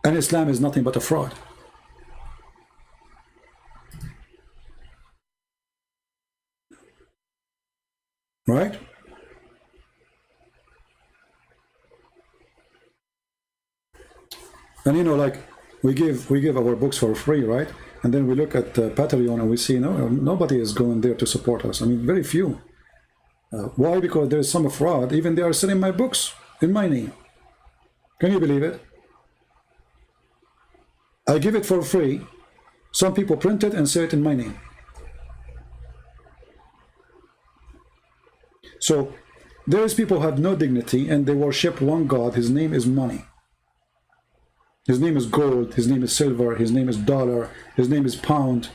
And Islam is nothing but a fraud. Right? And you know, like we give our books for free, right? And then we look at Patreon and we see nobody is going there to support us. I mean, very few. Why? Because there's some fraud. Even they are selling my books in my name. Can you believe it? I give it for free. Some people print it and sell it in my name. So there is people who have no dignity and they worship one God. His name is money. His name is gold. His name is silver. His name is dollar. His name is pound.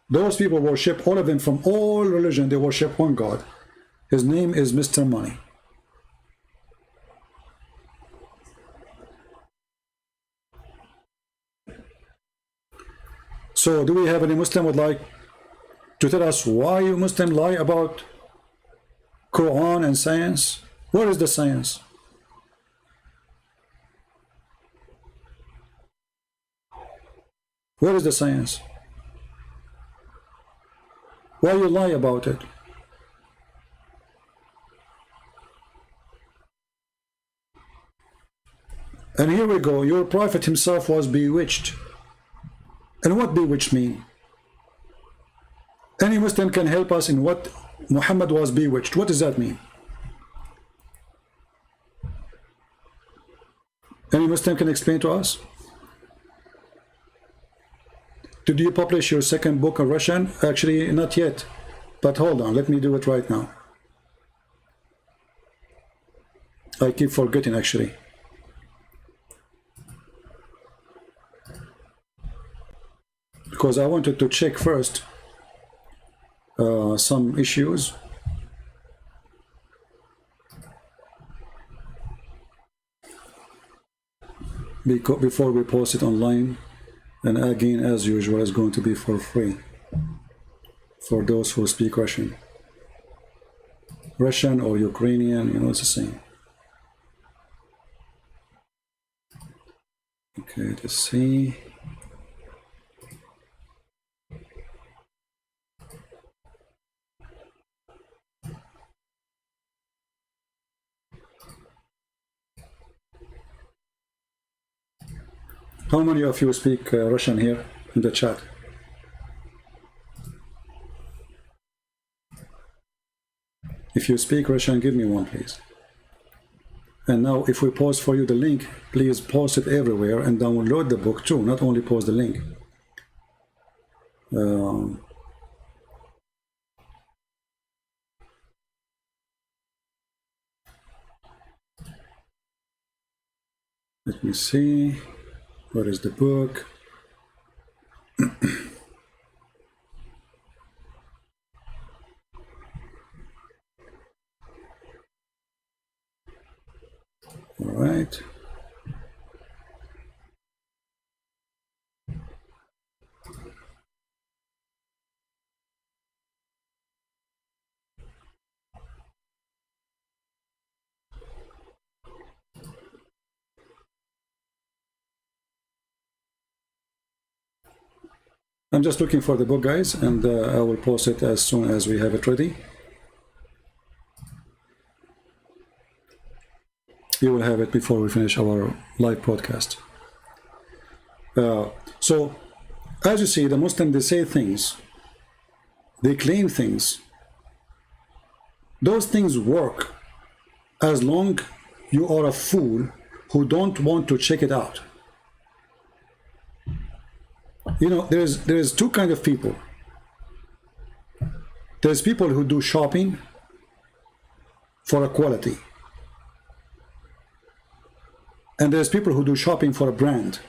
Those people worship, all of them from all religion, they worship one God. His name is Mr. Money. So do we have any Muslim would like to tell us why you Muslim lie about Quran and science? What is the science? What is the science? Why you lie about it? And here we go, your prophet himself was bewitched. And what bewitched mean? Any Muslim can help us in what Muhammad was bewitched. What does that mean? Any Muslim can explain to us? Did you publish your second book in Russian? Actually, not yet. But hold on, let me do it right now. I keep forgetting, actually. Because I wanted to check first some issues. Before we post it online. And again, as usual, it's going to be for free. for those who speak Russian. Russian or Ukrainian, you know, it's the same. Okay, let's see. How many of you speak Russian here in the chat? If you speak Russian, give me one, please. And now, if we post for you the link, please post it everywhere and download the book too, not only post the link. Let me see. Where is the book? All right. I'm just looking for the book, guys, and I will post it as soon as we have it ready. You will have it before we finish our live broadcast. So, as you see, the Muslims, they say things, they claim things. Those things work as long you are a fool who don't want to check it out. You know, there's two kinds of people. There's people who do shopping for a quality. And there's people who do shopping for a brand.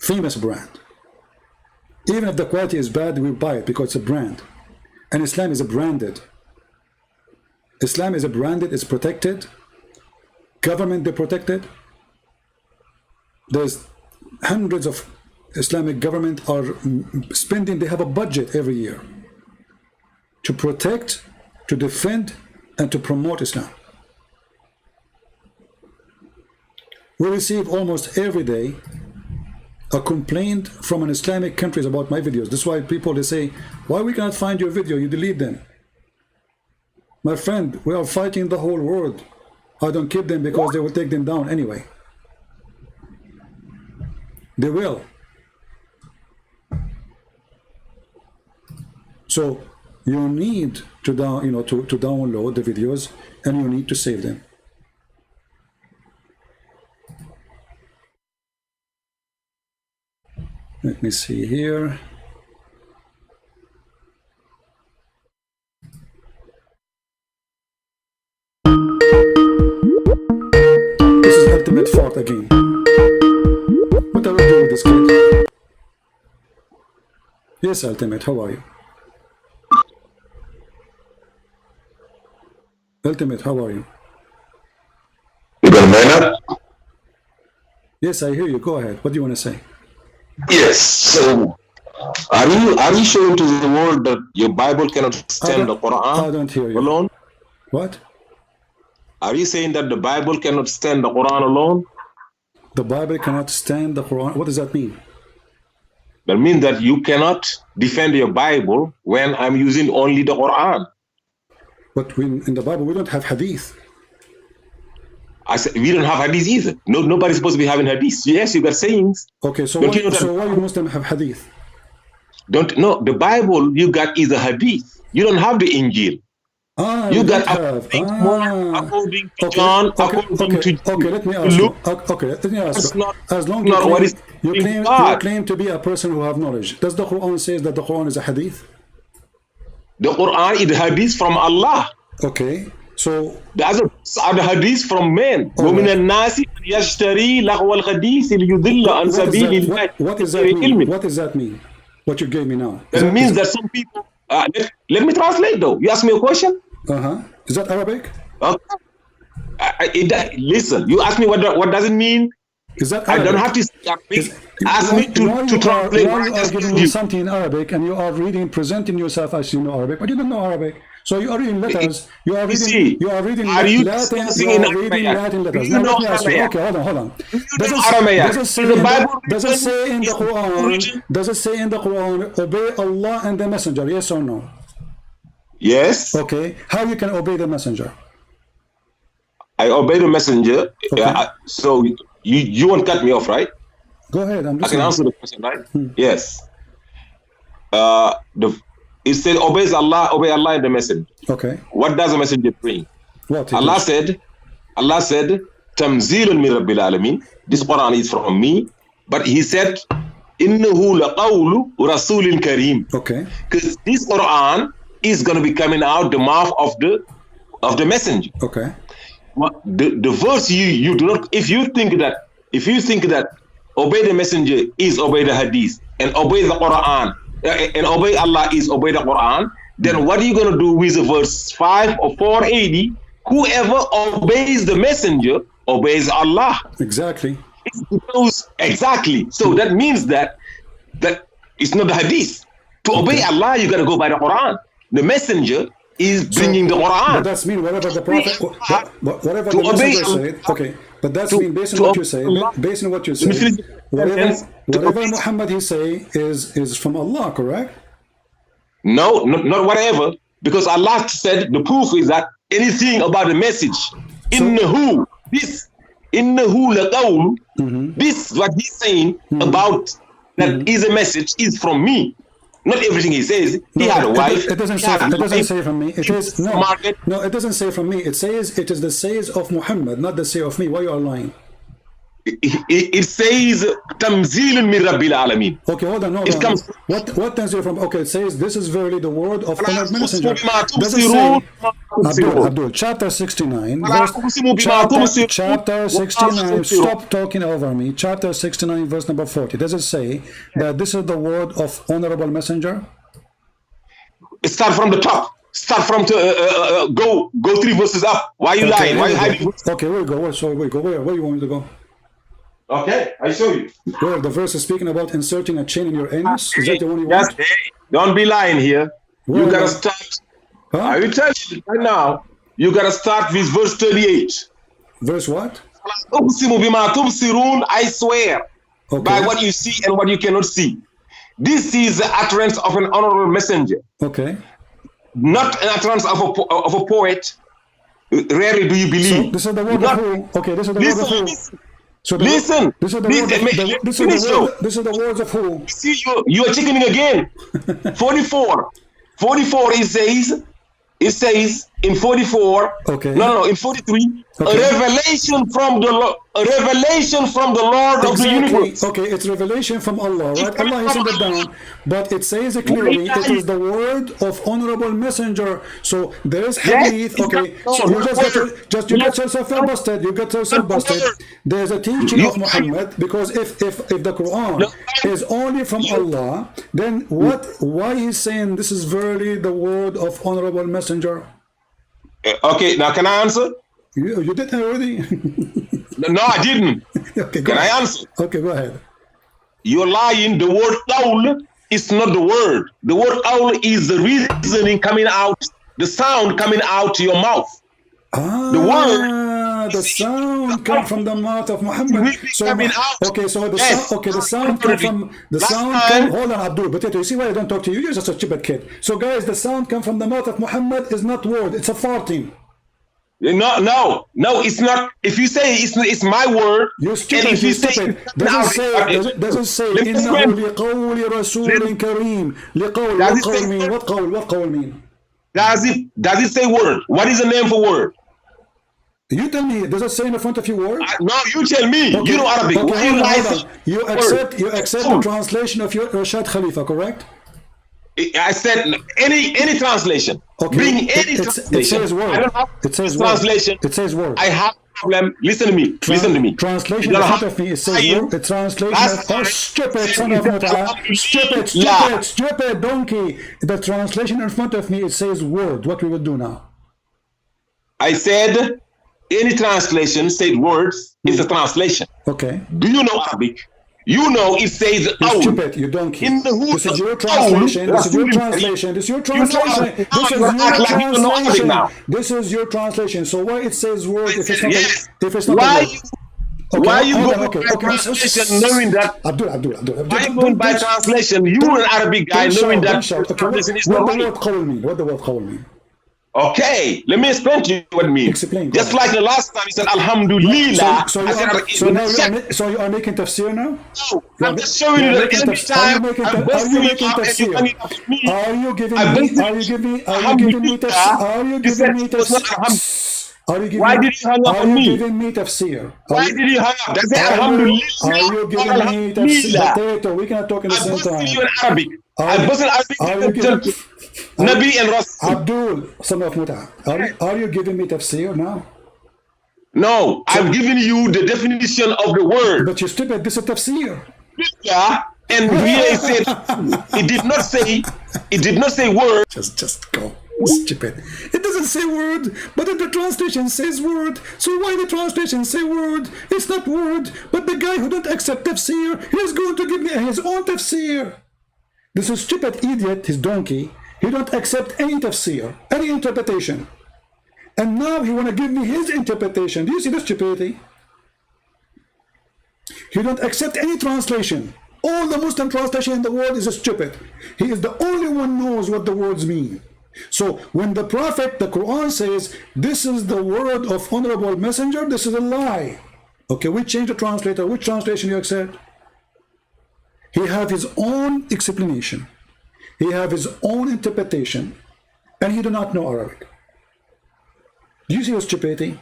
Famous brand. Even if the quality is bad, we buy it because it's a brand. And Islam is a branded. Islam is a branded, it's protected. Government, they protected. There's hundreds of Islamic government are spending, they have a budget every year to protect, to defend, and to promote Islam. We receive almost every day a complaint from an Islamic countries about my videos. That's why people, they say, why we cannot find your video, you delete them. My friend, we are fighting the whole world. I don't keep them because they will take them down anyway. They will. So you need to download the videos, and you need to save them. Let me see here. This is ultimate fault again. What are we doing with this kid? Yes, Ultimate, how are you? Ultimate, how are you? You got a man up? Yes, I hear you. Go ahead. What do you want to say? Yes. So, are you showing to the world that your Bible cannot stand the Quran I don't hear you. alone? What? Are you saying that the Bible cannot stand the Quran alone? The Bible cannot stand the Quran. What does that mean? That means that you cannot defend your Bible when I'm using only the Quran. But in the Bible, we don't have hadith. I said we don't have hadith either. Nobody's supposed to be having hadith. Yes, you got sayings. Okay, so Don't you know that- why you Muslims have hadith? The Bible you got is a hadith. You don't have the Injil. You got according to John, according to let me ask Luke. you. Okay, let me ask That's you. not- As long not what is you in God. claim to be a person who have knowledge, does the Quran say that the Quran is a hadith? The Quran is the hadith from Allah. Okay, so The others are the hadith from men. وَمِنَ النَّاسِ يَشْتَرِي لَغْوَ الْحَدِيثِ لِيُضِلَّ عَنْ سَبِيلِ اللَّهِ what does that mean? What does that mean? What you gave me now? That means that some people. Let me translate though. You asked me a question. Is that Arabic? Okay. Listen, you asked me what does it mean? Is that I Arabic? don't have to speak Arabic. Ask me to translate. Why you are giving me something in Arabic and you are reading, presenting yourself as you know Arabic, but you don't know Arabic. So you are reading letters. You are reading. You are reading are you Latin. discussing You in are reading Aramaic? Latin letters. Do you Now know let me ask you. Aramaic? Okay, hold on. Do you Does know it, Aramaic? does it say Is the in Bible the, does it say in the is Quran? origin? Does it say in the Quran, obey Allah and the Messenger? Yes or no? Yes. Okay. How you can obey the Messenger? I obey the messenger. Okay. So you won't cut me off, right? Go ahead. I'm I can listening. answer the question, right? Yes. It said, obey Allah and the messenger. Okay. What does the messenger bring? What? Allah said, Tamzilun min Rabbil Alameen. This Quran is from me. But he said, Innahu laqawlu rasulin kareem. Okay. Because this Quran is going to be coming out the mouth of the messenger. Okay. The verse you do not, if you think that obey the messenger is obey the hadith and obey the Quran and obey Allah is obey the Quran, then what are you going to do with the verse 5 or 480? Whoever obeys the messenger obeys Allah. Exactly. Exactly. So that means that it's not the hadith. To obey Allah, you got to go by the Quran. The messenger is bringing the Quran. But that's mean whatever the prophet, whatever the messenger said. Okay, but that's mean based on what you say. Based on what you say, whatever Muhammad he say is from Allah, correct? No, not whatever, because Allah said the proof is that anything about the message, innahu laqawl, this what he's saying about that is a message is from me. Not everything he says. He had a wife. It doesn't say. It doesn't say from me. It is no. No, it doesn't say from me. It says it is the says of Muhammad, not the say of me. Why you are lying? It says Tamzilun min Rabbil Alameen. Okay, hold on. It comes. What tanzil from? Okay, it says this is verily the word of honored messenger. Does it say Abdul, chapter 69, chapter 69, stop talking over me. Chapter 69, verse number 40. Does it say that this is the word of honorable messenger? Start from the top. Start from go 3 verses up. Why are you lying? Why are you hiding? Okay, where you go? Where you want me to go? Okay, I show you. Well, the verse is speaking about inserting a chain in your anus. Is that the one you want? Don't be lying here. Where you gotta start. Huh? I will tell you right now. You gotta start with verse 38. Verse what? I swear by what you see and what you cannot see. This is the utterance of an honorable messenger. Okay. Not an utterance of a poet. Rarely do you believe. So this is the word of who? Okay, this is the word of who? So listen. This is the words of who? See, you are chickening again. 44. 44 it says in 44. Okay. No, in 43. Okay. A revelation from the Lord of the universe. Okay, it's revelation from Allah, right? Allah has sent it down, but it says it clearly. It is the word of honorable messenger. So there is hadith. Okay, so you get yourself busted. You get yourself busted. There's a teaching of Muhammad, because if the Quran is only from Allah, then why he's saying this is verily the word of honorable messenger? Okay, now can I answer? You did already. No, I didn't. Okay, can I answer? Okay, go ahead. You're lying. The word qawl is not the word. The word qawl is the reasoning coming out, the sound coming out to your mouth. The word, the sound comes from the mouth of Muhammad. So okay, so the sound comes from the sound. Hold on, Abdul, but you see why I don't talk to you? You're just a stupid kid. So guys, the sound comes from the mouth of Muhammad is not word. It's a farting. No, it's not. If you say it's my word, you're stupid. And if you stupid. Doesn't say إنه لقول رسول كريم. لقول. What قول mean? What قول mean? Does it say word? What is the name for word? You tell me. Does it say in the front of your word? No, you tell me. Okay. You know Arabic. Okay, you accept the translation of your Rashad Khalifa, correct? I said any translation. Okay. Bring any translation. It says word. I don't have translation. It says word. I have a problem. Listen to me. Listen to me. Translation in front of me. It says word. The translation. Stupid son of a stupid donkey. The translation in front of me. It says word. What we will do now? I said any translation said words is a translation. Okay. Do you know Arabic? You know it says You owl. stupid, you donkey. In the hood This is your of translation. owl, This is your Rasul translation. This is your You know translation. how This is you act your like you don't know Arabic translation. now. This is your translation. So why it says word if it's not Yes. if it's not a Why word? you Okay, why you hold go on, okay, by okay. translation knowing that Abdul. why you going by translation? You an Arabic guy knowing Don't that shout. Okay, translation is what not the right. word qawl mean? What the word qawl mean? Okay, let me explain to you what it means. Explain, go Just ahead. like the last time he said Alhamdulillah. So I you said are, so in now the check. so you are making tafsir now? No, I'm just showing you that every time I'm Are you busting you making up and you tafsir? hang it up to me. Are you giving I me? busted Are you giving me? Are you Alhamdulillah. giving me tafsir? Are you You giving said me it was not tafsir? Alhamdulillah. Are you giving? Why did you hang up Are on you me? giving me tafsir? Why did you hang up? That's it, Alhamdulillah. Are you or giving me tafsir? Alhamdulillah. Potato. We cannot talk at the I same busted you time. in Arabic. I busted Are you Arabic giving? to Nabi and Rasul. Abdul, son of Muta. Are you giving me tafsir now? No, I'm giving you the definition of the word. But you stupid. This is tafsir. Yeah, and here it said it did not say word. Just go. Stupid. It doesn't say word, but in the translation says word. So why the translation say word? It's not word, but the guy who don't accept tafsir, he's going to give me his own tafsir. This is stupid idiot, his donkey. He don't accept any tafsir, any interpretation. And now he want to give me his interpretation. Do you see the stupidity? He don't accept any translation. All the Muslim translation in the world is stupid. He is the only one knows what the words mean. So when the Prophet, the Quran says, this is the word of honorable messenger, this is a lie. Okay, we change the translator. Which translation you accept? He have his own explanation. He have his own interpretation. And he do not know Arabic. Do you see the stupidity?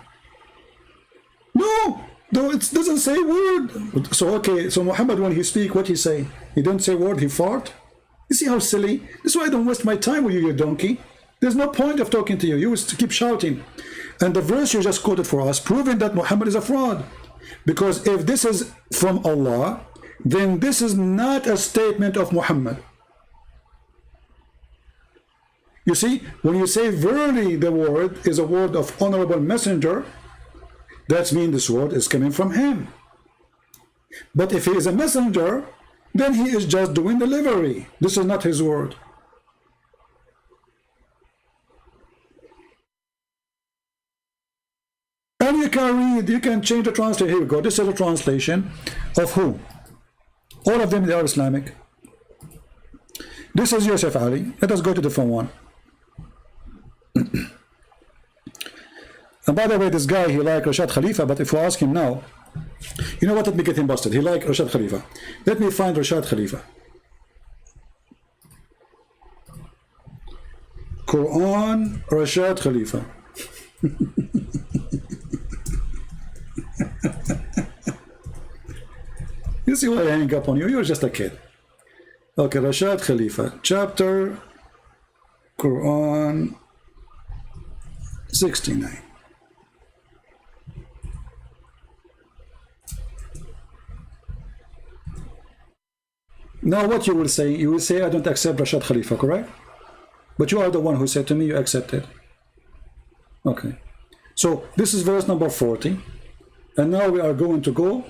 No, it doesn't say word. So okay, so Muhammad, when he speak, what he say? He don't say word, he fart? You see how silly? This is why I don't waste my time with you, you donkey. There's no point of talking to you. You will keep shouting. And the verse you just quoted for us, proving that Muhammad is a fraud. Because if this is from Allah, then this is not a statement of Muhammad. You see, when you say verily the word is a word of honorable messenger, that means this word is coming from him. But if he is a messenger, then he is just doing delivery. This is not his word. And you can read, you can change the translation. Here we go. This is a translation of who? All of them, they are Islamic. This is Yusuf Ali. Let us go to the phone one. And by the way, this guy, he like Rashad Khalifa, but if you ask him now, you know what, let me get him busted. He like Rashad Khalifa. Let me find Rashad Khalifa. Quran, Rashad Khalifa. You see why I hang up on you? You're just a kid. Okay, Rashad Khalifa, chapter Quran 69. Now what you will say? You will say, I don't accept Rashad Khalifa, correct? But you are the one who said to me you accepted. Okay. So this is verse number 40. And now we are going to go.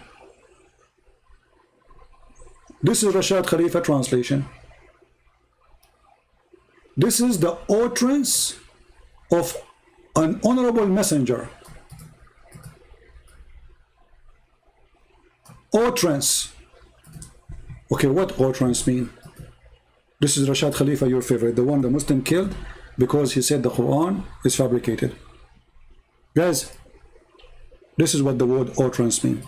This is Rashad Khalifa translation. This is the utterance of an honorable messenger. Utterance. Okay, what utterance mean? This is Rashad Khalifa, your favorite, the one the Muslim killed because he said the Quran is fabricated. Guys, this is what the word utterance mean.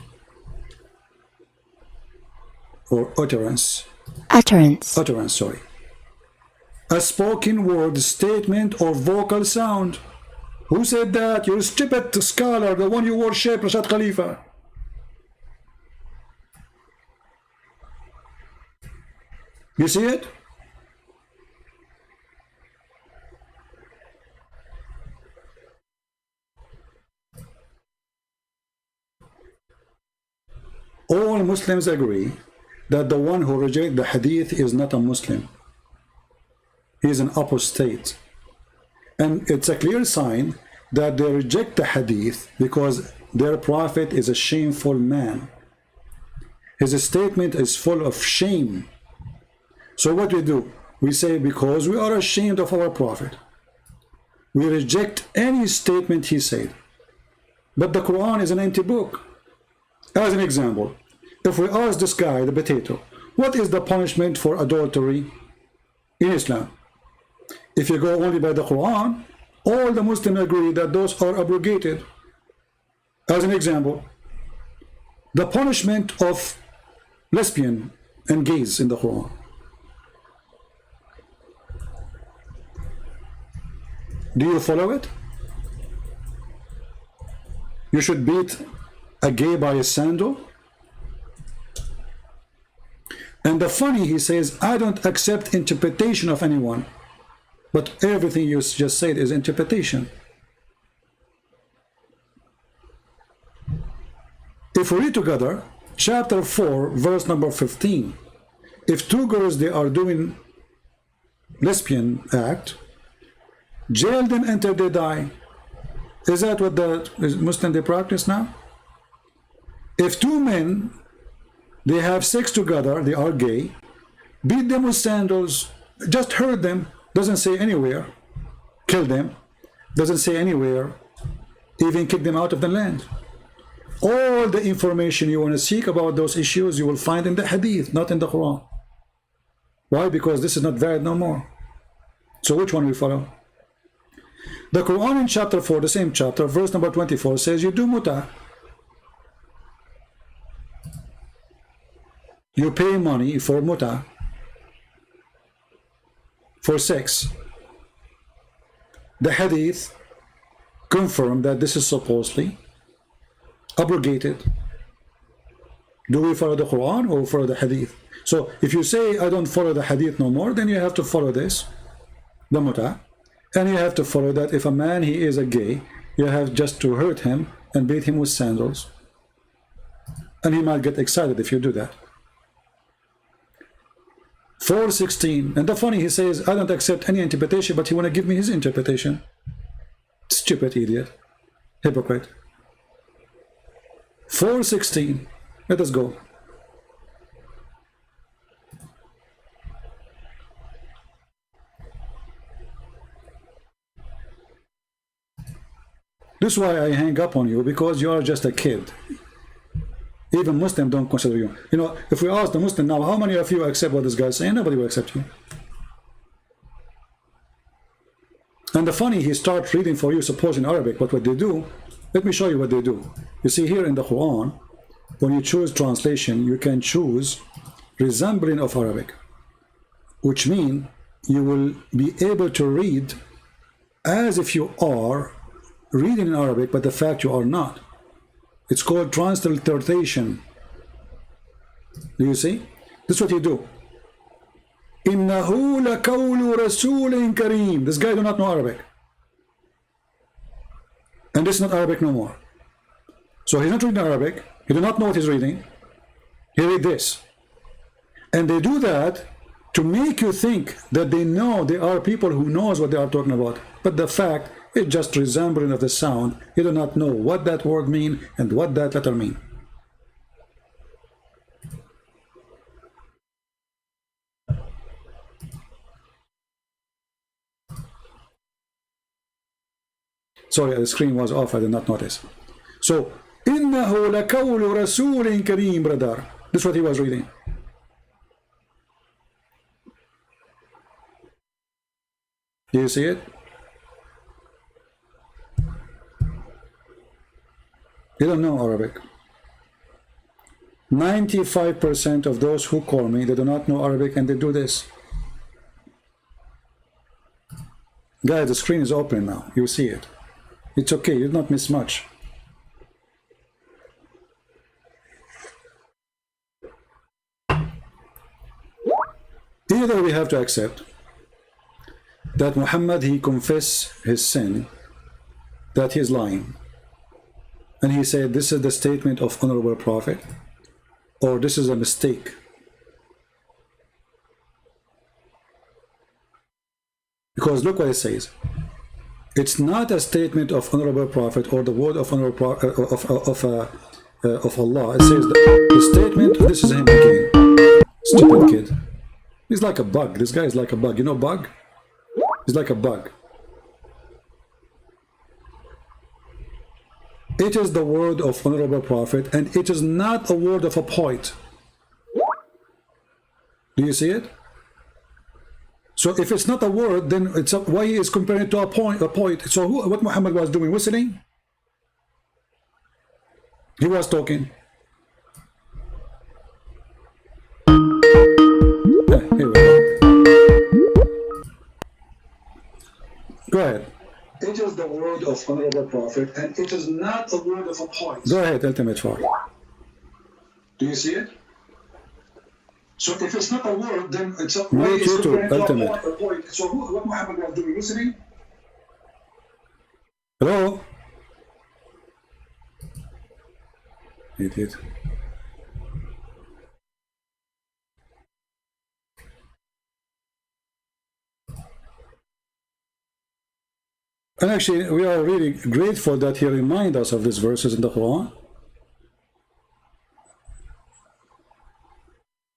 Or utterance. Utterance. Utterance, sorry. A spoken word, statement, or vocal sound. Who said that? You're a stupid scholar, the one you worship, Rashad Khalifa. You see it? All Muslims agree that the one who rejects the hadith is not a Muslim. He is an apostate. And it's a clear sign that they reject the hadith because their prophet is a shameful man. His statement is full of shame. So what we do? We say, because we are ashamed of our Prophet, we reject any statement he said. But the Quran is an empty book. As an example, if we ask this guy, the potato, what is the punishment for adultery in Islam? If you go only by the Quran, all the Muslims agree that those are abrogated. As an example, the punishment of lesbian and gays in the Quran. Do you follow it? You should beat a gay by a sandal. And the funny, he says, I don't accept interpretation of anyone. But everything you just said is interpretation. If we read together, chapter 4, verse number 15. If two girls, they are doing lesbian act, jail them until they die. Is that what the Muslim they practice now? If two men, they have sex together, they are gay, beat them with sandals, just hurt them, doesn't say anywhere, kill them, doesn't say anywhere, even kick them out of the land. All the information you want to seek about those issues, you will find in the hadith, not in the Quran. Why? Because this is not valid no more. So which one we follow? The Quran in chapter 4, the same chapter, verse number 24 says, you do muta. You pay money for muta, for sex. The hadith confirm that this is supposedly abrogated. Do we follow the Quran or follow the hadith? So if you say, I don't follow the hadith no more, then you have to follow this, the muta. And you have to follow that if a man, he is a gay, you have just to hurt him and beat him with sandals. And he might get excited if you do that. 4:16, and the funny, he says, I don't accept any interpretation, but he want to give me his interpretation. Stupid idiot. Hypocrite. 4:16, let us go. This is why I hang up on you, because you are just a kid. Even Muslims don't consider you. You know, if we ask the Muslim now, how many of you accept what this guy is saying? Nobody will accept you. And the funny, he starts reading for you, suppose in Arabic, but what they do, let me show you what they do. You see here in the Quran, when you choose translation, you can choose resembling of Arabic, which means you will be able to read as if you are reading in Arabic, but the fact you are not. It's called transliteration. Do you see? This is what you do. إِنَّهُ لَقَوْلُ رَسُولٍ كَرِيمٍ. This guy do not know Arabic. And this is not Arabic no more. So he's not reading Arabic. He do not know what he's reading. He read this. And they do that to make you think that they know, they are people who knows what they are talking about. But the fact, it's just resembling of the sound. You do not know what that word mean and what that letter mean. Sorry, the screen was off, I did not notice. So, إِنَّهُ لَقَوْلُ رَسُولٍ كَرِيمٍ, brother. This is what he was reading. Do you see it? You don't know Arabic. 95% of those who call me, they do not know Arabic and they do this. Guys, the screen is open now. You see it. It's okay. You did not miss much. Either we have to accept that Muhammad, he confessed his sin, that he is lying. And he said, this is the statement of Honorable Prophet, or this is a mistake. Because look what it says. It's not a statement of Honorable Prophet or the word of Honorable of Allah. It says that the statement, this is him again. Stupid kid. He's like a bug. This guy is like a bug. You know bug? He's like a bug. It is the word of Honorable Prophet, and it is not a word of a poet. Do you see it? So if it's not a word, then it's why he is comparing it to a poet. So what Muhammad was doing? Whistling? He was talking. Here we go. Go ahead. It is the word of Honorable Prophet, and it is not a word of a poet. Go ahead, Ultimate Far. Do you see it? So if it's not a word, then it's a way to Ultimate. A poet. So what Muhammad was doing? Listening? Hello? Idiot. And actually, we are really grateful that he reminded us of these verses in the Quran,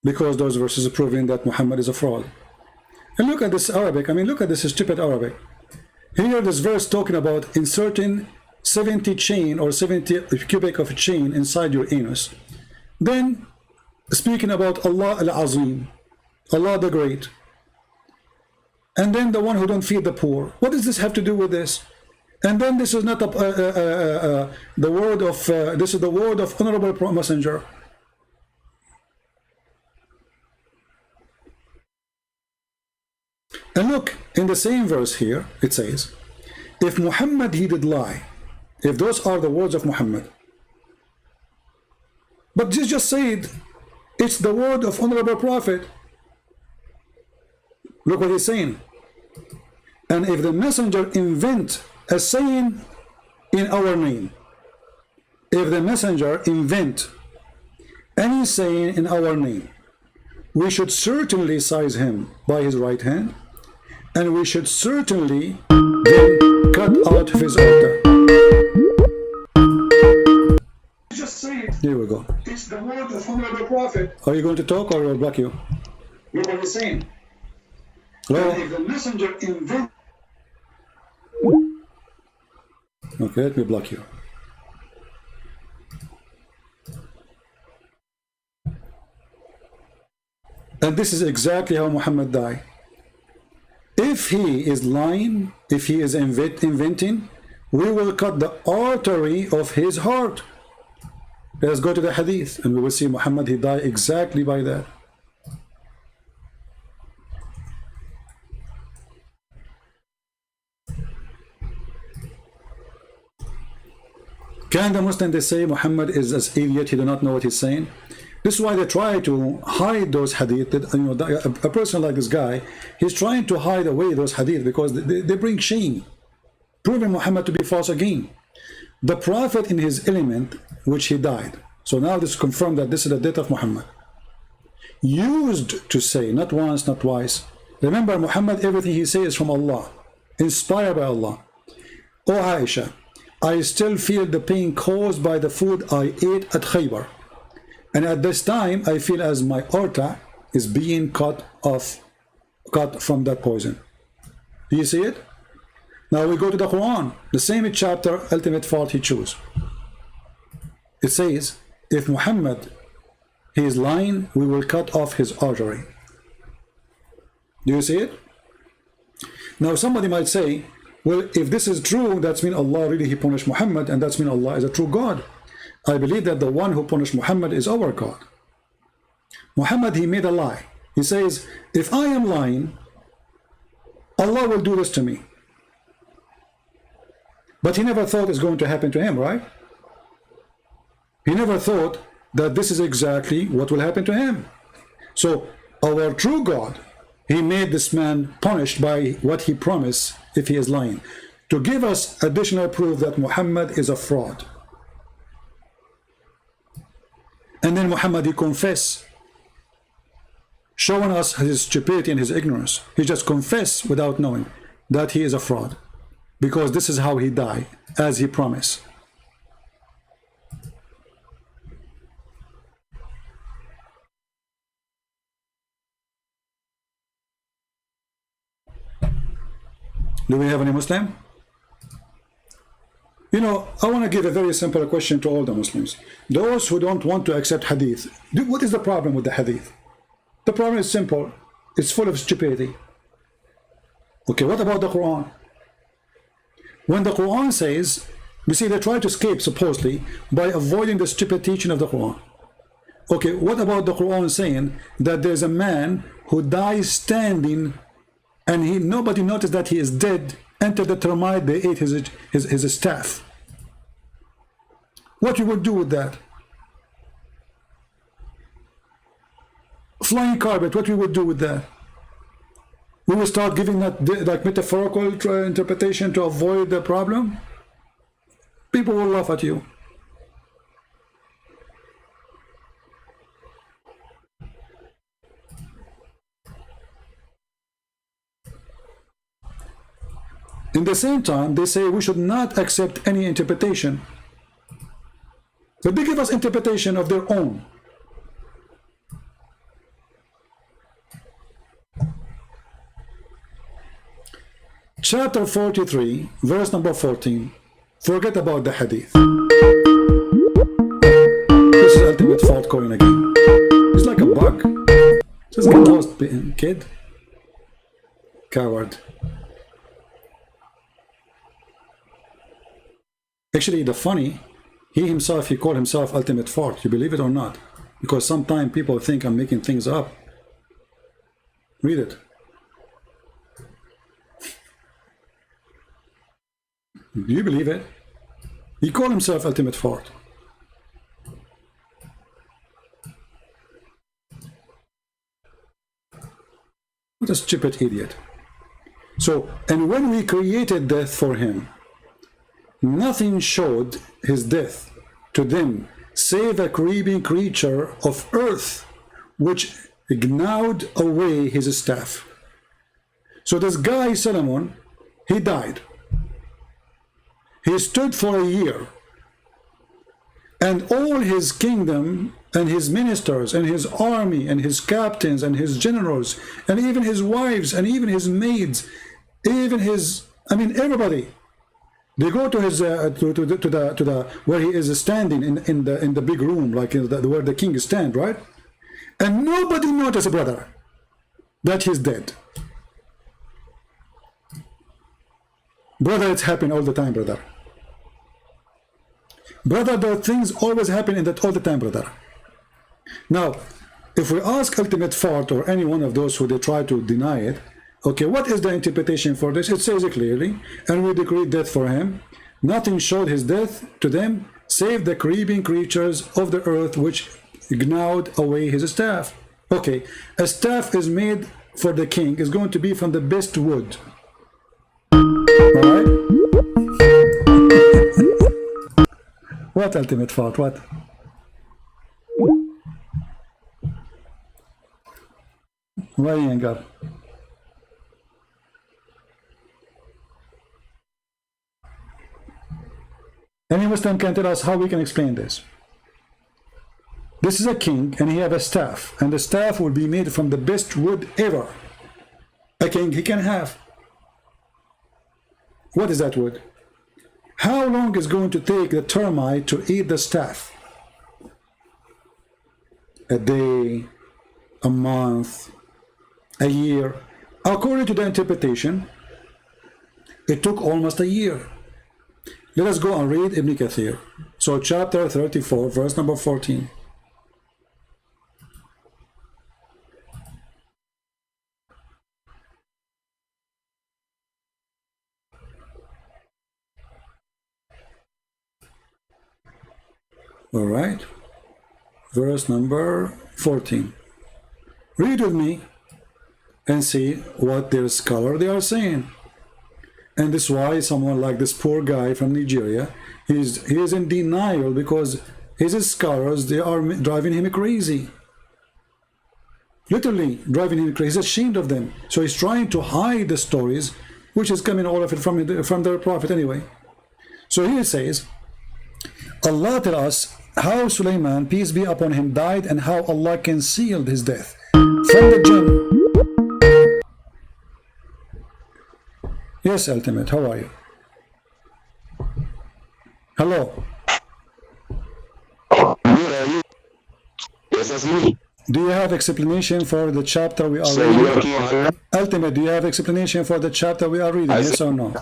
because those verses are proving that Muhammad is a fraud. And look at this Arabic. I mean, look at this stupid Arabic. Here, this verse talking about inserting 70 chain or 70 cubic of chain inside your anus. Then speaking about Allah al-Azim, Allah the Great. And then the one who don't feed the poor. What does this have to do with this? And then this is not the word of this is the word of Honorable Messenger. And look, in the same verse here, it says, if Muhammad he did lie, if those are the words of Muhammad, but just said it's the word of Honorable Prophet. Look what he's saying. And if the messenger invent a saying in our name, if the messenger invent any saying in our name, we should certainly seize him by his right hand, and we should certainly then cut out of his altar. Just say it. Here we go. It's the word of Honorable Prophet. Are you going to talk or will block you? Look what he's saying. Hello? And if the messenger invent. Okay, let me block you. And this is exactly how Muhammad died. If he is lying, if he is inventing, we will cut the artery of his heart. Let's go to the hadith and we will see Muhammad, he died exactly by that. Can the Muslim, they say Muhammad is as idiot, he do not know what he's saying? This is why they try to hide those hadith. That, you know, a person like this guy, he's trying to hide away those hadith because they bring shame, proving Muhammad to be false again. The Prophet in his element, which he died, so now this confirmed that this is the death of Muhammad, used to say, not once, not twice. Remember, Muhammad, everything he says is from Allah, inspired by Allah. O Aisha, I still feel the pain caused by the food I ate at Khaybar. And at this time, I feel as my aorta is being cut from that poison. Do you see it? Now we go to the Quran, the same chapter, ultimate fault he chose. It says, if Muhammad, he is lying, we will cut off his artery. Do you see it? Now somebody might say, well, if this is true, that's mean Allah really, he punished Muhammad, and that's mean Allah is a true God. I believe that the one who punished Muhammad is our God. Muhammad, he made a lie. He says, if I am lying, Allah will do this to me. But he never thought it's going to happen to him, right? He never thought that this is exactly what will happen to him. So our true God, he made this man punished by what he promised if he is lying, to give us additional proof that Muhammad is a fraud. And then Muhammad, he confessed, showing us his stupidity and his ignorance. He just confessed without knowing that he is a fraud, because this is how he died, as he promised. Do we have any Muslim? You know, I want to give a very simple question to all the Muslims. Those who don't want to accept hadith, what is the problem with the hadith? The problem is simple. It's full of stupidity. Okay, what about the Quran? When the Quran says, you see, they try to escape supposedly by avoiding the stupid teaching of the Quran. Okay, what about the Quran saying that there's a man who dies standing and nobody noticed that he is dead, entered the termite, they ate his staff. What you would do with that? Flying carpet, what we would do with that? We will start giving that like metaphorical interpretation to avoid the problem? People will laugh at you. In the same time, they say we should not accept any interpretation. But they give us interpretation of their own. Chapter 43, verse number 14. Forget about the hadith. This is ultimate fault coin again. It's like a bug. Just get lost, kid. Coward. Actually, the funny, he called himself ultimate fault. You believe it or not? Because sometimes people think I'm making things up. Read it. Do you believe it? He called himself ultimate fault. What a stupid idiot. So, and when we created death for him, nothing showed his death to them save a creeping creature of earth which gnawed away his staff. So this guy Solomon, he died. He stood for a year, and all his kingdom and his ministers and his army and his captains and his generals and even his wives and even his maids, even his, everybody, they go to his to the where he is standing in the big room, like where the king stands, right? And nobody noticed, brother, that he's dead. Brother, it's happening all the time, brother. Brother, the things always happen in that all the time, brother. Now, if we ask ultimate fault or any one of those who they try to deny it, okay, what is the interpretation for this? It says it clearly, and we decree death for him. Nothing showed his death to them, save the creeping creatures of the earth which gnawed away his staff. Okay, a staff is made for the king, is going to be from the best wood. All right? What ultimate fault? What? Why anger? Any Muslim can tell us how we can explain this. This is a king and he have a staff, and the staff will be made from the best wood ever a king he can have. What is that wood? How long is going to take the termite to eat the staff? A day, a month, a year. According to the interpretation, it took almost a year. Let us go and read Ibn Kathir. So chapter 34, verse number 14. All right, verse number 14. Read with me and see what their scholar they are saying. And this is why someone like this poor guy from Nigeria, he is in denial because his scholars, they are driving him crazy. Literally driving him crazy. He's ashamed of them. So he's trying to hide the stories, which is coming all of it from their prophet anyway. So here it says, Allah tell us how Sulaiman, peace be upon him, died and how Allah concealed his death from the jinn. Yes, Ultimate, how are you? Hello. Yes, that's me. Do you have explanation for the chapter we are So reading? you okay? Ultimate, do you have explanation for the chapter we are reading? Yes or no?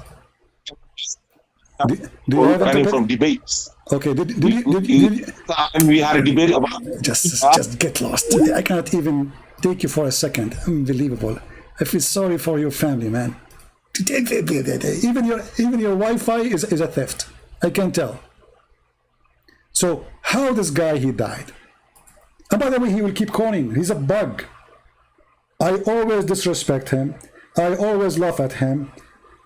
Do you have running from debates. Okay, We had a debate about just get lost. I cannot even take you for a second. Unbelievable. I feel sorry for your family, man. Even your Wi-Fi is a theft. I can tell. So how this guy he died? And by the way, he will keep calling. He's a bug. I always disrespect him. I always laugh at him.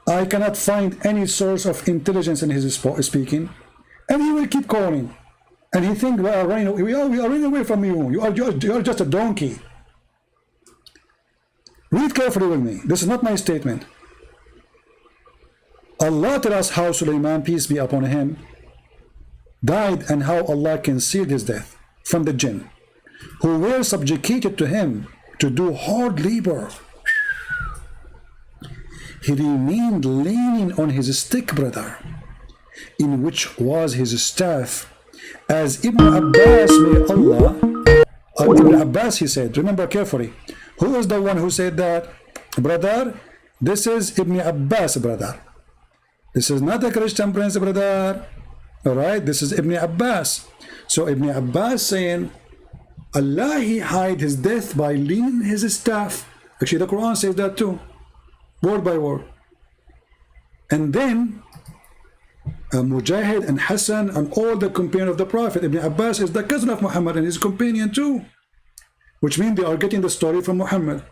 I cannot find any source of intelligence in his speaking, and he will keep calling. And he thinks we are running away from you. You are just a donkey. Read carefully with me. This is not my statement. Allah tells us how Sulaiman, peace be upon him, died and how Allah concealed his death from the jinn, who were subjugated to him to do hard labor. He remained leaning on his stick, brother, in which was his staff, as Ibn Abbas, may Allah, Ibn Abbas, he said, remember carefully, who is the one who said that? Brother, this is Ibn Abbas, brother. This is not a Christian prince, brother. All right, this is Ibn Abbas. So Ibn Abbas saying, Allah, he hid his death by leaning his staff. Actually, the Quran says that too, word by word. And then Mujahid and Hassan and all the companions of the Prophet, Ibn Abbas is the cousin of Muhammad and his companion too, which means they are getting the story from Muhammad.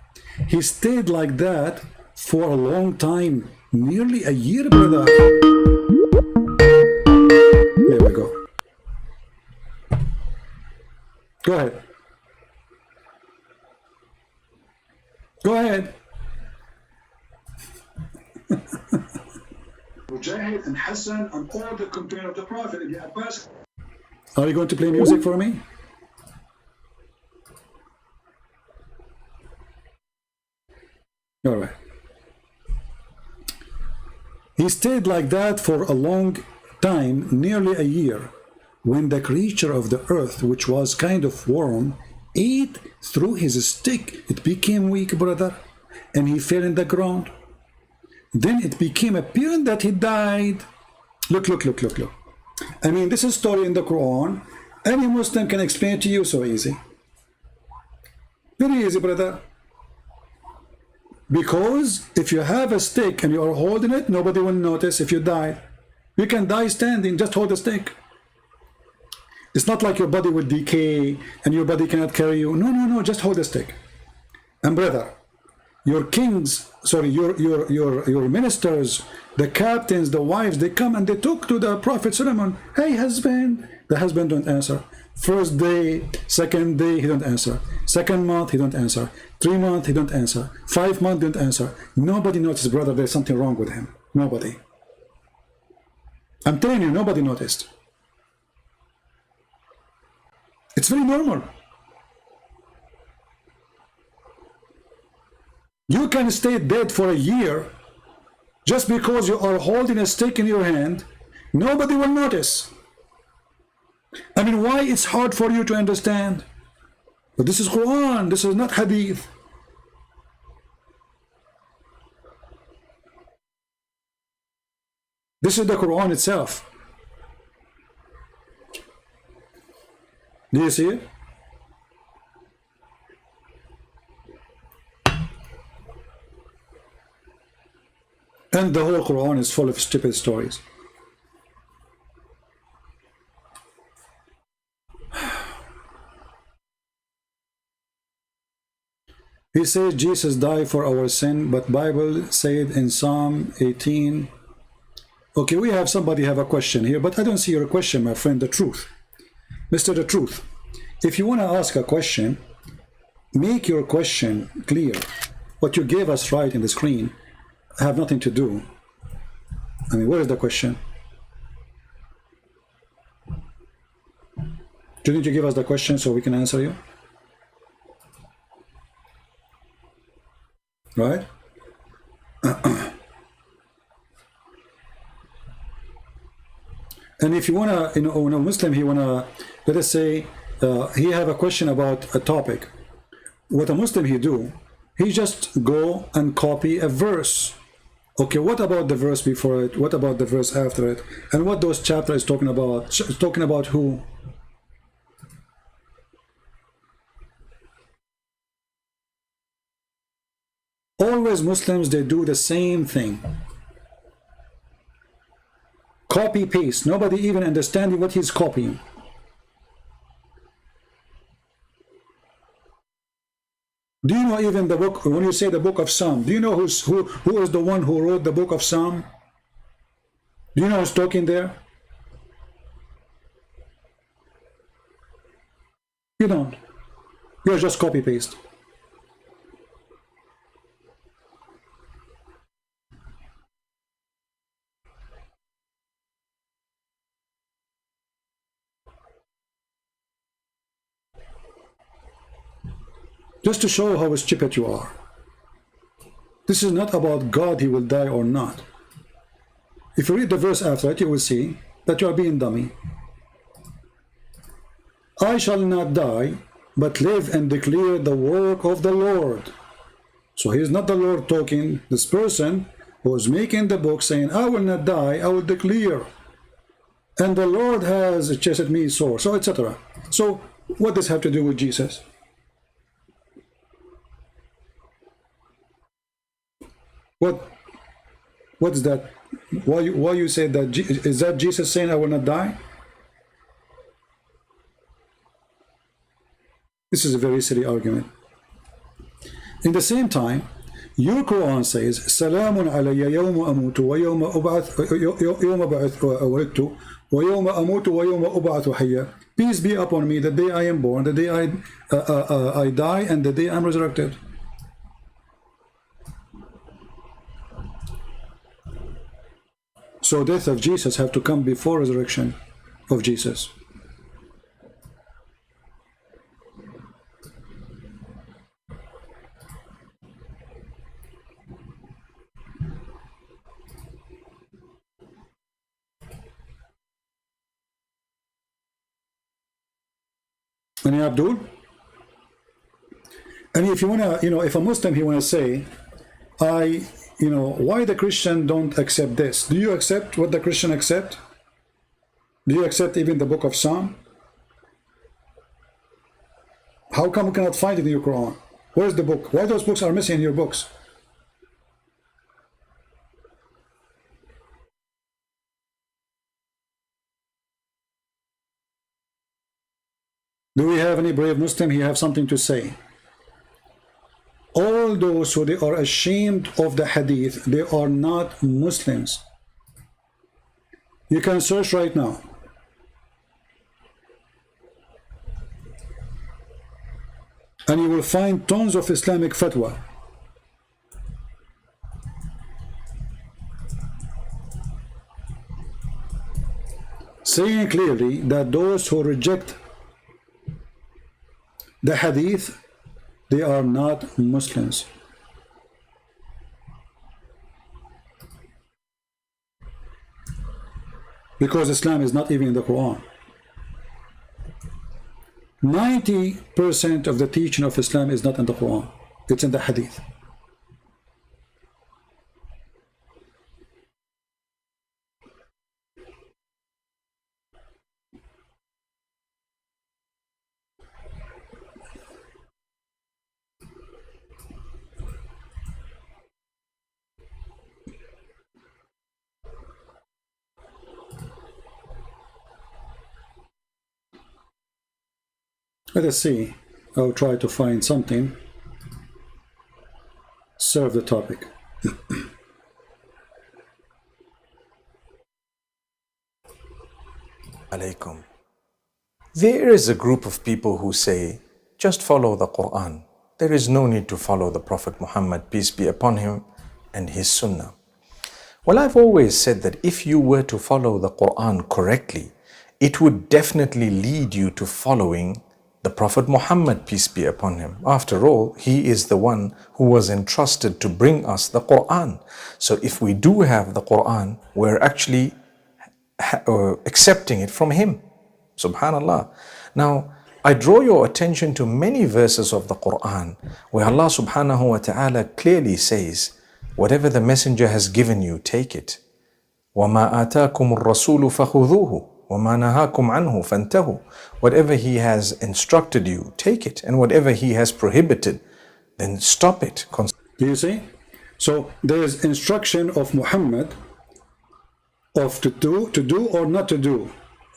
He stayed like that for a long time, nearly a year, brother. There we go. Go ahead. Go ahead. Mujahid and Hassan and all the companions of the Prophet, Ibn Abbas. Are you going to play music for me? All right. He stayed like that for a long time, nearly a year, when the creature of the earth, which was kind of worm, ate through his stick. It became weak, brother, and he fell in the ground. Then it became apparent that he died. Look. I mean, this is a story in the Quran. Any Muslim can explain to you so easy. Very easy, brother. Because if you have a stick and you are holding it, nobody will notice if you die. You can die standing, just hold the stick. It's not like your body will decay and your body cannot carry you. No, just hold the stick. And brother, your kings, sorry, your ministers, the captains, the wives, they come and they talk to the Prophet Solomon. Hey, husband. The husband don't answer. First day, second day, he don't answer. Second month, he don't answer. 3 months, he don't answer. 5 months, he don't answer. Nobody noticed, brother, there's something wrong with him. Nobody. I'm telling you, nobody noticed. It's very normal. You can stay dead for a year just because you are holding a stick in your hand. Nobody will notice. I mean, why it's hard for you to understand? But this is Quran, this is not Hadith. This is the Quran itself. Do you see it? And the whole Quran is full of stupid stories. He says Jesus died for our sin, but Bible said in Psalm 18. Okay, we have somebody have a question here, but I don't see your question, my friend, the truth. Mr. The Truth, if you want to ask a question, make your question clear. What you gave us right in the screen have nothing to do. I mean, where is the question? Didn't you give us the question so we can answer you? Right? And if you wanna, when a Muslim, he wanna, let us say, he have a question about a topic. What a Muslim he do, he just go and copy a verse. Okay, what about the verse before it? What about the verse after it? And what those chapters is talking about? Talking about who? Always Muslims, they do the same thing. Copy paste. Nobody even understanding what he's copying. Do you know even the book, when you say the book of Psalm, do you know who is the one who wrote the book of Psalm? Do you know who's talking there? You don't. You're just copy paste. Just to show how stupid you are. This is not about God, he will die or not. If you read the verse after it, you will see that you are being dummy. I shall not die, but live and declare the work of the Lord. So he is not the Lord talking. This person who is making the book saying, I will not die, I will declare. And the Lord has chased me sore, so etc. So what does this have to do with Jesus? What is that? Why you say that? Is that Jesus saying I will not die? This is a very silly argument. In the same time, your Quran says, "Salamun alayya yawma amutu wa yawma ub'ath yawma ولدت ويوم أموت ويوم أبعث حيا." Peace be upon me the day I am born, the day I die, and the day I am resurrected. So death of Jesus have to come before resurrection of Jesus. Any Abdul? And if you wanna, if a Muslim he wanna say, why the Christian don't accept this? Do you accept what the Christian accept? Do you accept even the book of Psalm? How come we cannot find it in your Quran? Where's the book? Why those books are missing in your books? Do we have any brave Muslim? He have something to say. All those who they are ashamed of the hadith, they are not Muslims. You can search right now. And you will find tons of Islamic fatwa. Saying clearly that those who reject the hadith, they are not Muslims. Because Islam is not even in the Quran. 90% of the teaching of Islam is not in the Quran. It's in the hadith. Let us see. I'll try to find something. Serve the topic. Alaikum. There is a group of people who say, just follow the Quran. There is no need to follow the Prophet Muhammad, peace be upon him, and his Sunnah. Well, I've always said that if you were to follow the Quran correctly, it would definitely lead you to following the Prophet Muhammad, peace be upon him. After all, he is the one who was entrusted to bring us the Quran. So if we do have the Quran, we're actually accepting it from him. Subhanallah. Now, I draw your attention to many verses of the Quran where Allah subhanahu wa ta'ala clearly says, whatever the messenger has given you, take it. وَمَا آتَاكُمُ الرَّسُولُ فَخُذُوهُ وَمَا نَهَاكُمْ عَنْهُ فَانْتَهُوا. Whatever he has instructed you, take it. And whatever he has prohibited, then stop it. Do you see? So there is instruction of Muhammad of to do or not to do.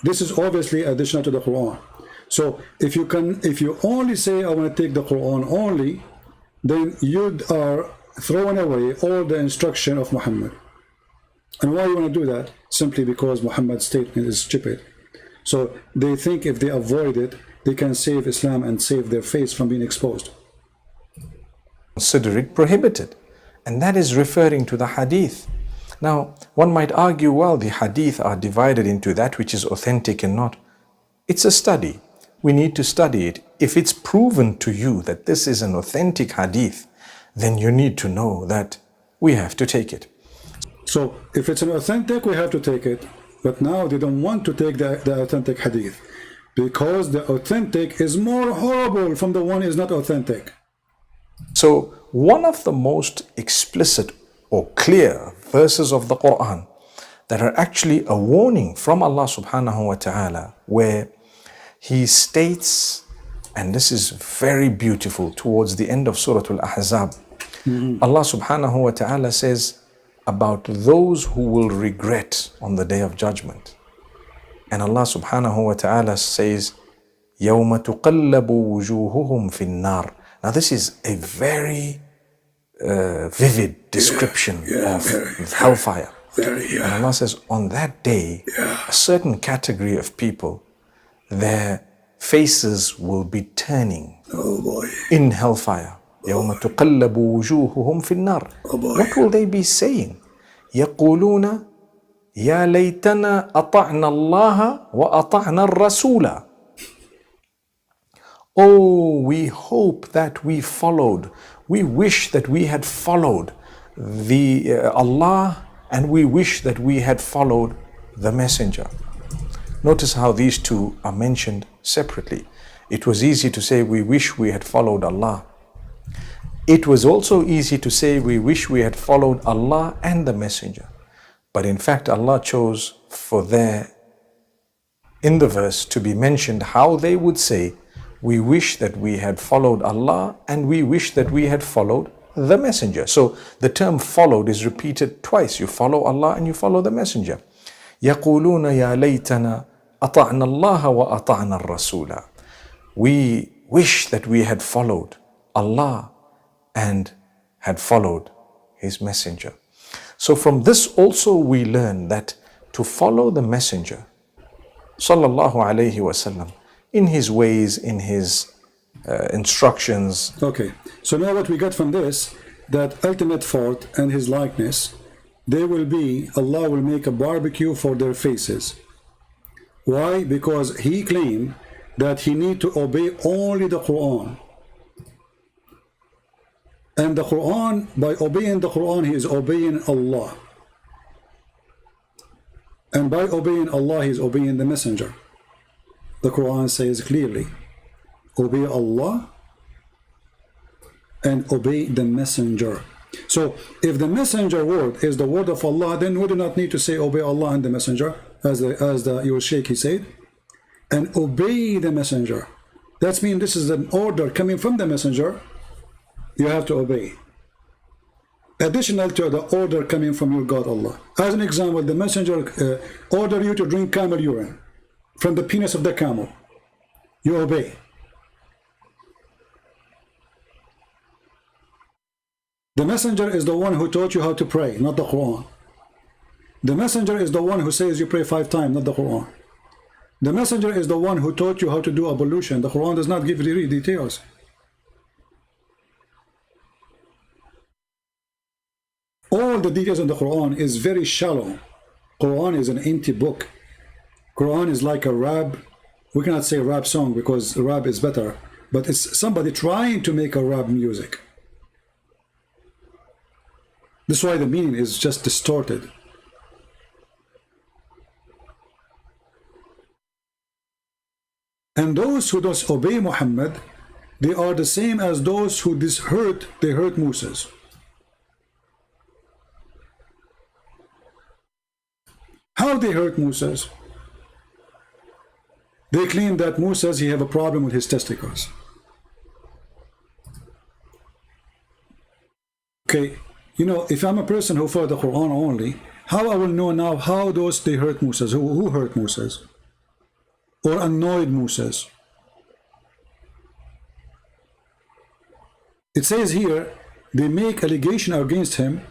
This is obviously additional to the Quran. So if you only say I want to take the Quran only, then you are throwing away all the instruction of Muhammad. And why you want to do that? Simply because Muhammad's statement is stupid. So they think if they avoid it, they can save Islam and save their face from being exposed. Consider it prohibited. And that is referring to the hadith. Now, one might argue, well, the hadith are divided into that which is authentic and not. It's a study. We need to study it. If it's proven to you that this is an authentic hadith, then you need to know that we have to take it. So if it's an authentic, we have to take it. But now they don't want to take the authentic hadith because the authentic is more horrible from the one is not authentic. So one of the most explicit or clear verses of the Quran that are actually a warning from Allah subhanahu wa ta'ala, where he states, and this is very beautiful, towards the end of Surah Al-Ahzab, Allah subhanahu wa ta'ala says about those who will regret on the Day of Judgment. And Allah subhanahu wa ta'ala says, يَوْمَ تُقَلَّبُ وُجُوهُهُمْ فِي النَّارِ. Now this is a very vivid description of hellfire. And Allah says, on that day, a certain category of people, their faces will be turning in hellfire. يَوْمَ تُقَلَّبُ وُجُوهُهُمْ فِي النَّارِ. What will they be saying? يَقُولُونَ يَا لَيْتَنَا أَطَعْنَا اللَّهَ وَأَطَعْنَا الرَّسُولَ. Oh, we hope that we followed. We wish that we had followed Allah, and we wish that we had followed the messenger. Notice how these two are mentioned separately. It was easy to say we wish we had followed Allah. It was also easy to say we wish we had followed Allah and the messenger. But in fact, Allah chose for there in the verse to be mentioned how they would say, we wish that we had followed Allah and we wish that we had followed the messenger. So the term followed is repeated twice. You follow Allah and you follow the messenger. يَقُولُونَ يَا لَيْتَنَا أَطَعْنَا اللَّهَ وَأَطَعْنَا الرَّسُولَ. We wish that we had followed Allah and had followed His messenger. So from this also we learn that to follow the messenger, sallallahu alayhi wasallam, in his ways, in his instructions. Okay, so now what we got from this, that ultimate fault and his likeness, they will be, Allah will make a barbecue for their faces. Why? Because he claimed that he need to obey only the Quran. And the Quran, by obeying the Quran, he is obeying Allah. And by obeying Allah, he is obeying the messenger. The Quran says clearly, obey Allah and obey the messenger. So if the messenger word is the word of Allah, then we do not need to say obey Allah and the messenger, as your Shaykh he said, and obey the messenger. That means this is an order coming from the messenger. You have to obey. Additional to the order coming from your God Allah. As an example, the messenger order you to drink camel urine from the penis of the camel. You obey. The messenger is the one who taught you how to pray, not the Quran. The messenger is the one who says you pray 5 times, not the Quran. The messenger is the one who taught you how to do ablution. The Quran does not give you details. All the details in the Quran is very shallow. Quran is an empty book. Quran is like a rap. We cannot say rap song because rap is better, but it's somebody trying to make a rap music. That's why the meaning is just distorted. And those who disobey Muhammad, they are the same as those who they hurt Moses. How they hurt Moses? They claim that Moses, he have a problem with his testicles. Okay, you know, if I'm a person who follow the Quran only, how I will know now how those they hurt Moses? Who hurt Moses? Or annoyed Moses? It says here, they make allegation against him,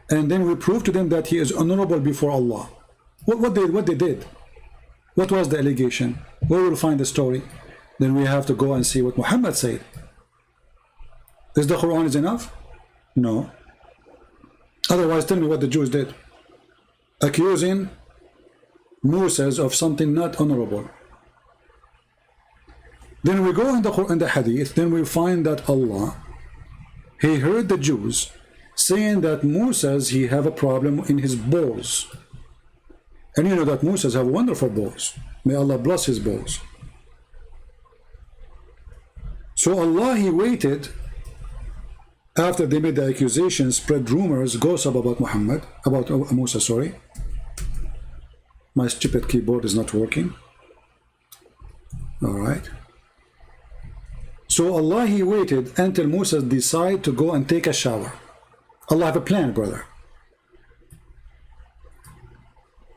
and then we prove to them that he is honorable before Allah. What they did? What was the allegation? Where will we find the story? Then we have to go and see what Muhammad said. Is the Quran is enough? No. Otherwise, tell me what the Jews did. Accusing Moses of something not honorable. Then we go in the hadith, then we find that Allah, he heard the Jews saying that Moses, he have a problem in his balls. And you know that Moses have wonderful balls. May Allah bless his balls. So Allah, he waited after they made the accusation, spread rumors, gossip about Muhammad, about Moses, sorry. My stupid keyboard is not working. All right. So Allah, he waited until Moses decided to go and take a shower. Allah have a plan, brother.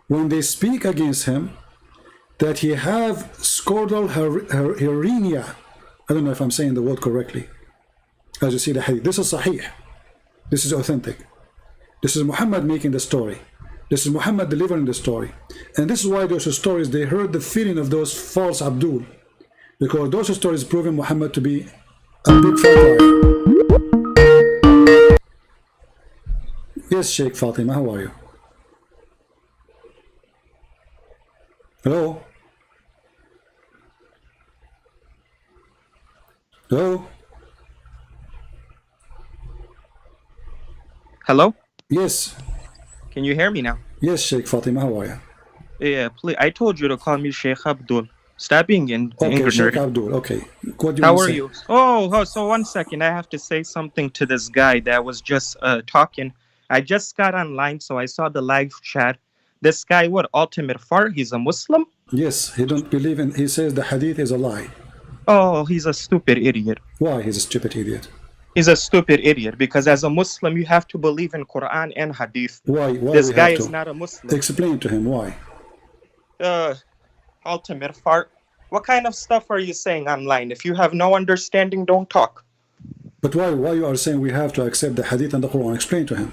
When they speak against him, that he have scordal hernia. I don't know if I'm saying the word correctly. As you see the hadith, this is sahih. This is authentic. This is Muhammad making the story. This is Muhammad delivering the story. And this is why those stories, they heard the feeling of those false Abdul. Because those stories proving Muhammad to be a big fat liar. Yes, Sheikh Fatima, how are you? Hello? Hello? Hello? Yes. Can you hear me now? Yes, Sheikh Fatima, how are you? Yeah, please. I told you to call me Sheikh Abdul. Stop being Okay, Sheikh Abdul, okay. What do you How want are to say? you? Oh, so 1 second. I have to say something to this guy that was just talking. I just got online, so I saw the live chat. This guy, what, Ultimate Fart? He's a Muslim? Yes, he don't believe in, he says the hadith is a lie. Oh, he's a stupid idiot. Why he's a stupid idiot? He's a stupid idiot because as a Muslim, you have to believe in Quran and Hadith. Why this we guy have is to? not a Muslim. Explain to him why. Ultimate Fart. What kind of stuff are you saying online? If you have no understanding, don't talk. But why you are saying we have to accept the hadith and the Quran? Explain to him.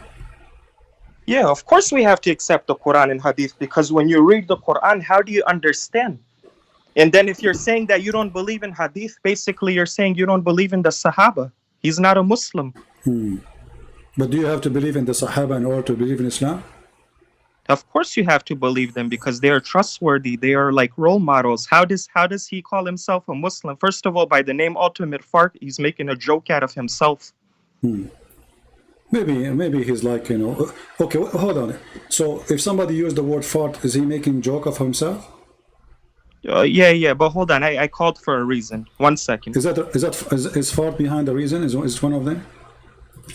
Yeah, of course we have to accept the Quran and Hadith because when you read the Quran, how do you understand? And then if you're saying that you don't believe in Hadith, basically you're saying you don't believe in the Sahaba. He's not a Muslim. But do you have to believe in the Sahaba in order to believe in Islam? Of course you have to believe them because they are trustworthy. They are like role models. How does he call himself a Muslim? First of all, by the name Ultimate Fart, he's making a joke out of himself. Maybe he's like, you know, okay, hold on. So if somebody used the word fart, is he making joke of himself? Yeah, but hold on. I called for a reason. 1 second. Is fart behind the reason? Is one of them?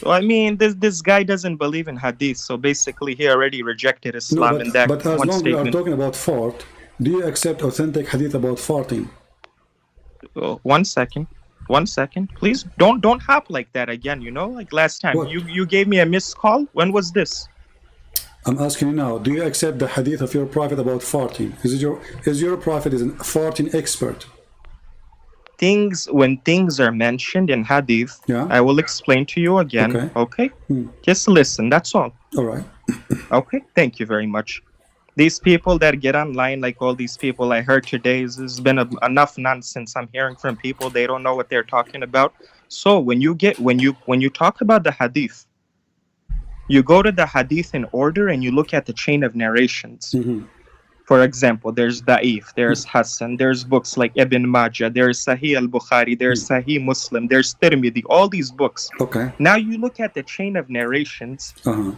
Well, I mean, this guy doesn't believe in Hadith, so basically he already rejected Islam in that one statement. But as long as we are talking about fart, do you accept authentic Hadith about farting? 1 second. 1 second, please. Don't hop like that again, you know? Like last time. What? You gave me a missed call. When was this? I'm asking you now, do you accept the hadith of your prophet about farting? Is your prophet a farting expert? When things are mentioned in Hadith, yeah. I will explain to you again. Okay? Just listen, that's all. All right. Okay, thank you very much. These people that get online, like all these people I heard today, there's been enough nonsense I'm hearing from people. They don't know what they're talking about. So when you talk about the Hadith, you go to the Hadith in order and you look at the chain of narrations. For example, there's Da'if, there's Hassan, there's books like Ibn Majah, there's Sahih al-Bukhari, there's Sahih Muslim, there's Tirmidhi, all these books. Okay. Now you look at the chain of narrations. Well,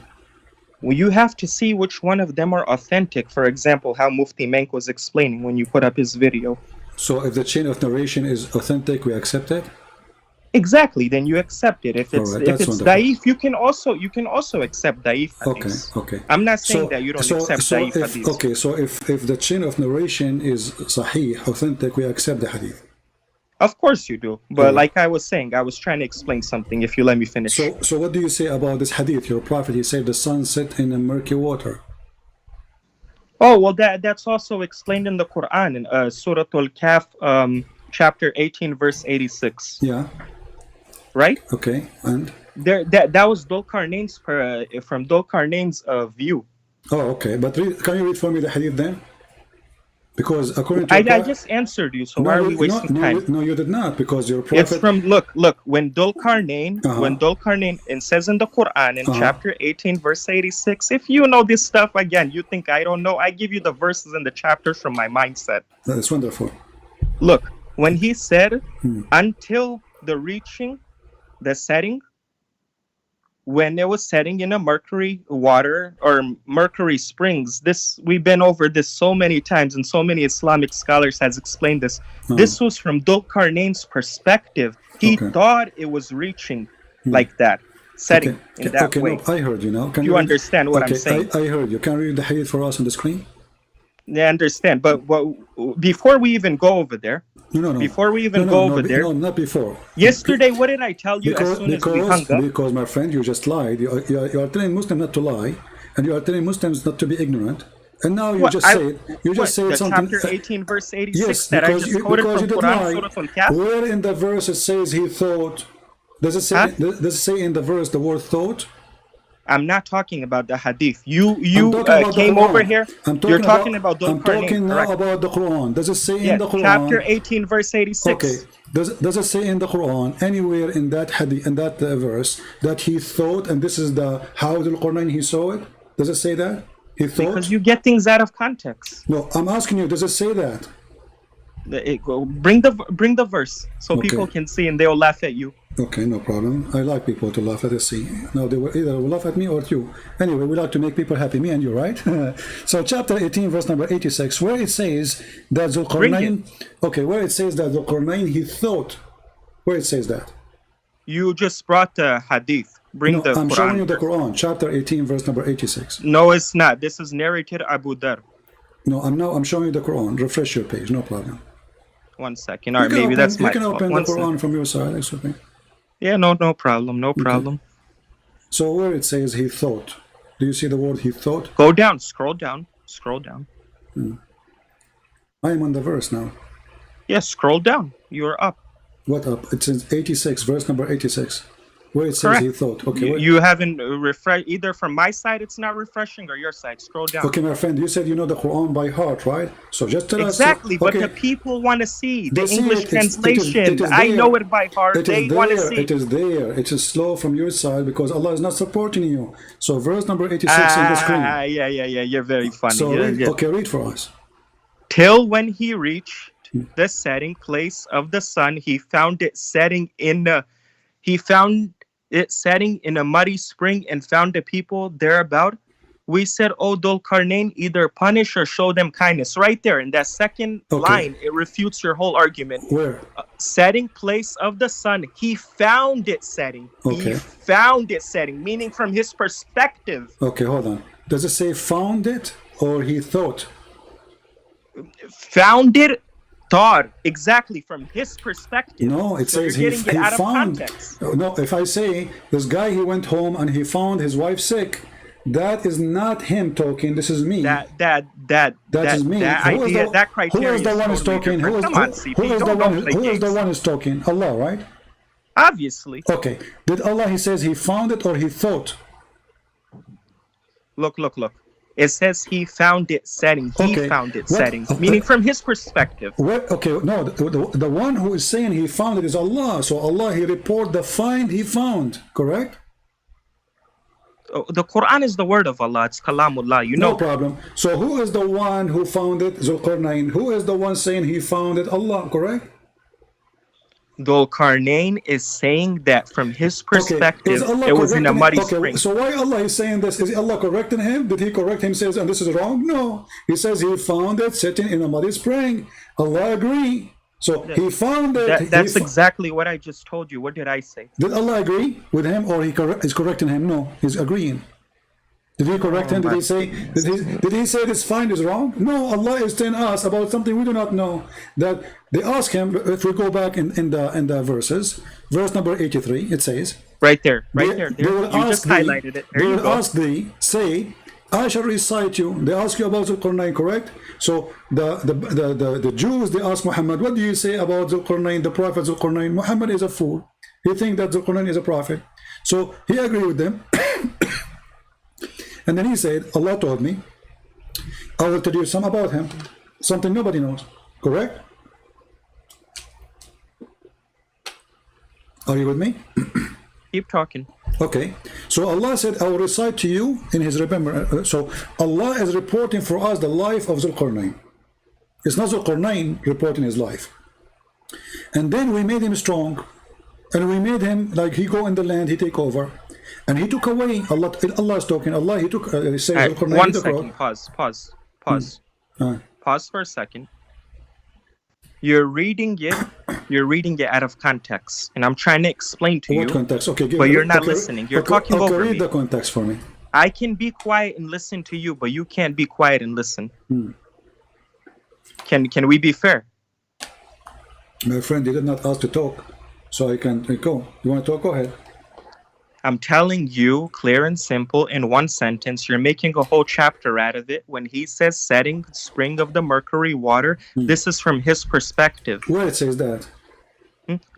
you have to see which one of them are authentic. For example, how Mufti Menk was explaining when you put up his video. So if the chain of narration is authentic, we accept it? Exactly, then you accept it. If it's Alright, if that's it's wonderful. da'if, you can also accept da'if hadith. Okay. I'm not saying that you don't accept da'if if, hadith. okay, so if the chain of narration is sahih, authentic, we accept the hadith. Of course you do. But like I was saying, I was trying to explain something, if you let me finish. So what do you say about this hadith? Your prophet, he said the sun set in a murky water. Oh, well, that's also explained in the Quran in Surah Al-Kahf, chapter 18, verse 86. Yeah. Right? Okay, and? That was Dhul Qarnayn's from Dhul Qarnayn's view. Oh, okay. But can you read for me the hadith then? Because according to I just answered you, so why are we wasting time? No, you did not, because your prophet... It's from, look, when Dhul Qarnayn, it says in the Quran in chapter 18, verse 86, if you know this stuff, again, you think I don't know, I give you the verses and the chapters from my mindset. That is wonderful. Look, when he said, until the reaching the setting, when it was setting in a mercury water or mercury springs, this we've been over this so many times, and so many Islamic scholars has explained this. This was from Dhul Qarnayn's perspective. He thought it was reaching like that, setting in that way. No, I heard you now. Can you understand what I'm saying? I heard you. Can you read the hadith for us on the screen? Yeah, I understand. But before we even go over there, before we even go over there, no, not before. Yesterday, what did I tell you as soon as we hung up? Because, my friend, you just lied. You are telling Muslims not to lie, and you are telling Muslims not to be ignorant. And now you just say something. Chapter 18, verse 86 yes, that I just quoted from Quran, Surah Al-Kahf. Where in the verse it says he thought? Does it say? Does it say in the verse the word thought? I'm not talking about the hadith. You came over here. You're talking about Dhul Qarnayn. I'm talking now about the Quran. Does it say in the Quran? Chapter 18, verse 86. Okay. Does it say in the Quran anywhere in that hadith, in that verse, that he thought, and this is how Dhul Qarnayn he saw it? Does it say that he thought? Because you get things out of context. No, I'm asking you. Does it say that? Bring the verse so people can see, and they'll laugh at you. Okay, no problem. I like people to laugh at us. See, no, they will either laugh at me or at you. Anyway, we like to make people happy, me and you, right? So, chapter 18, verse number 86, where it says that Dhul Qarnayn. Okay, where it says that Dhul Qarnayn he thought. Where it says that? You just brought the hadith. I'm Quran. Showing you the Quran, chapter 18, verse number 86. No, it's not. This is narrated Abu Dhar. No, I'm showing you the Quran. Refresh your page, no problem. 1 second. All right, maybe that's my fault. You can open the Quran from your side. That's okay. Yeah, no problem. No problem. So where it says he thought, do you see the word he thought? Go down. Scroll down. I am on the verse now. Yeah, scroll down. You're up. What up? It's in 86, verse number 86. Where it says he thought. Okay. You haven't refreshed either from my side. It's not refreshing, or your side. Scroll down. Okay, my friend. You said you know the Quran by heart, right? So just tell us. Exactly, but the people want to see the English translation. I know it by heart. They want to see. It is there. It is slow from your side because Allah is not supporting you. So verse number 86 on the screen. Yeah. You're very funny. So read for us. Till when he reached the setting place of the sun, he found it setting in a muddy spring and found the people thereabout. We said, O Dhul Qarnayn, either punish or show them kindness. Right there in that second line, it refutes your whole argument. Where? Setting place of the sun. He found it setting. Okay. He found it setting, meaning from his perspective. Okay, hold on. Does it say found it or he thought? Found it. Thought exactly from his perspective. No, it says he found. No, if I say this guy, he went home and he found his wife sick, that is not him talking. This is me. That is me. That criteria. Who is the one who's talking? Who is the one who's talking? Allah, right? Obviously. Okay. Did Allah? He says he found it or he thought. Look. It says he found it setting. He found it setting, meaning from his perspective. No, the one who is saying he found it is Allah. So Allah, he report the find he found, correct? The Quran is the word of Allah. It's Kalamullah, you know. No problem. So who is the one who found it? Dhul Qarnayn. Who is the one saying he found it? Allah, correct? Dhul Qarnayn is saying that from his Okay, perspective, is Allah it was in a correcting muddy him? Okay, spring. so why Allah is saying this? Is Allah correcting him? Did he correct him? Says, and this is wrong? No, he says he found it sitting in a muddy spring. Allah agree. So he found it. That's exactly what I just told you. What did I say? Did Allah agree with him, or he is correcting him? No, he's agreeing. Did he correct him? Did he say? Did he say this find is wrong? No, Allah is telling us about something we do not know. That they ask him. If we go back in the verses, verse number 83, it says. Right there. There. They will You ask just highlighted it. There they you will go. ask thee, say, I shall recite you. They ask you about Zulqarnain, correct? So the Jews, they ask Muhammad, what do you say about Zulqarnain, the prophet Zulqarnain? Muhammad is a fool. He thinks that Zulqarnain is a prophet. So he agreed with them. And then he said, Allah told me, I will tell you some about him. Something nobody knows, correct? Are you with me? Keep talking. Okay, so Allah said, I will recite to you in his remembrance. So Allah is reporting for us the life of Zulqarnain. It's not Zulqarnain reporting his life. And then we made him strong, and we made him like he go in the land, he take over, and he took away. Allah is talking. Allah, he took. Says All right, Zulqarnain, one he took second. away. Pause. Pause for a second. You're reading it out of context, and I'm trying to explain to you. What context? Okay, but you're not listening. You're talking over read me. the context for me. I can be quiet and listen to you, but you can't be quiet and listen. Can we be fair? My friend, you did not ask to talk, so I can go. You want to talk? Go ahead. I'm telling you, clear and simple, in one sentence. You're making a whole chapter out of it. When he says setting spring of the mercury water, this is from his perspective. Where it says that?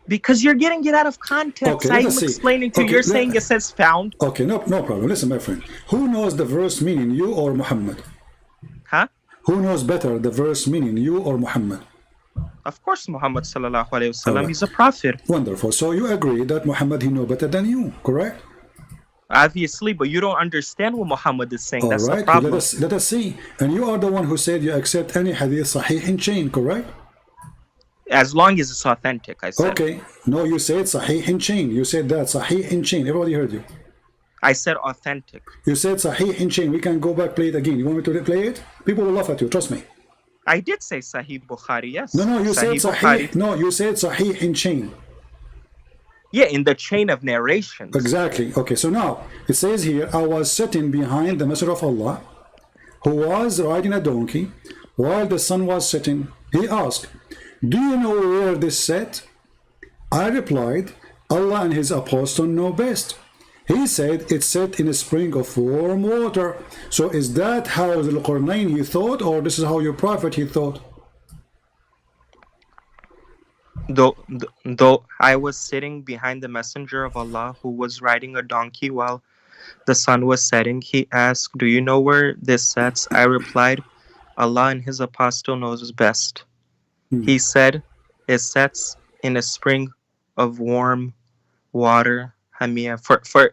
Because you're getting it out of context. Okay, I'm let's see. explaining to you. Okay, You're saying it says found. Okay, no problem. Listen, my friend. Who knows the verse meaning, you or Muhammad? Huh? Who knows better the verse meaning, you or Muhammad? Of course, Muhammad sallallahu alaihi wasallam. Alright. He's a prophet. Wonderful. So you agree that Muhammad, he know better than you, correct? Obviously, but you don't understand what Muhammad is saying. All That's the right. problem. Let us see. And you are the one who said you accept any hadith sahih in chain, correct? As long as it's authentic, I said. Okay. No, you said sahih in chain. You said that sahih in chain. Everybody heard you. I said authentic. You said sahih in chain. We can go back, play it again. You want me to play it? People will laugh at you. Trust me. I did say Sahih Bukhari, yes. No, you said sahih. Bukhari. No, you said sahih in chain. Yeah, in the chain of narrations. Exactly. Okay, so now it says here, I was sitting behind the Messenger of Allah, who was riding a donkey, while the sun was setting. He asked, do you know where this set? I replied, Allah and his apostle know best. He said it's set in a spring of warm water. So is that how Zulqarnain he thought, or this is how your prophet he thought? Though I was sitting behind the messenger of Allah who was riding a donkey while the sun was setting, he asked, do you know where this sets? I replied, Allah and his apostle knows best. He said, it sets in a spring of warm water. Hamia.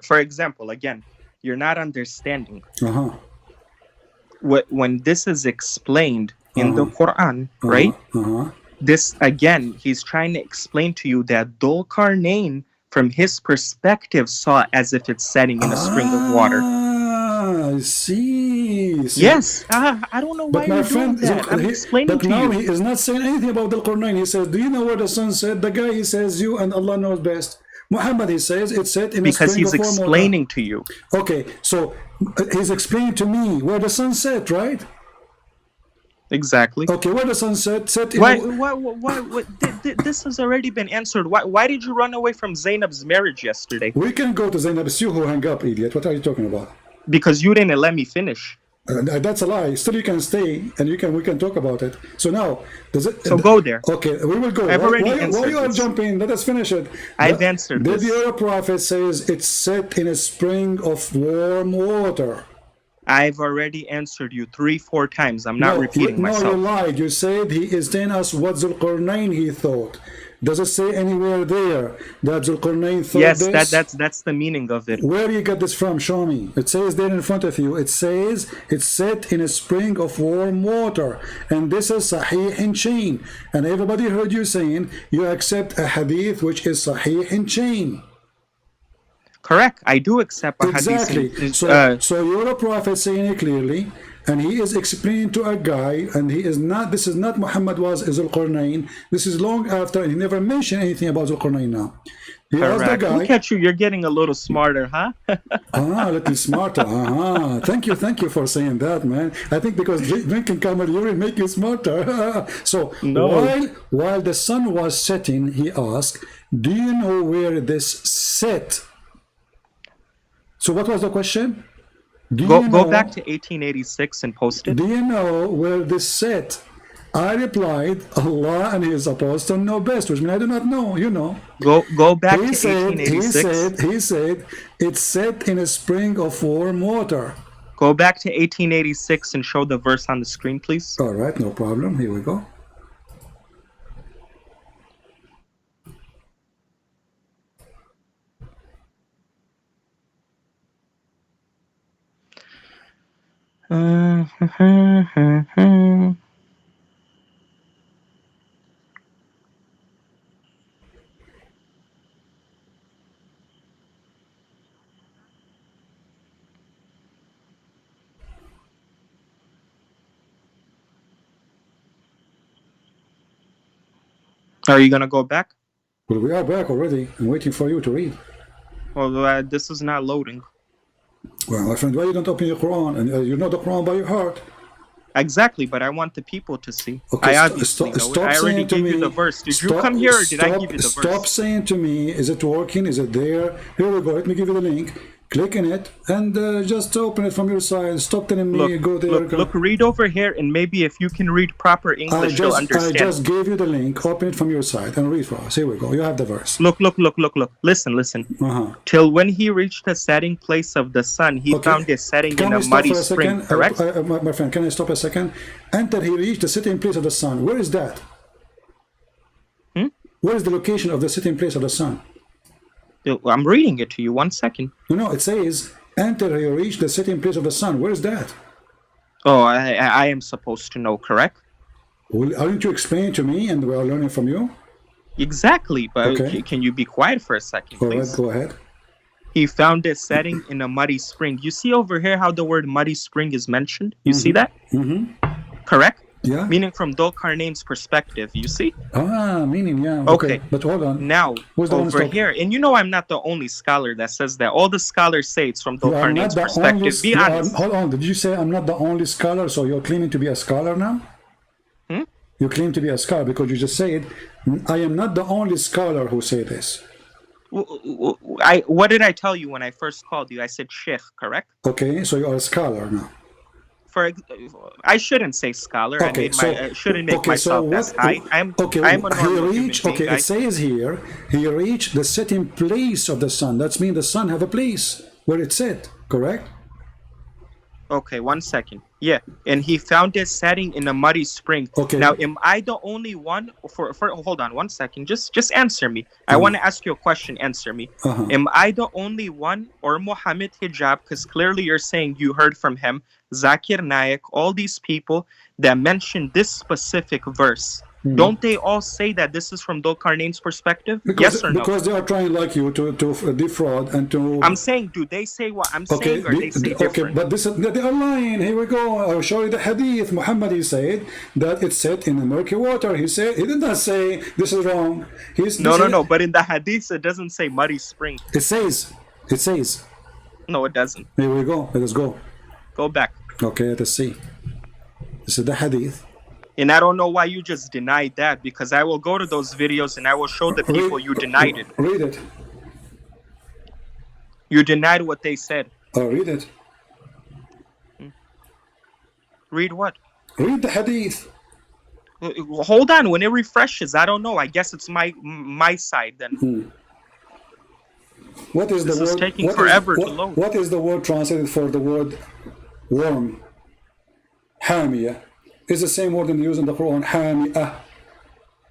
For example, again, you're not understanding. When this is explained in the Quran, right? This, again, he's trying to explain to you that Dhul Qarnayn, from his perspective, saw as if it's setting in a spring of water. I see. Yes. I don't know why you're doing that. I'm explaining to you. But now he is not saying anything about Dhul Qarnayn. He says, do you know where the sun set? The guy, he says, you and Allah knows best. Muhammad, he says, it's set in a spring of warm water. Because he's explaining to you. Okay, so he's explaining to me where the sun set, right? Exactly. Okay, where the sun set in why this has already been answered. Why did you run away from Zainab's marriage yesterday? We can go to Zainab. It's you who hang up, idiot. What are you talking about? Because you didn't let me finish. That's a lie. Still, you can stay, and we can talk about it. So now, go there. Okay, we will go. I've already answered. Why you are jumping? Let us finish it. I've answered this. Did your prophet says it's set in a spring of warm water? I've already answered you 3-4 times. I'm not repeating myself. No, you lied. You said he is telling us what Zulqarnain he thought. Does it say anywhere there that Zulqarnain thought Yes, this? that's the meaning of it. Where do you get this from? Show me. It says there in front of you. It says it's set in a spring of warm water. And this is Sahih in chain. And everybody heard you saying you accept a hadith which is Sahih in chain. Correct. I do accept a Exactly. hadith. So you're a prophet saying it clearly, and he is explaining to a guy, and he is not, this is not Muhammad was Zulqarnain. This is long after, and he never mentioned anything about Zulqarnain now. He asked the guy. Look at you, you're getting a little smarter, huh? A little smarter. Thank you for saying that, man. I think because drinking camel urine make you smarter. So No. while the sun was setting, he asked, do you know where this set? So what was the question? Go back to 1886 and post it. Do you know where this set? I replied, Allah and His apostle know best, which means I do not know, you know. Go back to He 1886. he said, it's set in a spring of warm water. Go back to 1886 and show the verse on the screen, please. All right, no problem. Here we go. Are you gonna go back? Well, we are back already. I'm waiting for you to read. Well, this is not loading. Well, my friend, why you don't open your Quran? And you know the Quran by your heart. Exactly, but I want the people to see. Okay, I obviously know it. I already gave you the verse. Did you come here or did I give you the verse? Stop saying to me, is it working? Is it there? Here we go. Let me give you the link. Click in it and just open it from your side. Stop telling me go there. Look, read over here, and maybe if you can read proper English, you'll understand. I just gave you the link. Open it from your side and read for us. Here we go. You have the verse. Look. Listen. Till when he reached the setting place of the sun, he found a setting in a muddy spring. Correct? My friend, can I stop a second? Until he reached the sitting place of the sun. Where is that? Where is the location of the sitting place of the sun? I'm reading it to you. 1 second. No, it says, until he reached the sitting place of the sun. Where is that? Oh, I am supposed to know, correct? Well, aren't you explaining to me and we are learning from you? Exactly, but can you be quiet for a second, please? Go ahead. He found a setting in a muddy spring. You see over here how the word muddy spring is mentioned? You see that? Correct? Yeah. Meaning from Dhul-Qarnain's perspective, you see? Meaning, yeah. Okay. But hold on. Now, over here, and you know I'm not the only scholar that says that. All the scholars say it's from Dhul-Qarnain's perspective. Be honest. Hold on. Did you say I'm not the only scholar, so you're claiming to be a scholar now? You claim to be a scholar because you just said, I am not the only scholar who say this. What did I tell you when I first called you? I said sheikh, correct? Okay, so you are a scholar now. I shouldn't say scholar. Okay, I shouldn't make myself as high. I'm a normal human being. It says here, he reached the setting place of the sun. That means the sun have a place where it's set, correct? Okay, 1 second. Yeah, and he found a setting in a muddy spring. Okay. Now, am I the only one? For hold on 1 second. Just answer me. I want to ask you a question. Answer me. Am I the only one, or Muhammad Hijab? Because clearly you're saying you heard from him, Zakir Naik, all these people that mentioned this specific verse. Don't they all say that this is from Dhul-Qarnain's perspective? Yes or no? Because they are trying, like you, to defraud and to... I'm saying, do they say what I'm saying, or they say different? Okay, but they are lying. Here we go. I'll show you the hadith. Muhammad, he said that it's set in the murky water. He did not say this is wrong. No. But in the hadith, it doesn't say muddy spring. It says. No, it doesn't. Here we go. Let us go. Go back. Okay, let us see. This is the hadith. And I don't know why you just denied that, because I will go to those videos and I will show the people you denied it. Read it. You denied what they said. Read it. Read what? Read the hadith. Hold on, when it refreshes, I don't know. I guess it's my side then. What is this is taking forever to load. What is the word translated for the word worm? Hamiyah. It's the same word in use in the Quran, Hamiyah.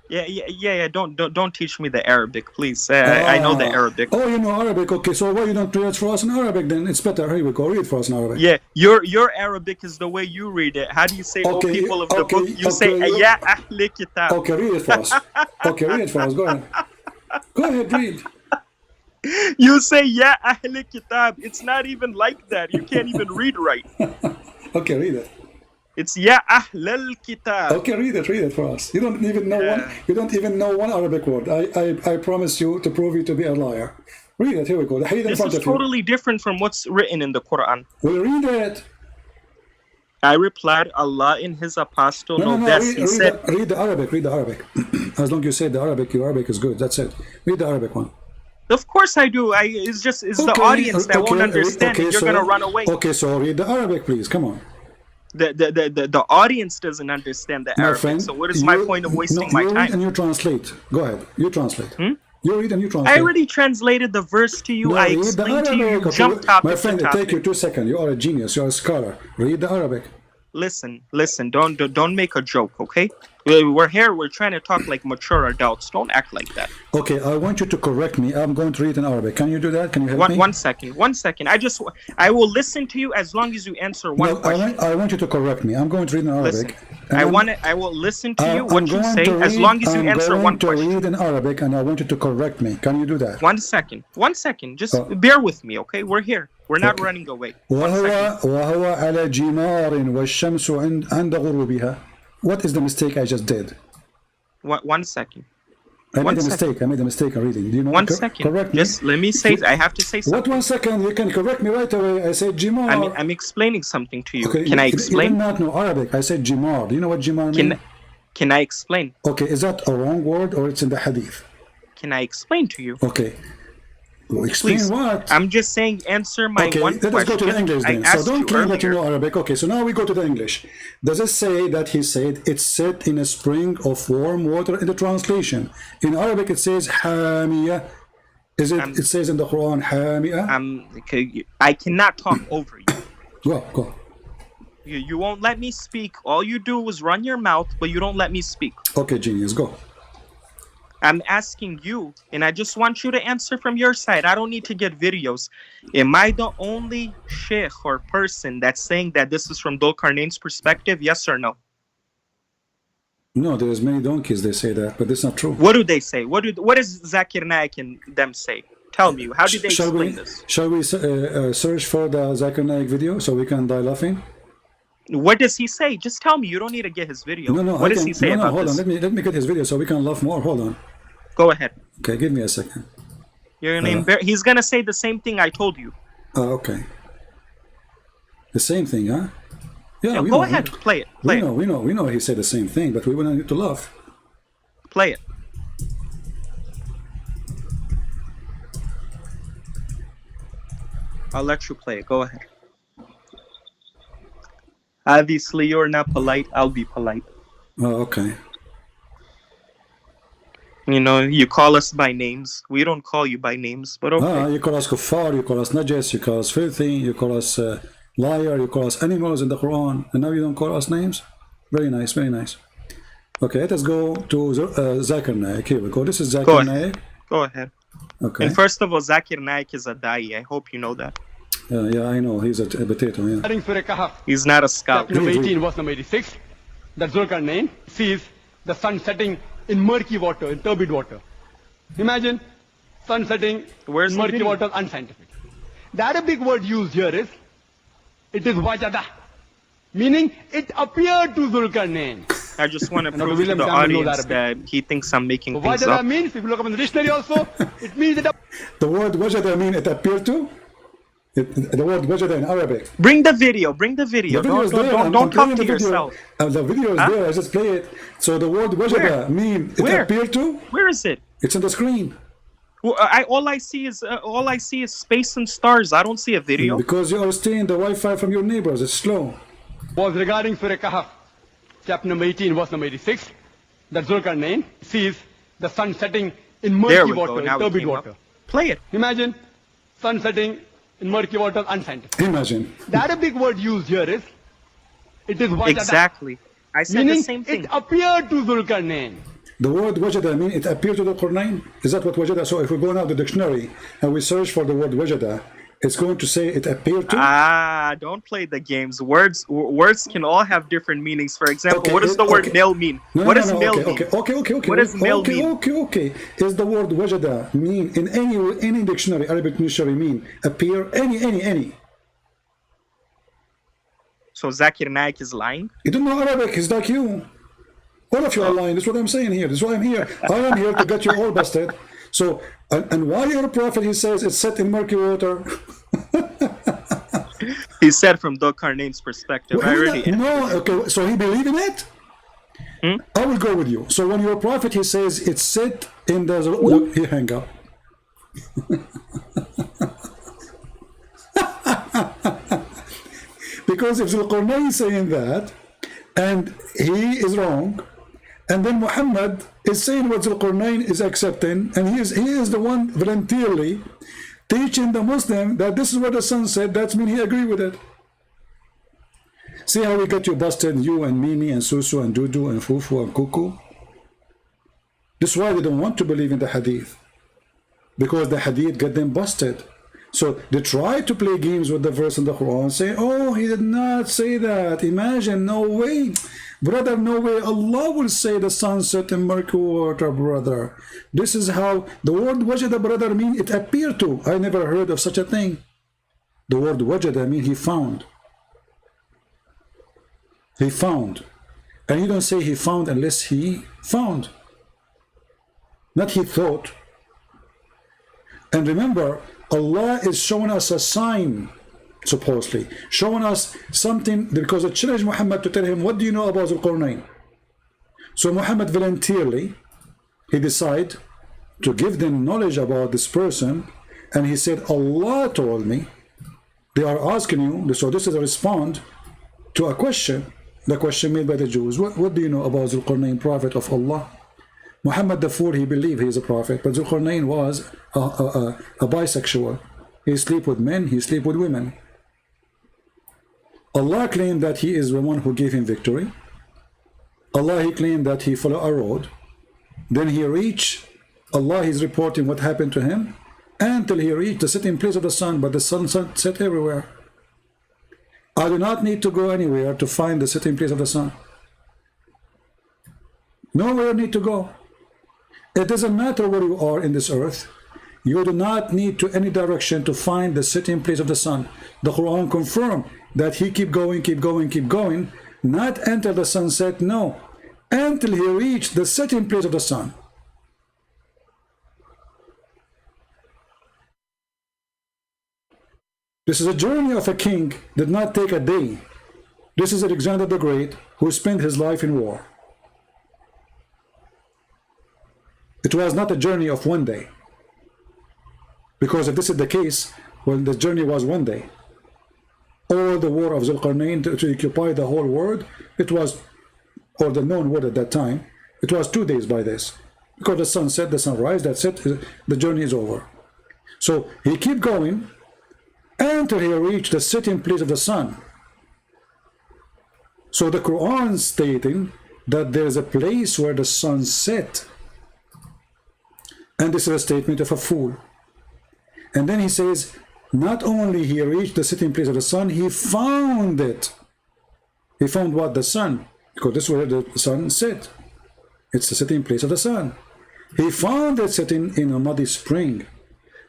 Yeah. Don't teach me the Arabic, please. I know the Arabic. Oh, you know Arabic. Okay, so why you don't read it for us in Arabic? Then it's better. Here we go. Read for us in Arabic. Yeah, your Arabic is the way you read it. How do you say, "Oh, people of the book"? You say, "Ya ahli kitab." Okay, read it for us. Okay, read it for us. Go ahead. Go ahead, read. You say, "Ya ahli kitab." It's not even like that. You can't even read right. Okay, read it. It's "Ya ahlal kitab." Okay, read it for us. You don't even know one. You don't even know one Arabic word. I promise you to prove you to be a liar. Read it. Here we go. The hadith in This front is of you. totally different from what's written in the Quran. Well, read it. I replied, Allah in His apostle No, know best. He said, read the Arabic. Read the Arabic. As long as you say the Arabic, your Arabic is good. That's it. Read the Arabic one. "Of course I do. It's the audience that won't understand it. You're gonna run away." Okay, so read the Arabic, please. Come on. The audience doesn't understand the Arabic. Friend, so what is my point of wasting my you time? read and you translate. Go ahead. You translate. You read and you translate. I already translated the verse to you. No, I read the explained to you. Arabic. You Okay, jump topic my friend, to it topic. take you 2 seconds. You are a genius. You are a scholar. Read the Arabic. Listen. Don't make a joke, okay? We're here. We're trying to talk like mature adults. Don't act like that. Okay, I want you to correct me. I'm going to read in Arabic. Can you do that? Can you help me? One second. I will listen to you as long as you answer one question. I want you to correct me. I'm going to read in Arabic. Listen, I will listen to you what you say as long as you answer one question. I'm going to read in Arabic and I want you to correct me. Can you do that? 1 second. Just bear with me, okay? We're here. We're not running away. 1 second. وهو على جمار والشمس عند غروبها. What is the mistake I just did? 1 second. I made a mistake in reading. Do you know? 1 second. Correct me. Just let me say. I have to say something. What 1 second? You can correct me right away. I said Jimar. I'm explaining something to you. Okay, Can I explain? You do not know Arabic. I said Jimar. Do you know what Jimar means? Can I explain? Okay, is that a wrong word or it's in the hadith? Can I explain to you? Okay. Well, explain Please. what? I'm just saying answer my one question. Let us go to the English then. So don't claim that you know earlier. Arabic. Okay, so now we go to the English. Does it say that he said it's set in a spring of warm water in the translation? In Arabic it says Hamiya. Is it? It says in the Quran Hamiya. I cannot talk over you. Go. You won't let me speak. All you do is run your mouth, but you don't let me speak. Okay, genius, go. I'm asking you, and I just want you to answer from your side. I don't need to get videos. Am I the only sheikh or person that's saying that this is from Dhul-Qarnayn's perspective? Yes or no? No, there's many donkeys, they say that, but that's not true. What do they say? What does Zakir Naik and them say? Tell me, how did they explain this? Shall we search for the Zakir Naik video so we can die laughing? What does he say? Just tell me. You don't need to get his video. No. What does he say about hold this? on. Let me get his video so we can laugh more. Hold on. Go ahead. Okay, give me a second. You're gonna he's gonna say the same thing I told you. Oh, okay. The same thing, huh? Yeah. Go ahead. Play it. We know. He said the same thing, but we want you to laugh. Play it. I'll let you play it. Go ahead. Obviously, you're not polite. I'll be polite. Oh, okay. You know, you call us by names. We don't call you by names, but okay. You call us kuffar, you call us najas, you call us filthy, you call us liar, you call us animals in the Quran, and now you don't call us names? Very nice, very nice. Okay, let us go to Zakir Naik. Here we go. This is Zakir Naik. Go ahead. Okay. And first of all, Zakir Naik is a da'i. I hope you know that. Yeah, I know. He's a potato, yeah. He's not a scholar. Number 18, verse number 86. That Zulkarnain sees the sun setting in murky water, in turbid water. Imagine sun setting in murky water, unscientific. The Arabic word used here is, it is wajada, meaning it appeared to Zulkarnain. I just want to prove to the audience that he thinks I'm making things up. Wajada means, if you look up in the dictionary also, it means it. The word wajada means it appeared to? The word wajada in Arabic. Bring the video. Don't talk to yourself. The video is there. I just play it. So the word wajada means it appeared to? Where is it? It's on the screen. Well, all I see is space and stars. I don't see a video. Because you are stealing the Wi-Fi from your neighbors. It's slow. Was regarding Surah Kahf, chapter number 18, verse number 86, that Zulkarnain sees the sun setting in murky water, in turbid water. Play it. Imagine sun setting in murky water, unscientific. Imagine. The Arabic word used here is, it is wajada. Exactly. I said meaning the same thing. It appeared to Zulkarnain. The word wajada mean it appeared to the Quran? Is that what wajada? So if we go now to the dictionary and we search for the word wajada, it's going to say it appeared to? Don't play the games. Words can all have different meanings. For example, Okay, what does the word male mean? What does male mean? Okay. What does male mean? Okay. Is the word wajada mean in any dictionary, Arabic dictionary mean appear? Any. So Zakir Naik is lying? You don't know Arabic, he's like you. All of you are lying. That's what I'm saying here. That's why I'm here. I am here to get you all busted. So, and why your prophet, he says it's set in murky water? He said from Dhul-Qarnayn's perspective. Okay, so he believe in it? I will go with you. So when your prophet, he says it's set in the... Look, he hang up. Because if Dhul-Qarnayn is saying that, and he is wrong, and then Muhammad is saying what Dhul-Qarnayn is accepting, and he is the one voluntarily teaching the Muslim that this is what the son said, that means he agree with it. See how we get you busted, you and Mimi and Susu and Dudu and Fufu and Kuku? This is why they don't want to believe in the hadith, because the hadith get them busted. So they try to play games with the verse in the Quran, say, oh, he did not say that. Imagine, no way. Brother, no way. Allah will say the sun set in murky water, brother. This is how the word wajada, brother, mean it appeared to. I never heard of such a thing. The word wajada mean he found. He found. And you don't say he found unless he found. Not he thought. And remember, Allah is showing us a sign, supposedly, showing us something, because it challenged Muhammad to tell him, what do you know about Dhul-Qarnayn? So Muhammad voluntarily, he decided to give them knowledge about this person, and he said, Allah told me, they are asking you, so this is a response to a question, the question made by the Jews, what do you know about Dhul-Qarnayn, prophet of Allah? Muhammad the Fool, he believed he is a prophet, but Dhul-Qarnayn was a bisexual. He sleep with men, he sleep with women. Allah claimed that he is the one who gave him victory. Allah, he claimed that he followed a road. Then he reached, Allah is reporting what happened to him, until he reached the setting place of the sun, but the sun set everywhere. I do not need to go anywhere to find the setting place of the sun. Nowhere need to go. It doesn't matter where you are in this earth. You do not need to any direction to find the setting place of the sun. The Quran confirmed that he keep going, not until the sun set, no, until he reached the setting place of the sun. This is a journey of a king, did not take a day. This is Alexander the Great, who spent his life in war. It was not a journey of one day. Because if this is the case, well, the journey was one day. All the war of Dhul-Qarnayn to occupy the whole world, it was, or the known world at that time, it was 2 days by this. Because the sun set, the sun rise, that's it, the journey is over. So he kept going until he reached the setting place of the sun. So the Quran stating that there is a place where the sun set. And this is a statement of a fool. And then he says, not only he reached the setting place of the sun, he found it. He found what? The sun. Because this is where the sun set. It's the setting place of the sun. He found it setting in a muddy spring.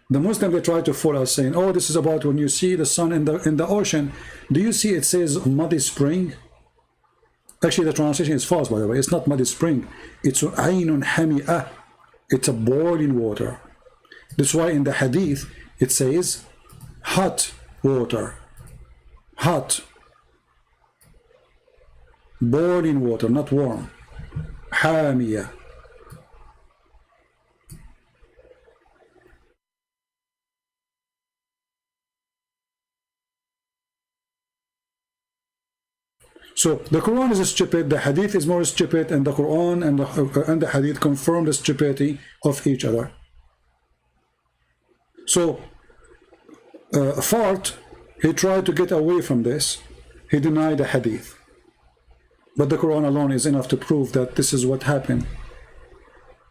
The Muslims, they try to fool us saying, oh, this is about when you see the sun in the ocean. Do you see it says muddy spring? Actually, the translation is false, by the way. It's not muddy spring. It's aynun hami'ah. It's a boiling water. That's why in the hadith it says hot water. Hot. Boiling water, not warm. Hamiyah. So the Quran is stupid, the Hadith is more stupid, and the Quran and the Hadith confirm the stupidity of each other. So Fart, he tried to get away from this. He denied the Hadith. But the Quran alone is enough to prove that this is what happened.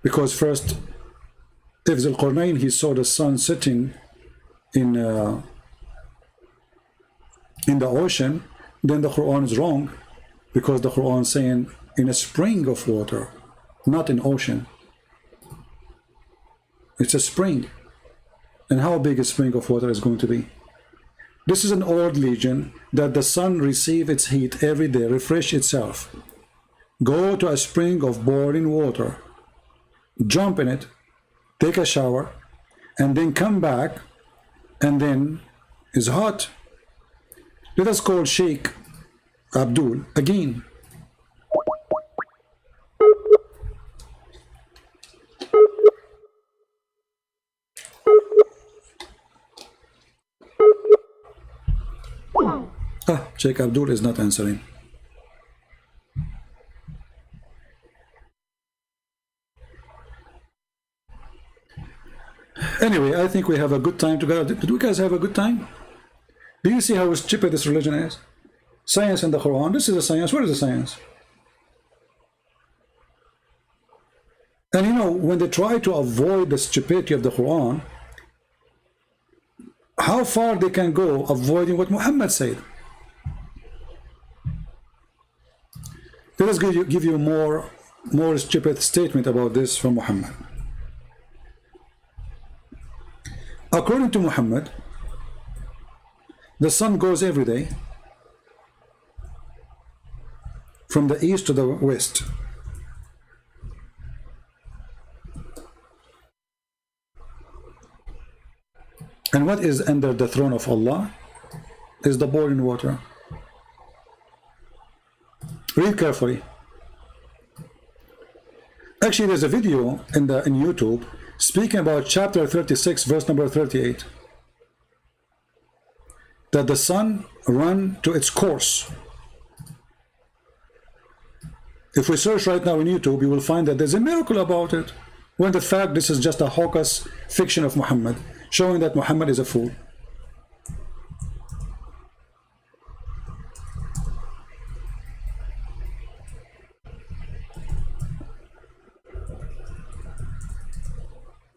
Because first, if Zulqarnain, he saw the sun setting in the ocean, then the Quran is wrong, because the Quran is saying in a spring of water, not in ocean. It's a spring. And how big a spring of water is going to be? This is an old legend that the sun receives its heat every day, refresh itself, go to a spring of boiling water, jump in it, take a shower, and then come back, and then is hot. Let us call Sheikh Abdul again. Sheikh Abdul is not answering. Anyway, I think we have a good time together. Did you guys have a good time? Do you see how stupid this religion is? Science in the Quran. This is a science. Where is the science? And you know, when they try to avoid the stupidity of the Quran, how far they can go avoiding what Muhammad said. Let us give you more stupid statement about this from Muhammad. According to Muhammad, the sun goes every day from the east to the west. And what is under the throne of Allah is the boiling water. Read carefully. Actually, there's a video in YouTube speaking about chapter 36, verse number 38. That the sun run to its course. If we search right now in YouTube, you will find that there's a miracle about it, when the fact this is just a hocus fiction of Muhammad, showing that Muhammad is a fool.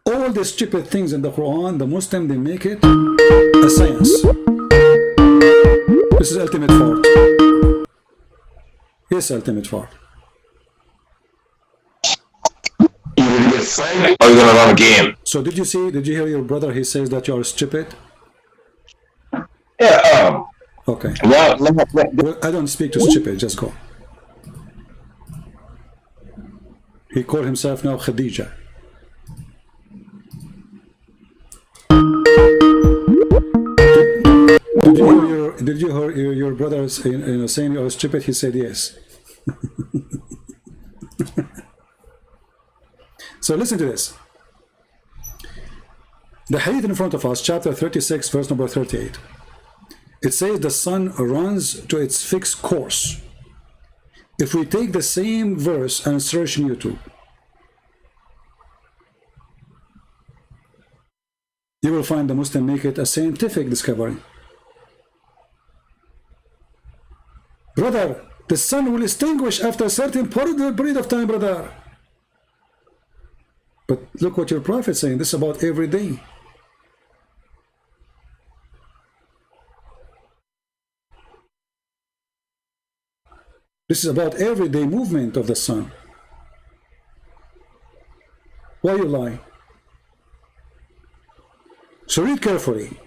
All the stupid things in the Quran, the Muslim, they make it a science. This is ultimate fault. Yes, ultimate fault. Either you get framed or you're gonna run a game. So did you hear your brother? He says that you are stupid. Yeah. Okay. Well, Well, I don't speak to stupid. Just go. He called himself now Khadija. Did you hear your brother saying you're stupid? He said yes. So listen to this. The hadith in front of us, chapter 36, verse number 38. It says the sun runs to its fixed course. If we take the same verse and search in YouTube, you will find the Muslim make it a scientific discovery. Brother, the sun will extinguish after a certain period of time, brother. But look what your prophet is saying. This is about every day. This is about everyday movement of the sun. Why you lie? So read carefully.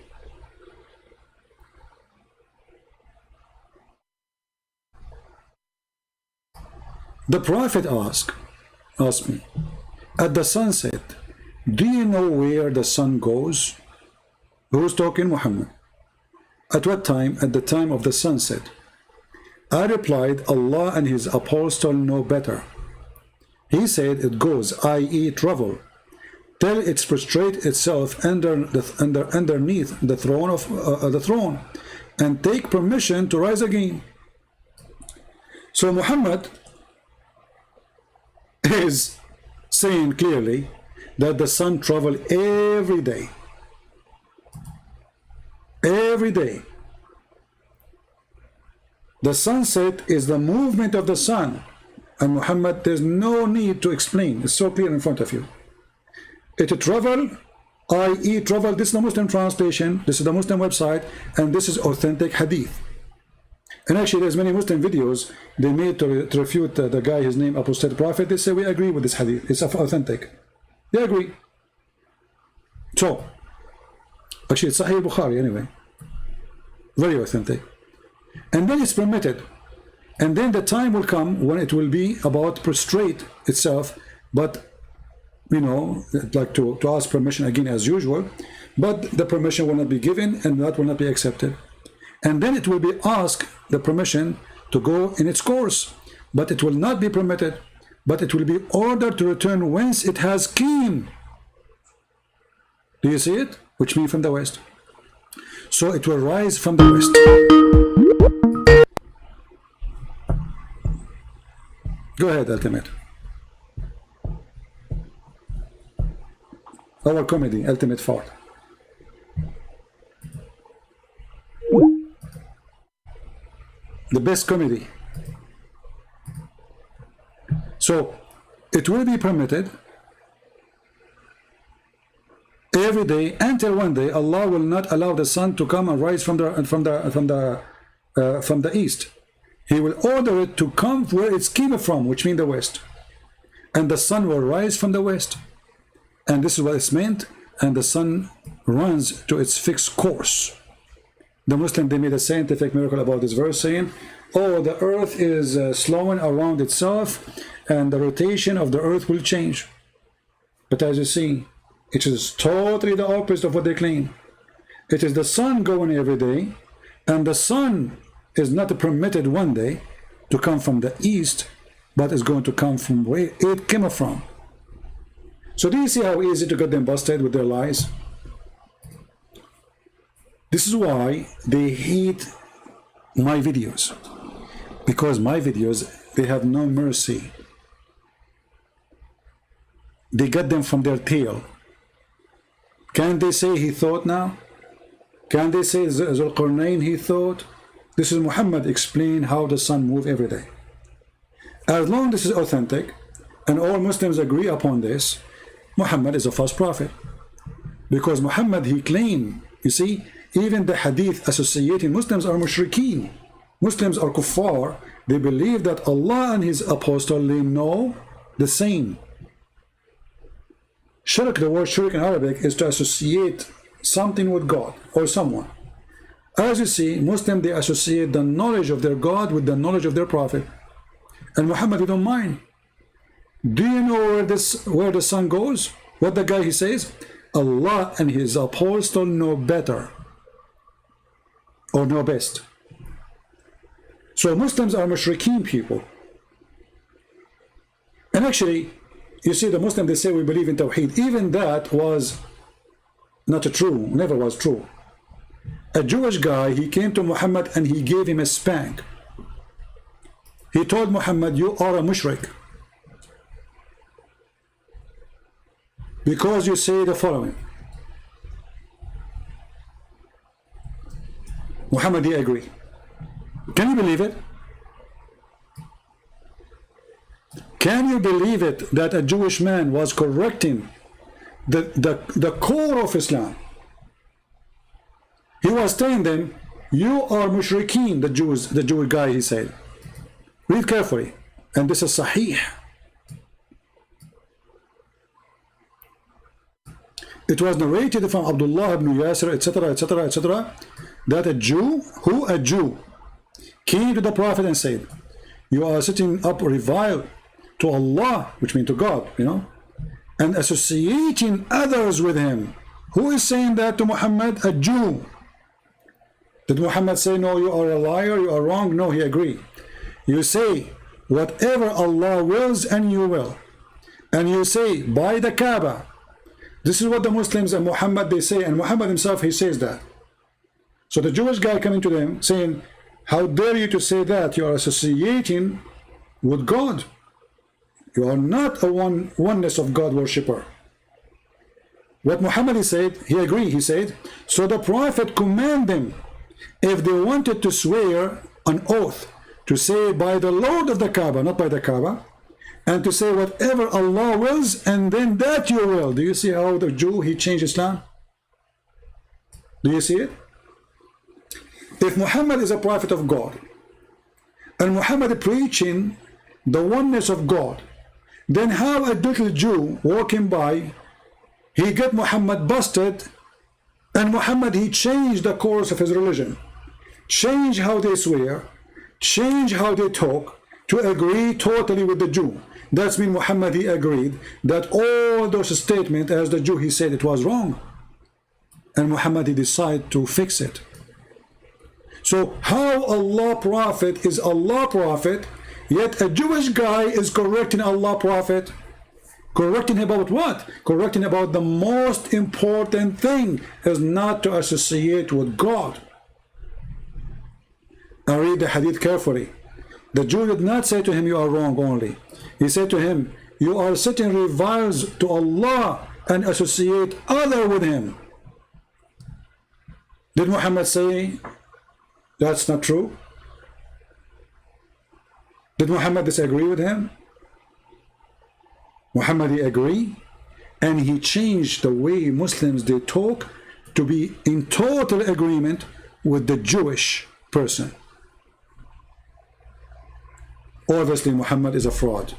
The prophet asked me, at the sunset, do you know where the sun goes? Who's talking? Muhammad. At what time? At the time of the sunset. I replied, Allah and his apostle know better. He said it goes, i.e. travel, till it prostrate itself underneath the throne of the throne, and take permission to rise again. So Muhammad is saying clearly that the sun travel every day. Every day. The sunset is the movement of the sun And Muhammad, there's no need to explain. It's so clear in front of you. It travel, i.e. travel, this is the Muslim translation, this is the Muslim website, and this is authentic hadith. And actually there's many Muslim videos they made to refute the guy, his name, apostate prophet. They say, we agree with this hadith, it's authentic. They agree. So, actually it's Sahih Bukhari anyway. Very authentic. And then it's permitted. And then the time will come when it will be about prostrate itself, but you know, like to ask permission again as usual, but the permission will not be given and that will not be accepted. And then it will be asked the permission to go in its course, but it will not be permitted, but it will be ordered to return whence it has came. Do you see it? Which means from the west. So it will rise from the west. Go ahead, Ultimate. Our comedy, Ultimate Fart. The best comedy. So it will be permitted every day until one day Allah will not allow the sun to come and rise from the east. He will order it to come where it came from, which means the west. And the sun will rise from the west. And this is what it's meant. And the sun runs to its fixed course. The Muslim, they made a scientific miracle about this verse, saying, oh, the earth is slowing around itself and the rotation of the earth will change. But as you see, it is totally the opposite of what they claim. It is the sun going every day, and the sun is not permitted one day to come from the east, but is going to come from where it came from. So do you see how easy to get them busted with their lies? This is why they hate my videos, because my videos, they have no mercy. They get them from their tail. Can they say he thought now? Can they say Zulqarnain he thought? This is Muhammad explain how the sun moves every day. As long as this is authentic, and all Muslims agree upon this, Muhammad is a false prophet. Because Muhammad, he claimed, you see, even the hadith associating Muslims are mushrikeen. Muslims are kuffar. They believe that Allah and his apostle, they know the same. Shirk, the word shirk in Arabic is to associate something with God or someone. As you see, Muslims, they associate the knowledge of their God with the knowledge of their prophet. And Muhammad, he don't mind. Do you know where the sun goes? What the guy he says? Allah and his apostle know better or know best. So Muslims are mushrikeen people. And actually, you see, the Muslims, they say we believe in Tawheed. Even that was not true, never was true. A Jewish guy, he came to Muhammad and he gave him a spank. He told Muhammad, you are a mushrik, because you say the following. Muhammad, he agreed. Can you believe it? Can you believe it that a Jewish man was correcting the core of Islam? He was telling them, you are mushrikeen, the Jewish guy, he said. Read carefully. And this is Sahih. It was narrated from Abdullah ibn Yasir, etc., etc., etc., that a Jew came to the Prophet and said, you are setting up revile to Allah, which means to God, you know, and associating others with him. Who is saying that to Muhammad? A Jew. Did Muhammad say, no, you are a liar, you are wrong? No, he agreed. You say, whatever Allah wills, and you will. And you say, by the Kaaba. This is what the Muslims and Muhammad, they say, and Muhammad himself, he says that. So the Jewish guy coming to them saying, how dare you to say that? You are associating with God. You are not a oneness of God worshipper. What Muhammad, he said, he agreed, he said, so the Prophet commanded them, if they wanted to swear an oath to say by the Lord of the Kaaba, not by the Kaaba, and to say whatever Allah wills, and then that you will. Do you see how the Jew, he changed Islam? Do you see it? If Muhammad is a prophet of God, and Muhammad preaching the oneness of God, then how a little Jew walking by, he get Muhammad busted, and Muhammad, he changed the course of his religion, change how they swear, change how they talk, to agree totally with the Jew. That's mean Muhammad, he agreed that all those statements, as the Jew, he said it was wrong. And Muhammad, he decided to fix it. So how Allah prophet is Allah prophet, yet a Jewish guy is correcting Allah prophet? Correcting about what? Correcting about the most important thing is not to associate with God. Now read the hadith carefully. The Jew did not say to him, you are wrong only. He said to him, you are setting reviles to Allah and associate other with him. Did Muhammad say that's not true? Did Muhammad disagree with him? Muhammad, he agreed, and he changed the way Muslims they talk to be in total agreement with the Jewish person. Obviously Muhammad is a fraud.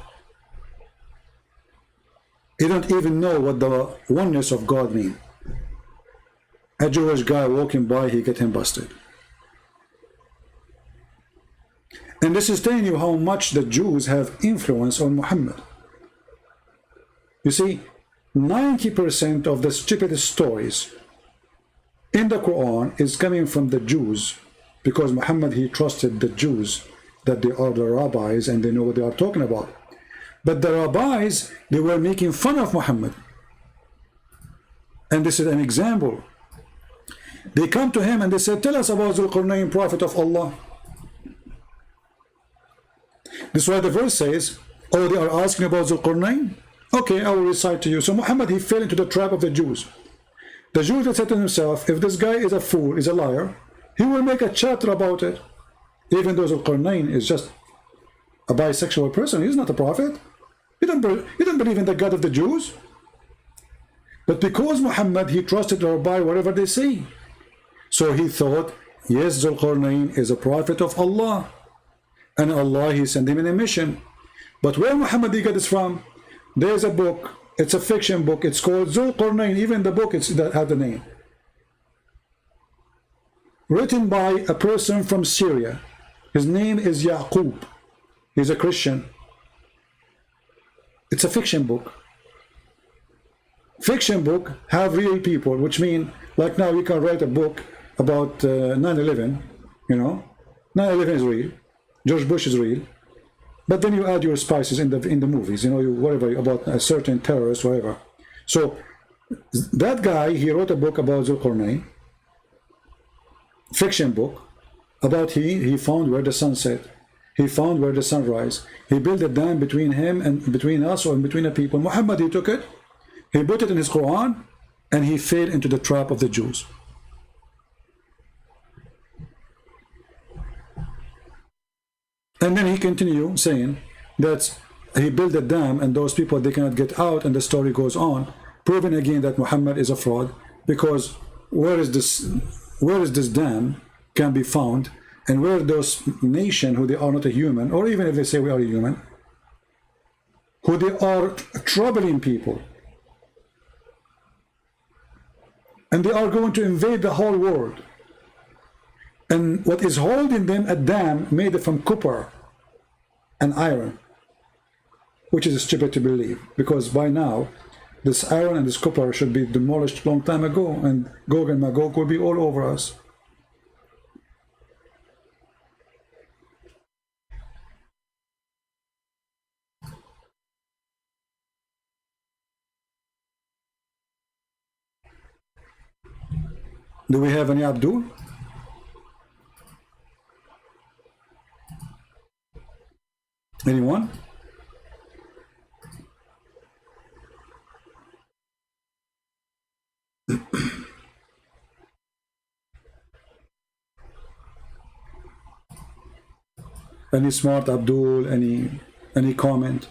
He don't even know what the oneness of God means. A Jewish guy walking by, he get him busted. And this is telling you how much the Jews have influence on Muhammad. You see, 90% of the stupidest stories in the Quran is coming from the Jews, because Muhammad, he trusted the Jews, that they are the rabbis and they know what they are talking about. But the rabbis, they were making fun of Muhammad. And this is an example. They come to him and they said, tell us about Zulqarnain, prophet of Allah. This is why the verse says, oh, they are asking about Zulqarnain? Okay, I will recite to you. So Muhammad, he fell into the trap of the Jews. The Jews had said to himself, if this guy is a fool, is a liar, he will make a chapter about it. Even though Zulqarnain is just a bisexual person, he's not a prophet. He don't believe in the God of the Jews. But because Muhammad, he trusted the rabbi whatever they say. So he thought, yes, Zulqarnain is a prophet of Allah. And Allah, he sent him in a mission. But where Muhammad he got this from? There's a book, it's a fiction book, it's called Zulqarnain. Even the book that had the name. Written by a person from Syria. His name is Yaqub. He's a Christian. It's a fiction book. Fiction book have real people, which mean, like now you can write a book about 9/11, you know. 9/11 is real. George Bush is real. But then you add your spices in the movies, you know, whatever, about a certain terrorist, whatever. So that guy, he wrote a book about Zulqarnain, fiction book, about he found where the sun set. He found where the sun rise. He built a dam between him and between us, or between the people. Muhammad, he took it, he put it in his Quran, and he fell into the trap of the Jews. And then he continued saying that he built a dam and those people, they cannot get out, and the story goes on, proving again that Muhammad is a fraud, because where is this dam can be found, and where those nations who they are not a human, or even if they say we are a human, who they are troubling people, and they are going to invade the whole world. And what is holding them, a dam made from copper and iron, which is stupid to believe, because by now this iron and this copper should be demolished long time ago, and Gog and Magog will be all over us. Do we have any Abdul? Anyone? Any smart Abdul? Any comment?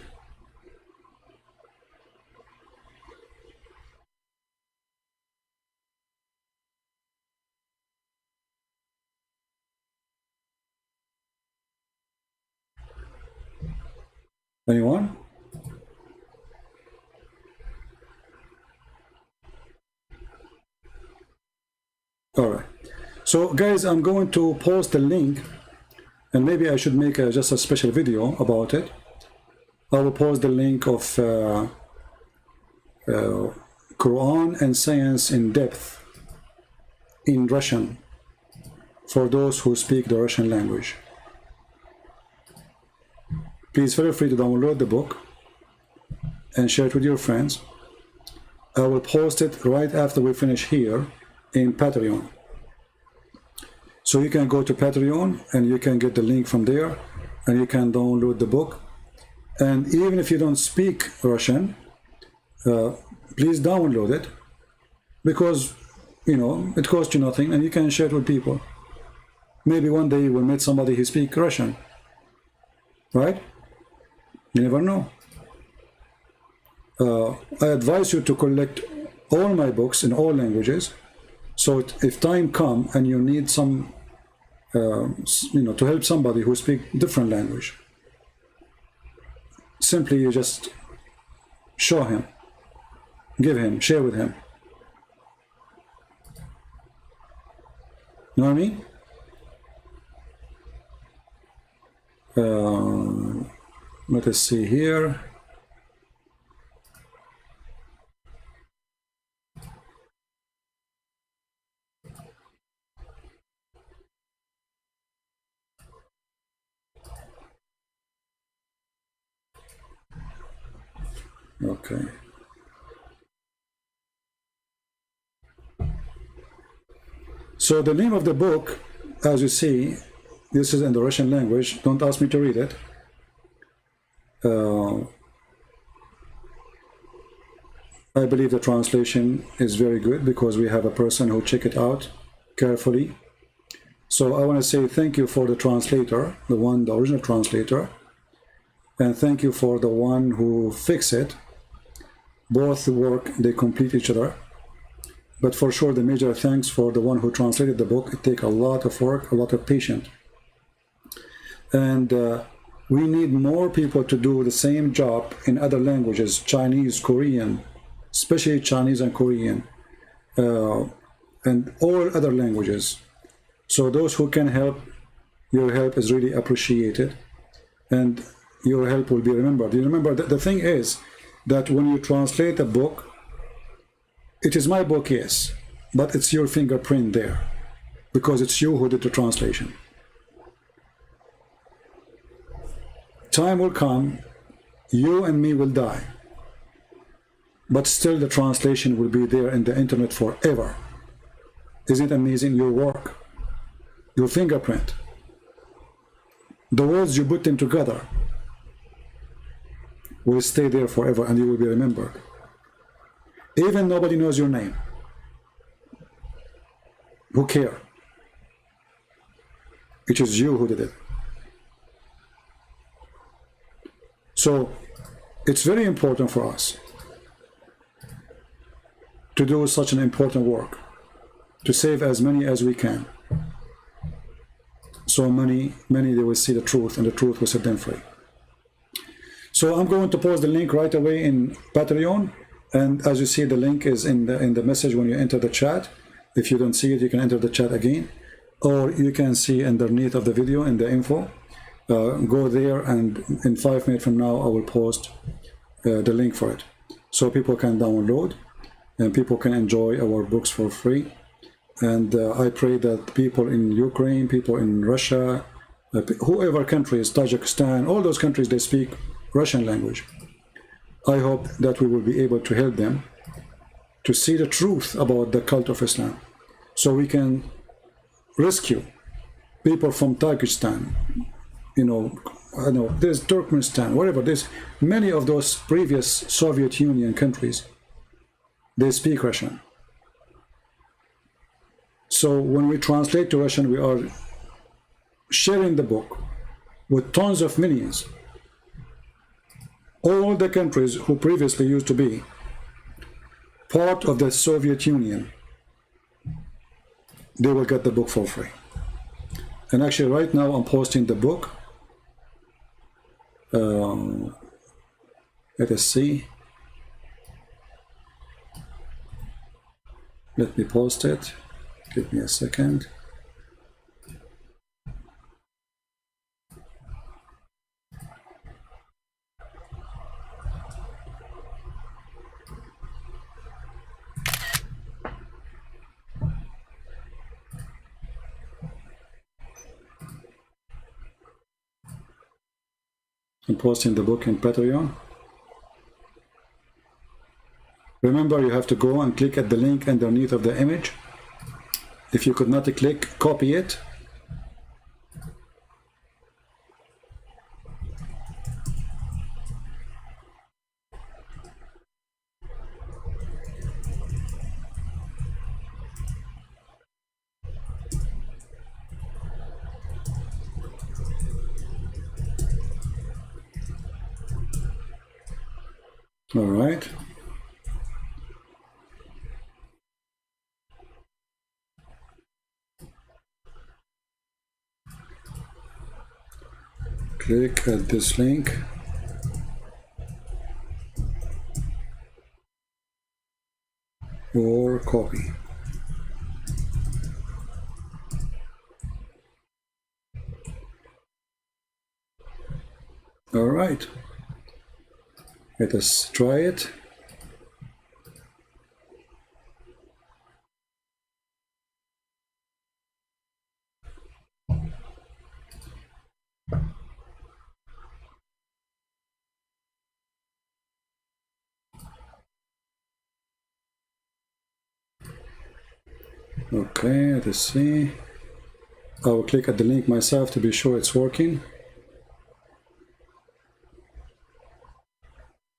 Anyone? All right. So guys, I'm going to post the link, and maybe I should make just a special video about it. I will post the link of Quran and Science in Depth in Russian for those who speak the Russian language. Please feel free to download the book and share it with your friends. I will post it right after we finish here in Patreon. So you can go to Patreon and you can get the link from there and you can download the book. And even if you don't speak Russian, please download it, because it costs you nothing and you can share it with people. Maybe one day you will meet somebody who speaks Russian, right? You never know. I advise you to collect all my books in all languages, so if time comes and you need some, to help somebody who speaks different language, simply you just show him, give him, share with him. You know what I mean? Let us see here. Okay. So the name of the book, as you see, this is in the Russian language. Don't ask me to read it. I believe the translation is very good because we have a person who checked it out carefully. So I want to say thank you for the translator, the original translator, and thank you for the one who fixed it. Both work, they complete each other. But for sure, the major thanks for the one who translated the book. It takes a lot of work, a lot of patience. And we need more people to do the same job in other languages, Chinese, Korean, especially Chinese and Korean, and all other languages. So those who can help, your help is really appreciated, and your help will be remembered. You remember, the thing is that when you translate a book, it is my book, yes, but it's your fingerprint there, because it's you who did the translation. Time will come, you and me will die, but still the translation will be there in the internet forever. Isn't it amazing? Your work, your fingerprint, the words you put them together will stay there forever, and you will be remembered. Even nobody knows your name. Who cares? It is you who did it. So it's very important for us to do such an important work, to save as many as we can. So many they will see the truth, and the truth will set them free. So I'm going to post the link right away in Patreon, and as you see, the link is in the message when you enter the chat. If you don't see it, you can enter the chat again, or you can see underneath of the video in the info. Go there, and in 5 minutes from now I will post the link for it, so people can download and people can enjoy our books for free. And I pray that people in Ukraine, people in Russia, whoever countries, Tajikistan, all those countries, they speak Russian language. I hope that we will be able to help them to see the truth about the cult of Islam, so we can rescue people from Tajikistan, I know there's Turkmenistan, whatever, there's many of those previous Soviet Union countries, they speak Russian. So when we translate to Russian, we are sharing the book with tons of millions. All the countries who previously used to be part of the Soviet Union, they will get the book for free. And actually right now I'm posting the book. Let us see. Let me post it. Give me a second. I'm posting the book in Patreon. Remember, you have to go and click at the link underneath of the image. If you could not click, copy it. All right. Click at this link. Or copy. All right. Let us try it. Okay, let us see. I will click at the link myself to be sure it's working.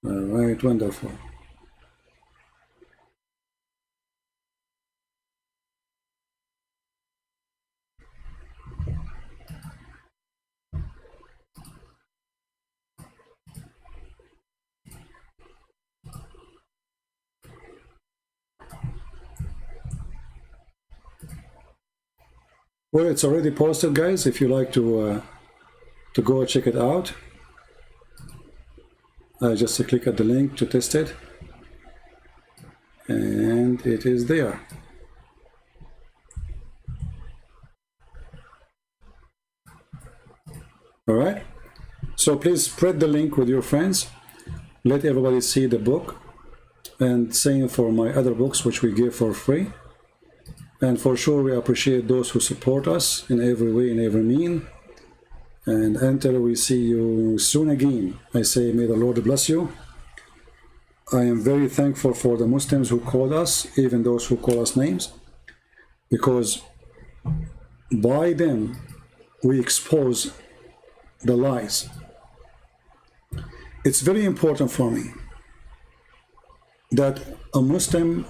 All right, wonderful. Well, it's already posted, guys. If you like to go check it out, just click at the link to test it, and it is there. All right. So please spread the link with your friends. Let everybody see the book, and same for my other books, which we give for free. And for sure, we appreciate those who support us in every way, in every mean. And until we see you soon again, I say, may the Lord bless you. I am very thankful for the Muslims who call us, even those who call us names, because by them, we expose the lies. It's very important for me that a Muslim,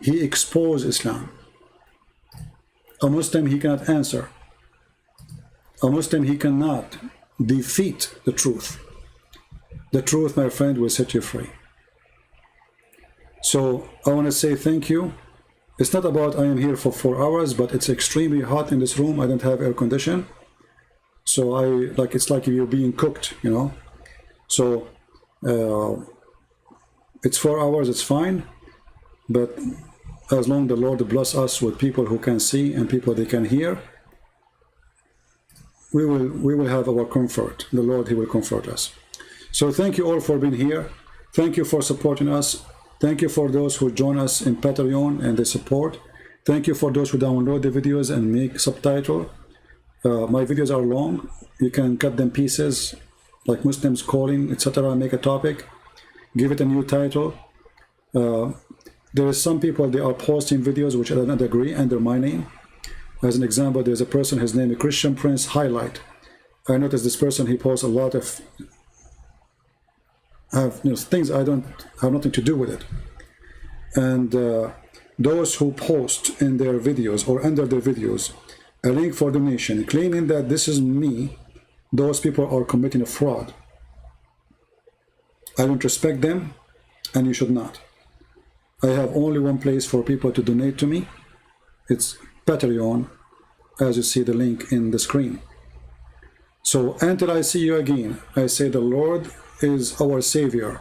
he exposes Islam. A Muslim, he cannot answer. A Muslim, he cannot defeat the truth. The truth, my friend, will set you free. So I want to say thank you. It's not about I am here for 4 hours, but it's extremely hot in this room. I don't have air condition. So it's like you're being cooked, you know. So it's 4 hours, it's fine. But as long as the Lord bless us with people who can see and people they can hear, we will have our comfort. The Lord, he will comfort us. So thank you all for being here. Thank you for supporting us. Thank you for those who join us in Patreon and the support. Thank you for those who download the videos and make subtitle. My videos are long. You can cut them pieces, like Muslims calling, etc. Make a topic, give it a new title. There is some people, they are posting videos which I don't agree under my name. As an example, there's a person, his name is Christian Prince Highlight. I noticed this person, he posts a lot of things I don't have nothing to do with it. And those who post in their videos or under their videos a link for donation, claiming that this is me those people are committing a fraud. I don't respect them, and you should not. I have only one place for people to donate to me. It's Patreon, as you see the link in the screen. So until I see you again, I say the Lord is our Savior.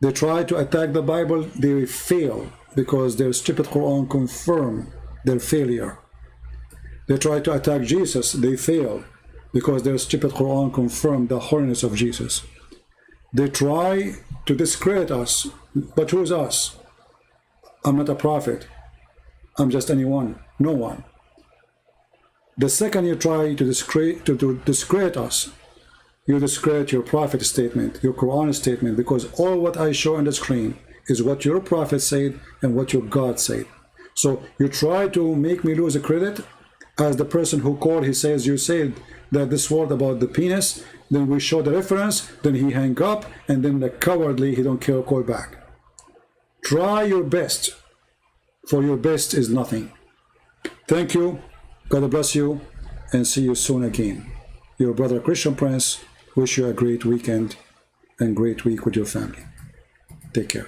They try to attack the Bible, they fail because their stupid Quran confirm their failure. They try to attack Jesus, they fail because their stupid Quran confirm the holiness of Jesus. They try to discredit us, but who's us? I'm not a prophet. I'm just anyone, no one. The second you try to discredit us, you discredit your prophet statement, your Quran statement, because all what I show on the screen is what your prophet said and what your God said. So you try to make me lose a credit as the person who called, he says, you said that this word about the penis, then we show the reference, then he hang up, and then the cowardly, he don't care, call back. Try your best, for your best is nothing. Thank you. God bless you, and see you soon again. Your brother Christian Prince, wish you a great weekend and great week with your family. Take care.